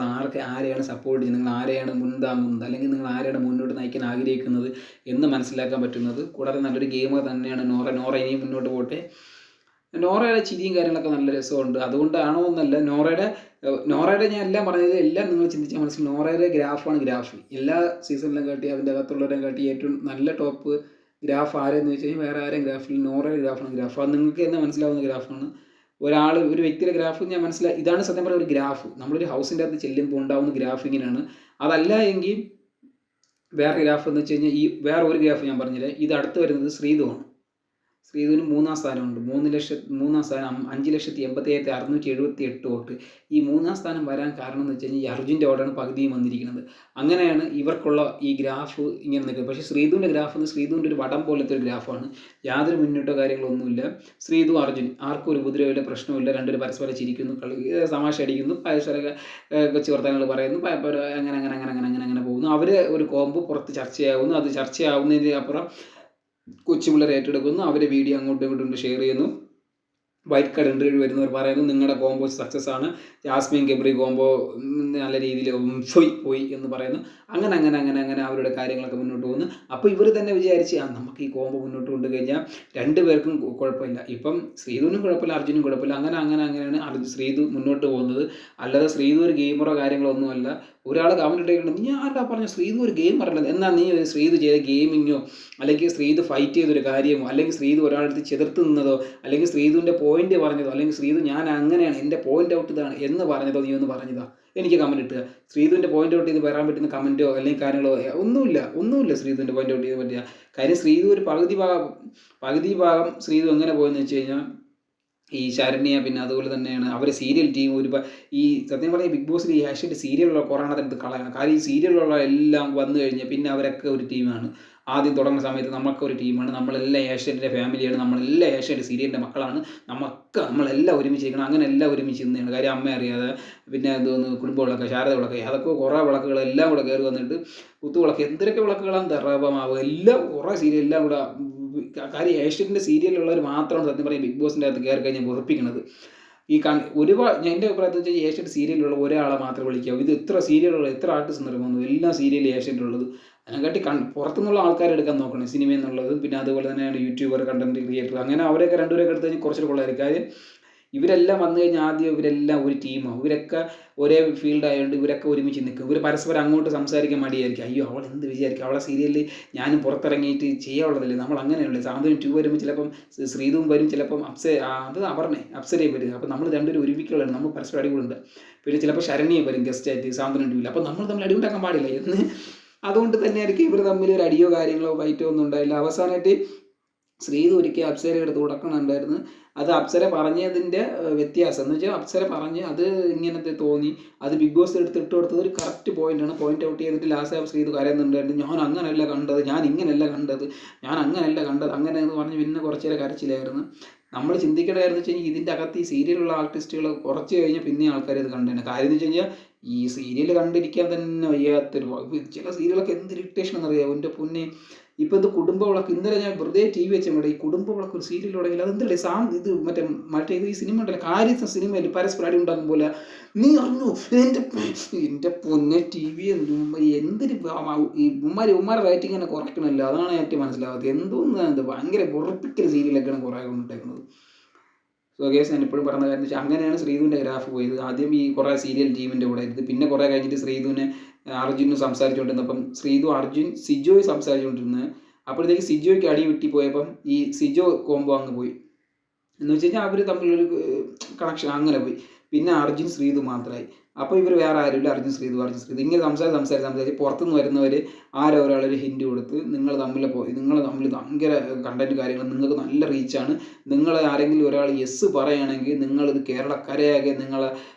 ആരെയാണ് സപ്പോർട്ട് ചെയ്യുന്നത്, നിങ്ങൾ ആരെയാണ് മുൻതാങ്ങുന്നത്, അല്ലെങ്കിൽ നിങ്ങൾ ആരെയാണ് മുന്നോട്ട് നയിക്കാൻ ആഗ്രഹിക്കുന്നത് എന്ന് മനസ്സിലാക്കാൻ പറ്റുന്നത്. കൂടാതെ നല്ലൊരു ഗെയിം തന്നെയാണ് നോറ ഇനിയും മുന്നോട്ട് പോട്ടെ. നോറയുടെ ചിരിയും കാര്യങ്ങളൊക്കെ നല്ല രസമുണ്ട്. അതുകൊണ്ടാണോ എന്നല്ല, നോറയുടെ ഞാൻ എല്ലാം പറഞ്ഞത് എല്ലാം നിങ്ങൾ ചിന്തിച്ചാൽ മനസ്സിലാവും. നോറയുടെ ഗ്രാഫാണ് ഗ്രാഫ്. എല്ലാ സീസണിലും കാട്ടി അതിൻ്റെ അകത്തുള്ളവരെയും കാട്ടി ഏറ്റവും നല്ല ടോപ്പ് ഗ്രാഫ് ആരെന്ന് വെച്ച് കഴിഞ്ഞാൽ വേറെ ആരെയും ഗ്രാഫിൽ നോറയുടെ ഗ്രാഫാണ് ഗ്രാഫ്. അത് നിങ്ങൾക്ക് തന്നെ മനസ്സിലാവുന്ന ഗ്രാഫാണ്. ഒരു വ്യക്തിയുടെ ഗ്രാഫ് ഞാൻ ഇതാണ് സത്യം പറയുന്ന ഒരു ഗ്രാഫ്. നമ്മളൊരു ഹൗസിൻ്റെ അകത്ത് ചെല്ലുമ്പോൾ ഉണ്ടാകുന്ന ഗ്രാഫ് ഇങ്ങനെയാണ്. അതല്ല എങ്കിൽ വേറെ ഗ്രാഫ് എന്ന് വെച്ച് കഴിഞ്ഞാൽ വേറെ ഒരു ഗ്രാഫ് ഞാൻ പറഞ്ഞുതരാം. ഇത് അടുത്ത് വരുന്നത് ശ്രീതുവാണ്. ശ്രീധുവിന് 3ാം സ്ഥാനമുണ്ട്. 3ാം സ്ഥാനം 5,87,678 വോട്ട്. ഈ 3ാം സ്ഥാനം വരാൻ കാരണം എന്ന് വെച്ച് കഴിഞ്ഞാൽ ഈ അർജുൻ്റെ വോട്ടാണ് പകുതിയും വന്നിരിക്കുന്നത്. അങ്ങനെയാണ് ഇവർക്കുള്ള ഈ ഗ്രാഫ് ഇങ്ങനെ നിൽക്കുന്നത്. പക്ഷേ ശ്രീധുവിൻ്റെ ഗ്രാഫ് ശ്രീധുവിൻ്റെ ഒരു വടം പോലത്തെ ഒരു ഗ്രാഫാണ്. യാതൊരു മുന്നോട്ടോ കാര്യങ്ങളൊന്നുമില്ല. ശ്രീധു അർജുൻ ആർക്കും ഒരു ഉപദ്രവമില്ല, പ്രശ്നമില്ല. രണ്ടുപേരും പരസ്പരം ചിരിക്കുന്നു, തമാശ അടിക്കുന്നു, പരസ്പര കൊച്ചു വർത്തമാനങ്ങൾ പറയുന്നു, അങ്ങനെ പോകുന്നു. അവർ ഒരു കോംബോ പുറത്ത് ചർച്ചയാകുന്നു. അത് ചർച്ചയാവുന്നതിന് അപ്പുറം കൊച്ചു പിള്ളേർ ഏറ്റെടുക്കുന്നു. അവരെ വീഡിയോ അങ്ങോട്ടും ഇങ്ങോട്ടും ഷെയർ ചെയ്യുന്നു. വൈറ്റ് കാർഡ് ഇൻ്റർവ്യൂ വരുന്നവർ പറയുന്നു നിങ്ങളുടെ കോംബോ സക്സസ് ആണ്, ജാസ്മിൻ ഗബ്രി കോംബോ നല്ല രീതിയിൽ പോയി എന്ന് പറയുന്നു. അങ്ങനെ അവരുടെ കാര്യങ്ങളൊക്കെ മുന്നോട്ട് പോകുന്നു. അപ്പോൾ ഇവർ തന്നെ വിചാരിച്ച് നമുക്ക് ഈ കോംബോ മുന്നോട്ട് കൊണ്ടുകഴിഞ്ഞാൽ രണ്ടുപേർക്കും കുഴപ്പമില്ല. ഇപ്പം ശ്രീധുവിനും കുഴപ്പമില്ല, അർജുനും കുഴപ്പമില്ല. അങ്ങനെയാണ് ശ്രീധു മുന്നോട്ട് പോകുന്നത്. അല്ലാതെ ശ്രീധു ഒരു ഗെയിമറോ കാര്യങ്ങളോ ഒന്നുമല്ല. ഒരാൾ കമൻറ്റ് ഇട്ടിട്ടുണ്ട്, നീ ആരാ പറഞ്ഞു ശ്രീധു ഒരു ഗെയിമറല്ല, എന്നാൽ നീ ഒരു ശ്രീധു ചെയ്ത ഗെയിമിങ്ങോ, അല്ലെങ്കിൽ ശ്രീധു ഫൈറ്റ് ചെയ്തൊരു കാര്യമോ, അല്ലെങ്കിൽ ശ്രീധു ഒരാളടുത്ത് ചെറുത്ത് നിന്നതോ, അല്ലെങ്കിൽ ശ്രീധുവിൻ്റെ പോയിന്റ് പറഞ്ഞതോ, അല്ലെങ്കിൽ ശ്രീധു ഞാൻ അങ്ങനെയാണ് എൻ്റെ പോയിന്റ് ഔട്ട് ഇതാണ് എന്ന് പറഞ്ഞതോ നീ ഒന്ന് പറഞ്ഞതാ, എനിക്ക് കമൻറ്റ് ഇട്ടുക. ശ്രീധുവിൻ്റെ പോയിന്റ് ഔട്ട് ചെയ്ത് പറയാൻ പറ്റുന്ന കമൻറ്റോ അല്ലെങ്കിൽ കാര്യങ്ങളോ ഒന്നുമില്ല ശ്രീധുവിൻ്റെ പോയിന്റ് ഔട്ട് ചെയ്ത് പറ്റിയ കാര്യം. ശ്രീധു ഒരു പകുതി ഭാഗം ശ്രീധു എങ്ങനെ പോയെന്ന് വെച്ച് കഴിഞ്ഞാൽ ഈ ശരണ്യ, പിന്നെ അതുപോലെ തന്നെയാണ് അവർ സീരിയൽ ടീം ഈ സത്യം പറഞ്ഞാൽ ബിഗ് ബോസിൽ ഈ ഏഷ്യാനെറ്റ് സീരിയലുള്ള കൊറോണ എടുത്ത് കളയണം. കാര്യം ഈ സീരിയലുള്ള എല്ലാം വന്നു കഴിഞ്ഞാൽ പിന്നെ അവരൊക്കെ ഒരു ടീമാണ്. ആദ്യം തുടങ്ങുന്ന സമയത്ത് നമുക്കൊരു ടീമാണ്. നമ്മളെല്ലാം ഏഷ്യാനെറ്റിൻ്റെ ഫാമിലിയാണ്. നമ്മളെല്ലാം ഏഷ്യാനെറ്റ് സീരിയലിൻ്റെ മക്കളാണ്. നമ്മളെല്ലാം ഒരുമിച്ചിരിക്കണം. അങ്ങനെ എല്ലാം ഒരുമിച്ച് നിന്നതാണ്. കാര്യം അമ്മ അറിയാതെ, പിന്നെ എന്തോന്ന് കുടുംബ വിളക്ക്, ശാരദ വിളക്ക്, അതൊക്കെ കുറേ വിളക്കുകളെല്ലാം കൂടെ കയറി വന്നിട്ട് കുത്തുവിളക്ക്, എന്തൊക്കെ വിളക്കുകളാണ്, തെറവമാവ്, എല്ലാം കുറേ സീരിയൽ എല്ലാം കൂടെ. കാര്യം ഏഷ്യാനെറ്റിൻ്റെ സീരിയലുള്ളവർ മാത്രമാണ് സത്യം പറയും ബിഗ് ബോസിൻ്റെ അകത്ത് കയറി കഴിഞ്ഞാൽ വെറുപ്പിക്കുന്നത്. ഈ ഒരുപാട് എൻ്റെ അഭിപ്രായത്തിൽ വെച്ചാൽ ഏഷ്യാനെറ്റ് സീരിയലുള്ള ഒരാളെ മാത്രമേ വിളിക്കാവൂ. ഇത് എത്ര സീരിയലുള്ള എത്ര ആർട്ടിസ്റ്റ് നിർമ്മിക്കുന്നു, എല്ലാ സീരിയലും ഏഷ്യാനെറ്റിലുള്ളത്. അതിനെക്കാട്ടി പുറത്തുനിന്നുള്ള ആൾക്കാരെ എടുക്കാൻ നോക്കണം സിനിമയിൽ നിന്നുള്ളത്. പിന്നെ അതുപോലെ തന്നെയാണ് യൂട്യൂബർ, കണ്ടന്റ് ക്രിയേറ്റർ, അങ്ങനെ അവരെയൊക്കെ രണ്ടുപേരൊക്കെ എടുത്ത് കഴിഞ്ഞാൽ കുറച്ചുകൂടെ കൊള്ളായിരിക്കും. കാര്യം ഇവരെല്ലാം വന്നു കഴിഞ്ഞാൽ ആദ്യം ഇവരെല്ലാം ഒരു ടീമാണ്. ഇവരൊക്കെ ഒരേ ഫീൽഡ് ആയതുകൊണ്ട് ഇവരൊക്കെ ഒരുമിച്ച് നിൽക്കും. ഇവർ പരസ്പരം അങ്ങോട്ട് സംസാരിക്കാൻ മടിയായിരിക്കും. അയ്യോ അവൾ എന്ത് വിചാരിക്കും, അവളെ സീരിയലിൽ ഞാനും പുറത്തിറങ്ങിയിട്ട് ചെയ്യാനുള്ളതല്ലേ, നമ്മൾ അങ്ങനെയല്ലേ. സാന്ത്വനം 2 വരുമ്പോൾ ചിലപ്പം ശ്രീതുവും വരും, ചിലപ്പം അത് അപ്സരയും വരും. അപ്പം നമ്മൾ രണ്ടുപേരും ഒരുമിക്കുള്ളതാണ്, നമ്മൾ പരസ്പരം അടികൂടുണ്ട്. പിന്നെ ചിലപ്പോൾ ശരണ്യം വരും ഗസ്റ്റായിട്ട് സാന്ത്വനം 2-ൽ. അപ്പം നമ്മൾ തമ്മിൽ അടിയുണ്ടാക്കാൻ പാടില്ല എന്ന്. അതുകൊണ്ട് തന്നെയായിരിക്കും ഇവർ തമ്മിൽ ഒരു അടിയോ കാര്യങ്ങളോ ഫൈറ്റോ ഒന്നും ഉണ്ടായില്ല. അവസാനമായിട്ട് ശ്രീതു ഒരിക്കൽ അപ്സരയുടെ അടുത്ത് ഉടക്കണുണ്ടായിരുന്നു. അത് അപ്സര പറഞ്ഞതിൻ്റെ വ്യത്യാസം എന്ന് വെച്ചാൽ അപ്സര പറഞ്ഞ് അത് ഇങ്ങനത്തെ തോന്നി, അത് ബിഗ് ബോസ് എടുത്ത് ഇട്ട് കൊടുത്തത് ഒരു കറക്റ്റ് പോയിൻ്റാണ്. പോയിൻ്റ് ഔട്ട് ചെയ്തിട്ട് ലാസ്റ്റ് ശ്രീതു കരയുന്നുണ്ടായിരുന്നു. ഞാൻ അങ്ങനെയല്ല കണ്ടത്, ഞാൻ ഇങ്ങനെയല്ല കണ്ടത്, ഞാൻ അങ്ങനെയല്ല കണ്ടത്, അങ്ങനെ എന്ന് പറഞ്ഞ് പിന്നെ കുറച്ച് നേരം കരച്ചിലായിരുന്നു. നമ്മൾ ചിന്തിക്കേണ്ടതായിരുന്നു വെച്ച് കഴിഞ്ഞാൽ ഇതിൻ്റെ അകത്ത് ഈ സീരിയലുള്ള ആർട്ടിസ്റ്റുകൾ കുറച്ച് കഴിഞ്ഞാൽ പിന്നെ ആൾക്കാർ ഇത് കണ്ടേനെ. കാര്യം എന്ന് വെച്ച് കഴിഞ്ഞാൽ ഈ സീരിയൽ കണ്ടിരിക്കാൻ തന്നെ വയ്യാത്തൊരു, ചില സീരിയലൊക്കെ എന്ത് ഇറിറ്റേഷൻ എന്നറിയാമോ എൻ്റെ പൊന്നെ. ഇപ്പോൾ ഇത് കുടുംബ വിളക്ക്, ഇന്നലെ ഞാൻ വെറുതെ ടി വി വെച്ചാൽ ഈ കുടുംബ വിളക്ക് ഒരു സീരിയലുണ്ടെങ്കിൽ അതെന്തല്ലേ ഇത് മറ്റേ ഈ സിനിമ ഉണ്ടല്ലോ, കാര്യ സിനിമയിൽ പരസ്പരം അടി ഉണ്ടാക്കും പോലെ. നീ അറിഞ്ഞു എൻ്റെ പൊന്നെ ടി വി എന്തൊരു ഈ ഉമ്മാരെ റേറ്റിംഗ് തന്നെ കുറയ്ക്കണമല്ലോ, അതാണ് ഏറ്റവും മനസ്സിലാവാത്തത്. എന്തോന്ന് ഭയങ്കര വെറുപ്പിക്കൽ സീരിയലൊക്കെയാണ് കുറേ കൊണ്ടിട്ടേക്കുന്നത്. സോ ഗേസ്, ഞാൻ ഇപ്പോഴും പറഞ്ഞ കാര്യം വെച്ചാൽ അങ്ങനെയാണ് ശ്രീധുവിൻ്റെ ഗ്രാഫ് പോയത്. ആദ്യം ഈ കുറേ സീരിയൽ ടീമിൻ്റെ കൂടെ ആയിരുന്നു. പിന്നെ കുറേ കഴിഞ്ഞിട്ട് ശ്രീധുവിനെ അർജുനും സംസാരിച്ചുകൊണ്ടിരുന്നപ്പം അർജുൻ സിജോയ് സംസാരിച്ചുകൊണ്ടിരുന്നത്. അപ്പോഴത്തേക്ക് സിജോയ്ക്ക് അടി വിട്ടിപ്പോയപ്പം ഈ സിജോ കോംബോ അങ്ങ് പോയി. എന്ന് വെച്ച് കഴിഞ്ഞാൽ അവർ തമ്മിലൊരു കണക്ഷൻ അങ്ങനെ പോയി. പിന്നെ അർജുൻ ശ്രീധു മാത്രമായി. അപ്പോൾ ഇവർ വേറെ ആരുമില്ല, അർജുൻ ശ്രീധു ഇങ്ങനെ സംസാരിച്ച് പുറത്തുനിന്ന് വരുന്നവർ ആരോ ഒരാളൊരു ഹിൻഡ് കൊടുത്ത് നിങ്ങൾ തമ്മിൽ ഭയങ്കര കണ്ടന്റ് കാര്യങ്ങൾ, നിങ്ങൾക്ക് നല്ല റീച്ചാണ്, നിങ്ങൾ ആരെങ്കിലും ഒരാൾ യെസ് പറയുകയാണെങ്കിൽ നിങ്ങളിത് കേരളക്കരയാകെ നിങ്ങളെ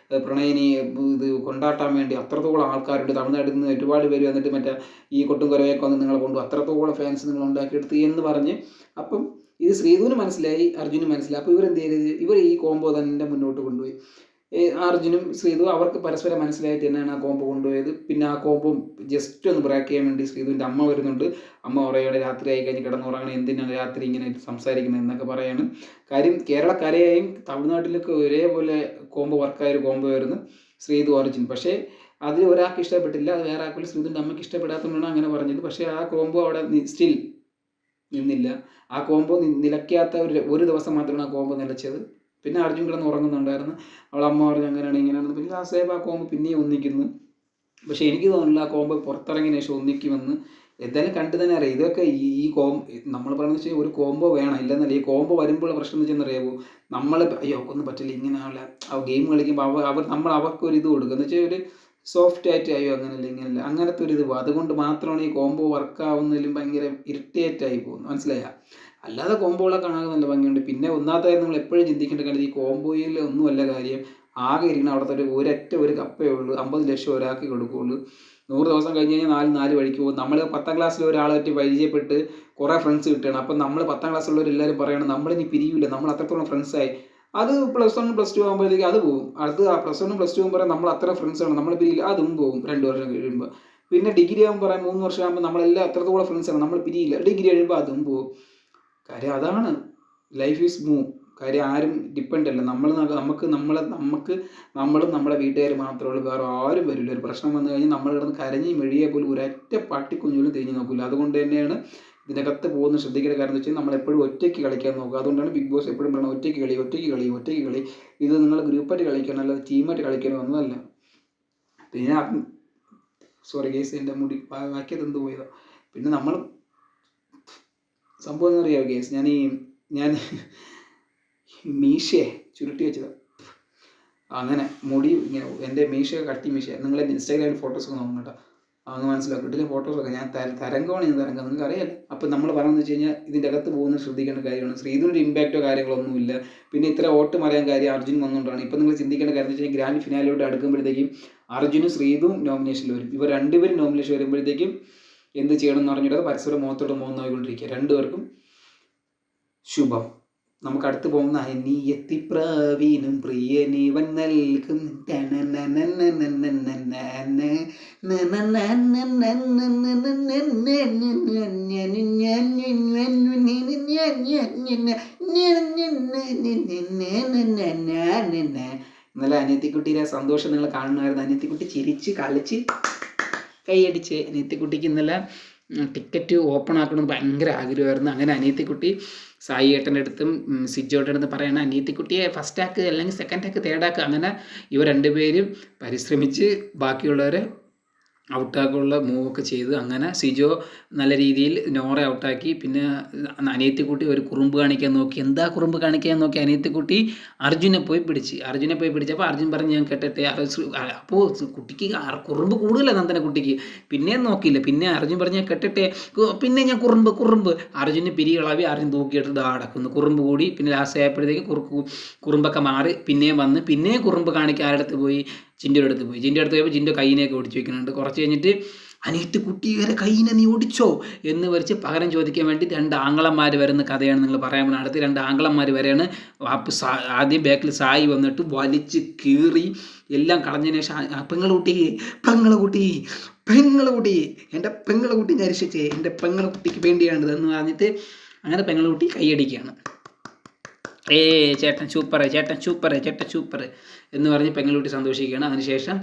പ്രണയിനി ഇത് കൊണ്ടാട്ടാൻ വേണ്ടി അത്രത്തോളം ആൾക്കാരുണ്ട്. തമിഴ്നാട്ടിൽ നിന്ന് ഒരുപാട് പേര് വന്നിട്ട് മറ്റേ ഈ കൊട്ടും കുരവയൊക്കെ വന്ന് നിങ്ങളെ കൊണ്ടു, അത്രത്തോളം ഫാൻസ് നിങ്ങൾ ഉണ്ടാക്കിയെടുത്ത് എന്ന് പറഞ്ഞ്. അപ്പം ഇത് ശ്രീധുവിന് മനസ്സിലായി, അർജുനും മനസ്സിലായി. അപ്പോൾ ഇവരെന്ത് ചെയ്തത്, ഇവർ ഈ കോംബോ തന്നെ മുന്നോട്ട് കൊണ്ടുപോയി. അർജുനും ശ്രീധു അവർക്ക് പരസ്പരം മനസ്സിലായിട്ട് തന്നെയാണ് ആ കോംബോ കൊണ്ടുപോയത്. പിന്നെ ആ കോംബോ ജസ്റ്റ് ഒന്ന് ബ്രേക്ക് ചെയ്യാൻ വേണ്ടി ശ്രീധുവിൻ്റെ അമ്മ വരുന്നുണ്ട്. അമ്മ പറയുകയാണ് രാത്രി ആയി കഴിഞ്ഞ് കിടന്നുറങ്ങണം, എന്തിനാണ് രാത്രി ഇങ്ങനെ സംസാരിക്കുന്നത് എന്നൊക്കെ പറയാണ്. കാര്യം കേരളക്കരയെയും തമിഴ്നാട്ടിലൊക്കെ ഒരേപോലെ കോംബോ വർക്കായ ഒരു കോംബോ ആയിരുന്നു ശ്രീധു അർജുൻ. പക്ഷേ അതിൽ ഒരാൾക്ക് ഇഷ്ടപ്പെട്ടില്ല, അത് വേറെ ആൾക്കും ശ്രീധുവിൻ്റെ അമ്മയ്ക്ക് ഇഷ്ടപ്പെടാത്തതുകൊണ്ടാണ് അങ്ങനെ പറഞ്ഞത്. പക്ഷേ ആ കോംബോ അവിടെ സ്റ്റിൽ നിന്നില്ല. ആ കോംബോ നിലയ്ക്കാത്ത ഒരു ദിവസം മാത്രമാണ് ആ കോംബോ നിലച്ചത്. പിന്നെ അർജുൻ കിടന്ന് ഉറങ്ങുന്നുണ്ടായിരുന്നു. അവളെ അമ്മ പറഞ്ഞു അങ്ങനെയാണ് ഇങ്ങനെയാണ്. പിന്നെ ലാസ്റ്റ് ആ കോംബോ പിന്നെയും ഒന്നിക്കുന്നു. പക്ഷേ എനിക്ക് തോന്നുന്നില്ല ആ കോംബോ പുറത്തിറങ്ങിയ ശേഷം ഒന്നിക്കുമെന്ന്. എന്തായാലും കണ്ടു തന്നെ അറിയാം. ഇതൊക്കെ ഈ നമ്മൾ പറയുന്നത് വെച്ചാൽ ഒരു കോംബോ വേണം, ഇല്ലെന്നല്ല. ഈ കോംബോ വരുമ്പോൾ പ്രശ്നം എന്ന് വെച്ചാൽ അറിയാമോ, നമ്മൾ അയ്യോ ഒന്നും പറ്റില്ല ഇങ്ങനെയുള്ള ആ ഗെയിം കളിക്കുമ്പോൾ അവർക്കൊരു ഇത് കൊടുക്കുക എന്ന് വെച്ചാൽ ഒരു സോഫ്റ്റ് ആയിട്ട് അയ്യോ അങ്ങനെയല്ല അങ്ങനത്തെ ഒരു ഇത് പോകും. അതുകൊണ്ട് മാത്രമാണ് ഈ കോംബോ വർക്കാവുന്നതിലും ഭയങ്കര ഇറിറ്റേറ്റ് ആയി പോകുന്നത്, മനസ്സിലായ. അല്ലാതെ കോംബോകളൊക്കെ കാണാൻ നല്ല ഭംഗിയുണ്ട്. പിന്നെ ഒന്നാമത്തെ നിങ്ങൾ എപ്പോഴും ചിന്തിക്കേണ്ട കാര്യം, ഈ കോംബോയിൽ ഒന്നുമല്ല കാര്യം. ആകെ ഇരിക്കുന്ന അവിടുത്തെ ഒരു കപ്പേ ഉള്ളൂ, 50 ലക്ഷം ഒരാൾക്ക് കൊടുക്കുകയുള്ളൂ. 100 ദിവസം കഴിഞ്ഞ് കഴിഞ്ഞാൽ 4 വഴിക്ക് പോകും. നമ്മൾ 10ാം ക്ലാസ്സിൽ ഒരാളായിട്ട് പരിചയപ്പെട്ട് കുറേ ഫ്രണ്ട്സ് കിട്ടുകയാണ്. അപ്പം നമ്മൾ 10ാം ക്ലാസ്സിലുള്ളവരെല്ലാവരും പറയണം നമ്മളിനി പിരിയില്ല, നമ്മൾ അത്രത്തോളം ഫ്രണ്ട്സായി. അത് +1 +2 ആകുമ്പോഴത്തേക്ക് അത് പോകും. അടുത്ത് ആ +1 +2 ആകുമ്പോൾ നമ്മൾ അത്ര ഫ്രണ്ട്സാണ്, നമ്മൾ പിരിയില്ല, അതും പോകും 2 വർഷം കഴിയുമ്പോൾ. പിന്നെ ഡിഗ്രി ആകുമ്പോൾ പറയാം 3 വർഷം ആകുമ്പോൾ നമ്മളെല്ലാം അത്രത്തോളം ഫ്രണ്ട്സാണ്, നമ്മൾ പിരിയില്ല, ഡിഗ്രി കഴിയുമ്പോൾ അതും പോകും. കാര്യം അതാണ്, ലൈഫ് ഈസ് മൂവ്. കാര്യം ആരും ഡിപ്പെൻഡ് അല്ല. നമ്മളും നമ്മുടെ വീട്ടുകാർ മാത്രമേ ഉള്ളൂ, വേറെ ആരും വരില്ല. ഒരു പ്രശ്നം വന്നു കഴിഞ്ഞാൽ നമ്മൾ കിടന്ന് കരഞ്ഞ് മെഴിയെ പോലും ഒരൊറ്റ പട്ടിക്കുഞ്ഞുകളും തിരിഞ്ഞ് നോക്കില്ല. അതുകൊണ്ട് തന്നെയാണ് ഇതിനകത്ത് പോകുന്ന ശ്രദ്ധിക്കേണ്ട കാര്യം എന്ന് വെച്ചാൽ നമ്മളെപ്പോഴും ഒറ്റയ്ക്ക് കളിക്കാൻ നോക്കുക. അതുകൊണ്ടാണ് ബിഗ് ബോസ് എപ്പോഴും പറയുന്നത് ഒറ്റയ്ക്ക് കളി. ഇത് നിങ്ങൾ ഗ്രൂപ്പായിട്ട് കളിക്കണം, അല്ലാതെ ടീമായിട്ട് കളിക്കണമെന്നല്ല. പിന്നെ സോറി ഗേസ്, എൻ്റെ മുടി വാക്കിയത് എന്ത് പോയതോ. പിന്നെ നമ്മൾ സംഭവം എന്ന് അറിയാമോ ഗേസ്, ഞാൻ മീശയെ ചുരുട്ടി വെച്ചതാണ്. അങ്ങനെ മുടി ഇങ്ങനെ എൻ്റെ മീശ കട്ടി മീശ. നിങ്ങൾ എൻ്റെ ഇൻസ്റ്റാഗ്രാമിൽ ഫോട്ടോസ് ഒക്കെ നോക്കണം കേട്ടോ. അങ്ങ് മനസ്സിലാക്കും. ഇതിലെ ഫോട്ടോസൊക്കെ ഞാൻ തരംഗമാണ് ഞാൻ തരംഗം, നിങ്ങൾക്ക് അറിയാലോ. അപ്പോൾ നമ്മൾ പറയുന്നത് വെച്ച് കഴിഞ്ഞാൽ ഇതിൻ്റെ അകത്ത് പോകുന്നത് ശ്രദ്ധിക്കേണ്ട കാര്യമാണ്. ശ്രീധുവിൻ്റെ ഇമ്പാക്റ്റോ കാര്യങ്ങളൊന്നുമില്ല. പിന്നെ ഇത്ര വോട്ട് മറിയാൻ കാര്യം അർജുൻ വന്നുകൊണ്ടാണ്. ഇപ്പം നിങ്ങൾ ചിന്തിക്കേണ്ട കാര്യം എന്ന് വെച്ച് കഴിഞ്ഞാൽ ഗ്രാൻഡ് ഫിനാലിലോട്ട് അടുക്കുമ്പോഴത്തേക്കും അർജുനും ശ്രീധുവും നോമിനേഷനിൽ വരും. ഇവർ രണ്ടുപേരും നോമിനേഷൻ വരുമ്പോഴത്തേക്കും എന്ത് ചെയ്യണം എന്ന് പറഞ്ഞിട്ട് പരസ്പരം മുഖത്തോട്ട് മുഖം നോക്കിക്കൊണ്ടിരിക്കുക. രണ്ടുപേർക്കും ശുഭം. നമുക്ക് അടുത്ത് പോകുന്ന അനിയത്തിപ്രാവീനും പ്രിയനിവൻ നൽകും ഇന്നലെ അനിയത്തിക്കുട്ടിയുടെ സന്തോഷം നിങ്ങൾ കാണുമായിരുന്നു. അനിയത്തിക്കുട്ടി ചിരിച്ച് കളിച്ച് കൈയടിച്ച്. അനിയത്തിക്കുട്ടിക്ക് ഇന്നലെ ടിക്കറ്റ് ഓപ്പൺ ആക്കണമെന്ന് ഭയങ്കര ആഗ്രഹമായിരുന്നു. അങ്ങനെ അനിയത്തിക്കുട്ടി സായി ഏട്ടൻ്റെ അടുത്തും സിജോയുടെ അടുത്ത് പറയണം അനിയത്തിക്കുട്ടിയെ ഫസ്റ്റ് ആക്ക് അല്ലെങ്കിൽ സെക്കൻഡ് ആക്ക് തേർഡ് ആക്ക്. അങ്ങനെ ഇവർ രണ്ടുപേരും പരിശ്രമിച്ച് ബാക്കിയുള്ളവരെ ഔട്ടാക്കാനുള്ള മൂവൊക്കെ ചെയ്ത് അങ്ങനെ സിജോ നല്ല രീതിയിൽ നോറെ ഔട്ടാക്കി. പിന്നെ അനിയത്തിക്കുട്ടി ഒരു കുറുമ്പ് കാണിക്കാൻ നോക്കി. എന്താ കുറുമ്പ് കാണിക്കാൻ നോക്കി? അനിയത്തിക്കുട്ടി അർജുനെ പോയി പിടിച്ചപ്പോൾ അർജുൻ പറഞ്ഞ് ഞാൻ കെട്ടട്ടെ. അപ്പോൾ കുട്ടിക്ക് കുറുമ്പ് കൂടുതലാണ് നന്ദന കുട്ടിക്ക്. പിന്നെയും നോക്കിയില്ല. പിന്നെ അർജുൻ പറഞ്ഞ് ഞാൻ കെട്ടട്ടെ. പിന്നെ ഞാൻ കുറുമ്പ് അർജുന് പിരികളാവി. അർജുൻ തൂക്കിയെടുത്ത് അടക്കുന്നു. കുറുമ്പ് കൂടി. പിന്നെ ലാസ്റ്റ് ആയപ്പോഴത്തേക്ക് കുറുമ്പൊക്കെ മാറി. പിന്നെയും വന്ന് പിന്നെയും കുറുമ്പ് കാണിക്കാൻ ആരുടെ പോയി? ജിൻ്റെ അടുത്ത് പോയപ്പോൾ ജിൻ്റെ കൈയിനെയൊക്കെ ഒടിച്ചു വെക്കുന്നുണ്ട്. കുറച്ച് കഴിഞ്ഞിട്ട് അനിയത്തിക്കുട്ടി വരെ കൈയിനെ നീ ഒടിച്ചോ എന്ന് വരച്ച് പകരം ചോദിക്കാൻ വേണ്ടി 2 ആങ്ങളന്മാർ വരുന്ന കഥയാണ് നിങ്ങൾ പറയാൻ പോകുന്നത്. അടുത്ത് 2 ആങ്ങളന്മാർ വരെയാണ്. അപ്പോൾ ആദ്യം ബാക്കിൽ സായി വന്നിട്ട് വലിച്ച് കീറി എല്ലാം കളഞ്ഞതിന് ശേഷം പെങ്ങളുകുട്ടി എൻ്റെ പെങ്ങളുകുട്ടി നരിശിച്ചേ, എൻ്റെ പെങ്ങളുകുട്ടിക്ക് വേണ്ടിയാണിത് എന്ന് പറഞ്ഞിട്ട് അങ്ങനെ പെങ്ങളുകുട്ടി കൈയടിക്കുകയാണ്. ചേട്ടൻ സൂപ്പർ എന്ന് പറഞ്ഞ് പെങ്ങളുട്ടി സന്തോഷിക്കുകയാണ്. അതിനുശേഷം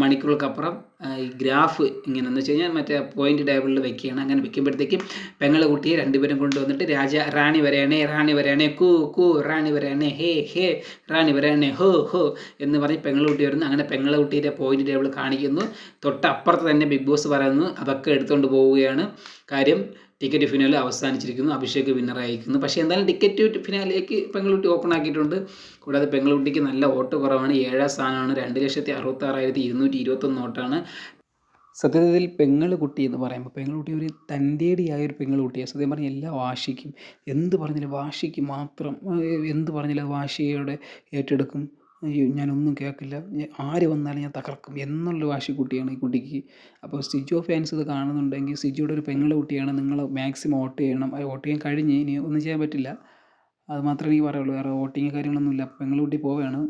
മണിക്കൂറുകൾക്കപ്പുറം ഈ ഗ്രാഫ് ഇങ്ങനെയെന്ന് വെച്ച് കഴിഞ്ഞാൽ മറ്റേ പോയിന്റ് ടേബിളിൽ വെക്കുകയാണ്. അങ്ങനെ വെക്കുമ്പോഴത്തേക്കും പെങ്ങളുകുട്ടിയെ രണ്ടുപേരും കൊണ്ടുവന്നിട്ട് റാണി വരെയാണേ കൂ റാണി വരെയാണേ ഹേ റാണി വരെയാണേ ഹോ എന്ന് പറഞ്ഞ് പെങ്ങളുകുട്ടി വരുന്നു. അങ്ങനെ പെങ്ങളുകുട്ടിയുടെ പോയിന്റ് ടേബിൾ കാണിക്കുന്നു. തൊട്ടപ്പുറത്ത് തന്നെ ബിഗ് ബോസ് പറയുന്നു. അതൊക്കെ എടുത്തുകൊണ്ട് പോവുകയാണ്. കാര്യം ടിക്കറ്റ് ഫിനാലെ അവസാനിച്ചിരിക്കുന്നു. അഭിഷേക് വിന്നറായിരിക്കുന്നു. പക്ഷേ എന്തായാലും ടിക്കറ്റ് ഫിനാലേക്ക് പെങ്ങളുട്ടി ഓപ്പൺ ആക്കിയിട്ടുണ്ട്. കൂടാതെ പെങ്ങളുട്ടിക്ക് നല്ല വോട്ട് കുറവാണ്. 7ാം സ്ഥാനമാണ്. 2,66,221 വോട്ടാണ്. സത്യത്തിൽ പെങ്ങളുകുട്ടി എന്ന് പറയുമ്പോൾ പെങ്ങളുകുട്ടി ഒരു തൻ്റേടിയായൊരു പെങ്ങളുകുട്ടിയാണ്. സത്യം പറഞ്ഞാൽ എല്ലാ വാശിക്കും എന്ത് പറഞ്ഞാലും വാശിക്ക് മാത്രം എന്ത് പറഞ്ഞാലും അത് വാശിയോടെ ഏറ്റെടുക്കും. ഞാനൊന്നും കേൾക്കില്ല, ആര് വന്നാലും ഞാൻ തകർക്കും എന്നുള്ള വാശിക്കുട്ടിയാണ് ഈ കുട്ടിക്ക്. അപ്പോൾ സിജോ ഫാൻസ് ഇത് കാണുന്നുണ്ടെങ്കിൽ സിജോയുടെ ഒരു പെങ്ങളുകുട്ടിയാണ്. നിങ്ങൾ മാക്സിമം വോട്ട് ചെയ്യണം. അത് വോട്ട് ചെയ്യാൻ കഴിഞ്ഞ് ഇനി ഒന്നും ചെയ്യാൻ പറ്റില്ല. അത് മാത്രമേ എനിക്ക് പറയുള്ളൂ. വേറെ വോട്ടിങ് കാര്യങ്ങളൊന്നുമില്ല. പെങ്ങളുകുട്ടി പോവുകയാണ്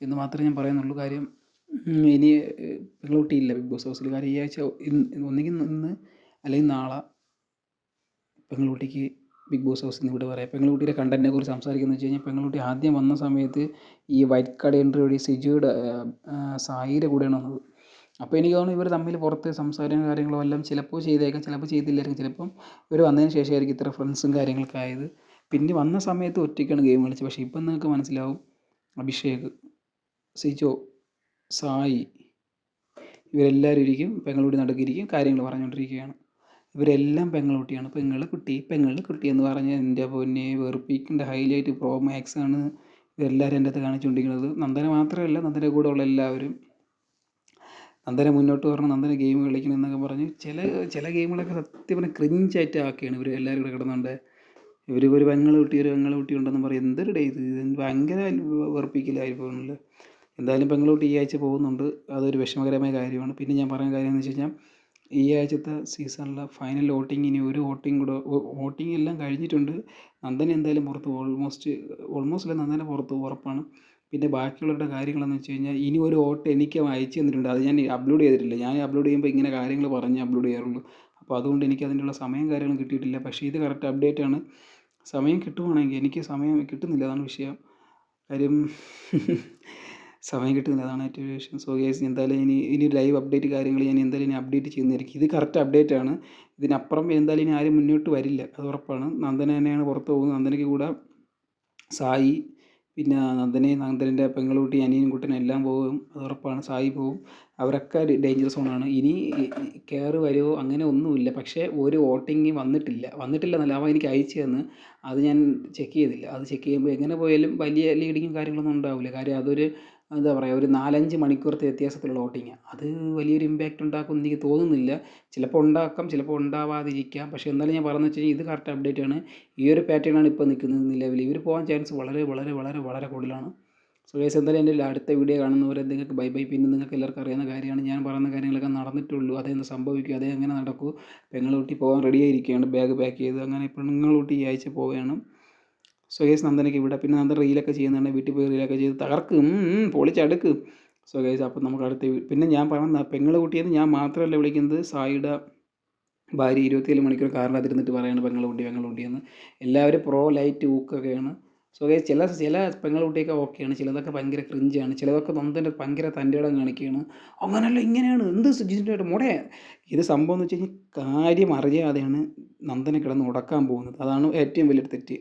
എന്ന് മാത്രമേ ഞാൻ പറയുന്നുള്ളൂ. കാര്യം ഇനി പെങ്ങളുകുട്ടി ഇല്ല ബിഗ് ബോസ് ഹൗസിൽ. കാര്യം ഈ ആഴ്ച ഒന്നുകിൽ ഇന്ന് അല്ലെങ്കിൽ നാളെ പെങ്ങളുകുട്ടിക്ക് ബിഗ് ബോസ് ഹൗസിൽ നിന്ന് ഇവിടെ പറയാം. പെങ്ങളുകുട്ടിയുടെ കണ്ടൻറ്റിനെ കുറിച്ച് സംസാരിക്കുന്നത് വെച്ച് കഴിഞ്ഞാൽ പെങ്ങളുകുട്ടി ആദ്യം വന്ന സമയത്ത് ഈ വൈറ്റ് കാർഡ് എൻട്രി വഴി സിജോയുടെ സായിയുടെ കൂടെയാണ് വന്നത്. അപ്പോൾ എനിക്ക് തോന്നുന്നു ഇവർ തമ്മിൽ പുറത്ത് സംസാരവും കാര്യങ്ങളും എല്ലാം ചിലപ്പോൾ ചെയ്തേക്കാം, ചിലപ്പോൾ ചെയ്തില്ലായിരിക്കും. ചിലപ്പം ഇവർ വന്നതിന് ശേഷമായിരിക്കും ഇത്ര ഫ്രണ്ട്സും കാര്യങ്ങളൊക്കെ ആയത്. പിന്നെ വന്ന സമയത്ത് ഒറ്റയ്ക്കാണ് ഗെയിം കളിച്ചത്. പക്ഷേ ഇപ്പം നിങ്ങൾക്ക് മനസ്സിലാവും അഭിഷേക്, സിജോ, സായി ഇവരെല്ലാവരും ഇരിക്കും പെങ്ങളുകുട്ടി നടുക്കിരിക്കും കാര്യങ്ങൾ പറഞ്ഞുകൊണ്ടിരിക്കുകയാണ്. ഇവരെല്ലാം പെങ്ങളുകുട്ടിയാണ്. പെങ്ങളുകുട്ടി എന്ന് പറഞ്ഞാൽ എൻ്റെ പൊന്നെ വെറുപ്പിക്കേണ്ട ഹൈലൈറ്റ് പ്രോ മാക്സ് ആണ് ഇവരെല്ലാവരും എൻ്റെ അടുത്ത് കാണിച്ചുകൊണ്ടിരിക്കുന്നത്. നന്ദന മാത്രമല്ല, നന്ദന കൂടെ ഉള്ള എല്ലാവരും നന്ദന മുന്നോട്ട് വരണം, നന്ദന ഗെയിം കളിക്കണം എന്നൊക്കെ പറഞ്ഞ് ചില ഗെയിമുകളൊക്കെ സത്യം പറഞ്ഞാൽ ക്രിഞ്ചായിട്ട് ആക്കുകയാണ് ഇവർ എല്ലാവരും കൂടെ കിടന്നുകൊണ്ട്. ഒരു പെങ്ങളുകുട്ടി ഉണ്ടെന്ന് പറയും. എന്തൊരു ഡേ ഇത് ഭയങ്കര വെറുപ്പിക്കലായി പോകുന്നില്ല. എന്തായാലും പെങ്ങളുകുട്ടി ഈ ആഴ്ച പോകുന്നുണ്ട്. അതൊരു വിഷമകരമായ കാര്യമാണ്. പിന്നെ ഞാൻ പറയുന്ന കാര്യം എന്ന് വെച്ച് കഴിഞ്ഞാൽ ഈ ആഴ്ചത്തെ സീസണിലെ ഫൈനൽ വോട്ടിംഗ് ഇനി ഒരു വോട്ടിംഗ് എല്ലാം കഴിഞ്ഞിട്ടുണ്ട്. നന്ദന എന്തായാലും പുറത്ത് ഓൾമോസ്റ്റ് നന്ദന പുറത്ത് ഉറപ്പാണ്. പിന്നെ ബാക്കിയുള്ളവരുടെ കാര്യങ്ങളെന്ന് വെച്ച് കഴിഞ്ഞാൽ ഇനി ഒരു വോട്ട് എനിക്ക് അയച്ചു തന്നിട്ടുണ്ട്. അത് ഞാൻ അപ്ലോഡ് ചെയ്തിട്ടില്ല. ഞാൻ അപ്ലോഡ് ചെയ്യുമ്പോൾ ഇങ്ങനെ കാര്യങ്ങൾ പറഞ്ഞ് അപ്ലോഡ് ചെയ്യാറുള്ളൂ. അപ്പോൾ അതുകൊണ്ട് എനിക്ക് അതിനുള്ള സമയം കാര്യങ്ങളും കിട്ടിയിട്ടില്ല. പക്ഷേ ഇത് കറക്റ്റ് അപ്ഡേറ്റ് ആണ്. സമയം കിട്ടുവാണെങ്കിൽ എനിക്ക് സമയം കിട്ടുന്നില്ല, അതാണ് വിഷയം. കാര്യം സമയം കിട്ടുന്നില്ല, അതാണ് ഏറ്റവും വിഷയം. സോ ഗൈസ് എന്തായാലും ഇനി ലൈവ് അപ്ഡേറ്റ് കാര്യങ്ങൾ ഞാൻ എന്തായാലും ഇനി അപ്ഡേറ്റ് ചെയ്യുന്നതായിരിക്കും. ഇത് കറക്റ്റ് അപ്ഡേറ്റ് ആണ്. ഇതിനപ്പുറം എന്തായാലും ഇനി ആരും മുന്നോട്ട് വരില്ല, അത് ഉറപ്പാണ്. നന്ദന തന്നെയാണ് പുറത്ത് പോകുന്നത്. നന്ദനയ്ക്ക് കൂടെ സായി, പിന്നെ നന്ദനൻ്റെ പെങ്ങളുകുട്ടി അനിയനും കുട്ടനും എല്ലാം പോകും, അത് ഉറപ്പാണ്. സായി പോകും. അവരൊക്കെ ഡേഞ്ചർ സോണാണ്. ഇനി കയറി വരുമോ അങ്ങനെ ഒന്നുമില്ല. പക്ഷേ ഒരു വോട്ടിങ് വന്നിട്ടില്ല എന്നല്ല, അവൻ എനിക്ക് അയച്ചു തന്ന്. അത് ഞാൻ ചെക്ക് ചെയ്തില്ല. അത് ചെക്ക് ചെയ്യുമ്പോൾ എങ്ങനെ പോയാലും വലിയ ലീഡിങ്ങും കാര്യങ്ങളൊന്നും ഉണ്ടാവില്ല. കാര്യം അതൊരു എന്താ പറയുക, ഒരു 4-5 മണിക്കൂറത്തെ വ്യത്യാസത്തിലുള്ള വോട്ടിങ്ങാണ്. അത് വലിയൊരു ഇമ്പാക്റ്റ് ഉണ്ടാക്കുമെന്ന് എനിക്ക് തോന്നുന്നില്ല. ചിലപ്പോൾ ഉണ്ടാക്കാം, ചിലപ്പോൾ ഉണ്ടാവാതിരിക്കാം. പക്ഷേ എന്നാലും ഞാൻ പറയുന്നത് വെച്ച് കഴിഞ്ഞാൽ ഇത് കറക്റ്റ് അപ്ഡേറ്റ് ആണ്. ഈ ഒരു പാറ്റേൺ ആണ് ഇപ്പോൾ നിൽക്കുന്നത് നിലവിൽ. ഇവർ പോകാൻ ചാൻസ് വളരെ വളരെ വളരെ വളരെ കൂടുതലാണ്. സോ ഗൈസ്, എന്തായാലും എൻ്റെ അടുത്ത വീഡിയോ കാണുന്നവരെ നിങ്ങൾക്ക് ബൈ ബൈ. പിന്നെ നിങ്ങൾക്ക് എല്ലാവർക്കും അറിയാവുന്ന കാര്യമാണ്, ഞാൻ പറയുന്ന കാര്യങ്ങളൊക്കെ നടന്നിട്ടുള്ളൂ. അതെന്ന് സംഭവിക്കും, അതേ അങ്ങനെ നടക്കൂ. പെങ്ങളൂട്ടി പോകാൻ റെഡി ആയിരിക്കുകയാണ്, ബാഗ് പാക്ക് ചെയ്ത്. അങ്ങനെ പെങ്ങളൂട്ടി ഈ ആഴ്ച പോവുകയാണ്. സോ ഗൈസ്, നന്ദനയ്ക്ക് ഇവിടെ പിന്നെ നന്ദൻ റീലൊക്കെ ചെയ്യുന്നുണ്ട്, വീട്ടിൽ പോയി റീലൊക്കെ ചെയ്ത് തകർക്ക്, പൊളിച്ചടുക്ക്. സോ ഗൈസ്, അപ്പോൾ നമുക്ക് അടുത്ത പിന്നെ ഞാൻ പറഞ്ഞ പെങ്ങളെ കുട്ടിയെന്ന് ഞാൻ മാത്രമല്ല വിളിക്കുന്നത്, സായിയുടെ ഭാര്യ 27 മണിക്കൂർ കാറിനകത്തിരുന്നിട്ട് പറയുന്നത് പെങ്ങളുണ്ടിയെന്ന്. എല്ലാവരും പ്രോ ലൈറ്റ് ഊക്കൊക്കെയാണ്. സോ ഗൈസ്, ചില പെങ്ങളുട്ടിയൊക്കെ ഓക്കെയാണ്, ചിലതൊക്കെ ഭയങ്കര ക്രിഞ്ചാണ്, ചിലതൊക്കെ നന്ദൻ്റെ ഭയങ്കര തൻ്റെ ഇടം കാണിക്കുകയാണ്. അങ്ങനെയല്ല ഇങ്ങനെയാണ്, എന്ത് ജിജിൻ്റെ മുട. ഇത് സംഭവം എന്ന് വെച്ച് കഴിഞ്ഞാൽ കാര്യം അറിയാതെയാണ് നന്ദനെ കിടന്ന് ഉടക്കാൻ പോകുന്നത്. അതാണ് ഏറ്റവും വലിയൊരു തെറ്റ്.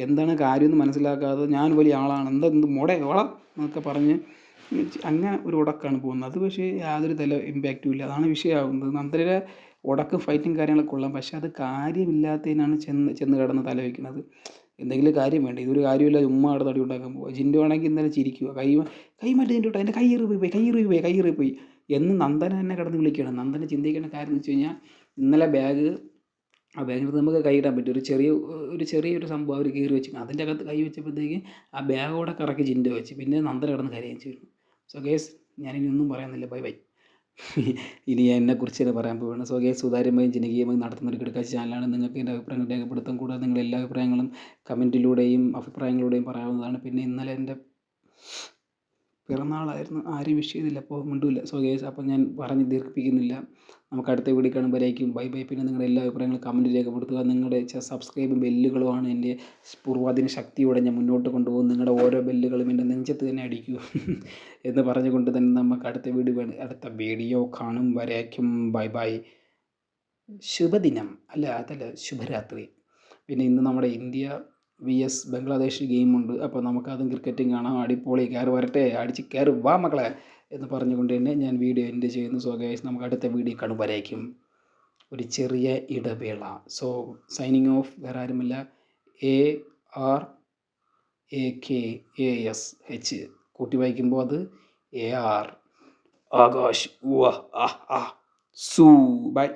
എന്താണ് കാര്യമെന്ന് മനസ്സിലാക്കാതെ ഞാൻ വലിയ ആളാണ്, എന്ത് മുട ഓളാം എന്നൊക്കെ പറഞ്ഞ് അങ്ങനെ ഒരു ഉടക്കാണ് പോകുന്നത്. അത് പക്ഷേ യാതൊരു ഇമ്പാക്റ്റും ഇല്ല. അതാണ് വിഷയമാകുന്നത്. നന്ദൻ്റെ ഉടക്കും ഫൈറ്റും കാര്യങ്ങളൊക്കെ കൊള്ളാം, പക്ഷേ അത് കാര്യമില്ലാത്തതിനാണ് ചെന്ന് കിടന്ന് തല വയ്ക്കുന്നത്. എന്തെങ്കിലും കാര്യം വേണ്ടേ? ഇതൊരു കാര്യമില്ല, ചുമ്മാ അവിടെ തടി ഉണ്ടാക്കാൻ പോകുക. ജിൻഡോ ആണെങ്കിൽ ഇന്നലെ ചിരിക്കുക, കൈ മാറ്റി ജിൻഡോട്ടാ, എൻ്റെ കൈയേറി പോയി എന്ന് നന്ദന തന്നെ കിടന്ന് വിളിക്കുകയാണ്. നന്ദന ചിന്തിക്കേണ്ട കാര്യം എന്ന് വെച്ച് കഴിഞ്ഞാൽ, ഇന്നലെ ആ ബാഗിനകത്ത് നമുക്ക് കൈയിടാൻ പറ്റും, ചെറിയൊരു സംഭവം അവർ കീറി വെച്ചു. അതിൻ്റെ അകത്ത് കൈ വെച്ചപ്പോഴത്തേക്ക് ആ ബാഗോടെ കറക്കി ജിൻഡോ വെച്ച്. പിന്നെ നന്ദന കിടന്ന് കരയും ചെയ്തു. സോ ഗേസ്, ഞാനിനി ഒന്നും പറയുന്നില്ല, ബൈ ബൈ. ഇനി എന്നെക്കുറിച്ച് തന്നെ പറയാൻ പോവുകയാണ്. സോ ഗേസ്, സുതാര്യമായും ജനകീയമായും നടത്തുന്ന ഒരു കിടക്കാച്ച ചാനലാണ്. നിങ്ങൾക്ക് എൻ്റെ അഭിപ്രായങ്ങൾ രേഖപ്പെടുത്താൻ, കൂടാതെ നിങ്ങളുടെ എല്ലാ അഭിപ്രായങ്ങളും കമൻറ്റിലൂടെയും അഭിപ്രായങ്ങളിലൂടെയും പറയാവുന്നതാണ്. പിന്നെ ഇന്നലെ എൻ്റെ പിറന്നാളായിരുന്നു, ആരും വിഷ് ചെയ്തില്ല, അപ്പോൾ മിണ്ടില്ല. സോ ഗേസ്, അപ്പോൾ ഞാൻ പറഞ്ഞ് ദീർഘിപ്പിക്കുന്നില്ല. നമുക്ക് അടുത്ത വീഡിയോ കാണുമ്പോഴേക്കും ബൈ ബൈ. പിന്നെ നിങ്ങളുടെ എല്ലാ അഭിപ്രായങ്ങളും കമൻറ്റ് രേഖപ്പെടുത്തുക. നിങ്ങളുടെ സബ്സ്ക്രൈബും ബെല്ലുകളുമാണ് എൻ്റെ പൂർവാധിന ശക്തിയോടെ ഞാൻ മുന്നോട്ട് കൊണ്ടുപോകും. നിങ്ങളുടെ ഓരോ ബെല്ലുകളും എൻ്റെ നെഞ്ചത്ത് തന്നെ അടിക്കൂ എന്ന് പറഞ്ഞുകൊണ്ട് തന്നെ നമുക്ക് അടുത്ത വീഡിയോ കാണും വരേക്കും ബൈ ബൈ. ശുഭദിനം, അതല്ല ശുഭരാത്രി. പിന്നെ ഇന്ന് നമ്മുടെ ഇന്ത്യ vs ബംഗ്ലാദേശ് ഗെയിമുണ്ട്. അപ്പോൾ നമുക്കതും ക്രിക്കറ്റും കാണാം. അടിപൊളി, കയറി വരട്ടെ, അടിച്ച് കയറി വാ മക്കളെ എന്ന് പറഞ്ഞുകൊണ്ട് തന്നെ ഞാൻ വീഡിയോ എൻഡ് ചെയ്യുന്നു. സോ ഗൈസ്, നമുക്ക് അടുത്ത വീഡിയോ കാണുമ്പോഴേക്കും ഒരു ചെറിയ ഇടവേള. So signing off. വേറെ ആരുമില്ല, ARAKASH കൂട്ടി വായിക്കുമ്പോൾ അത് AR. ആകാശ്. Zoo by.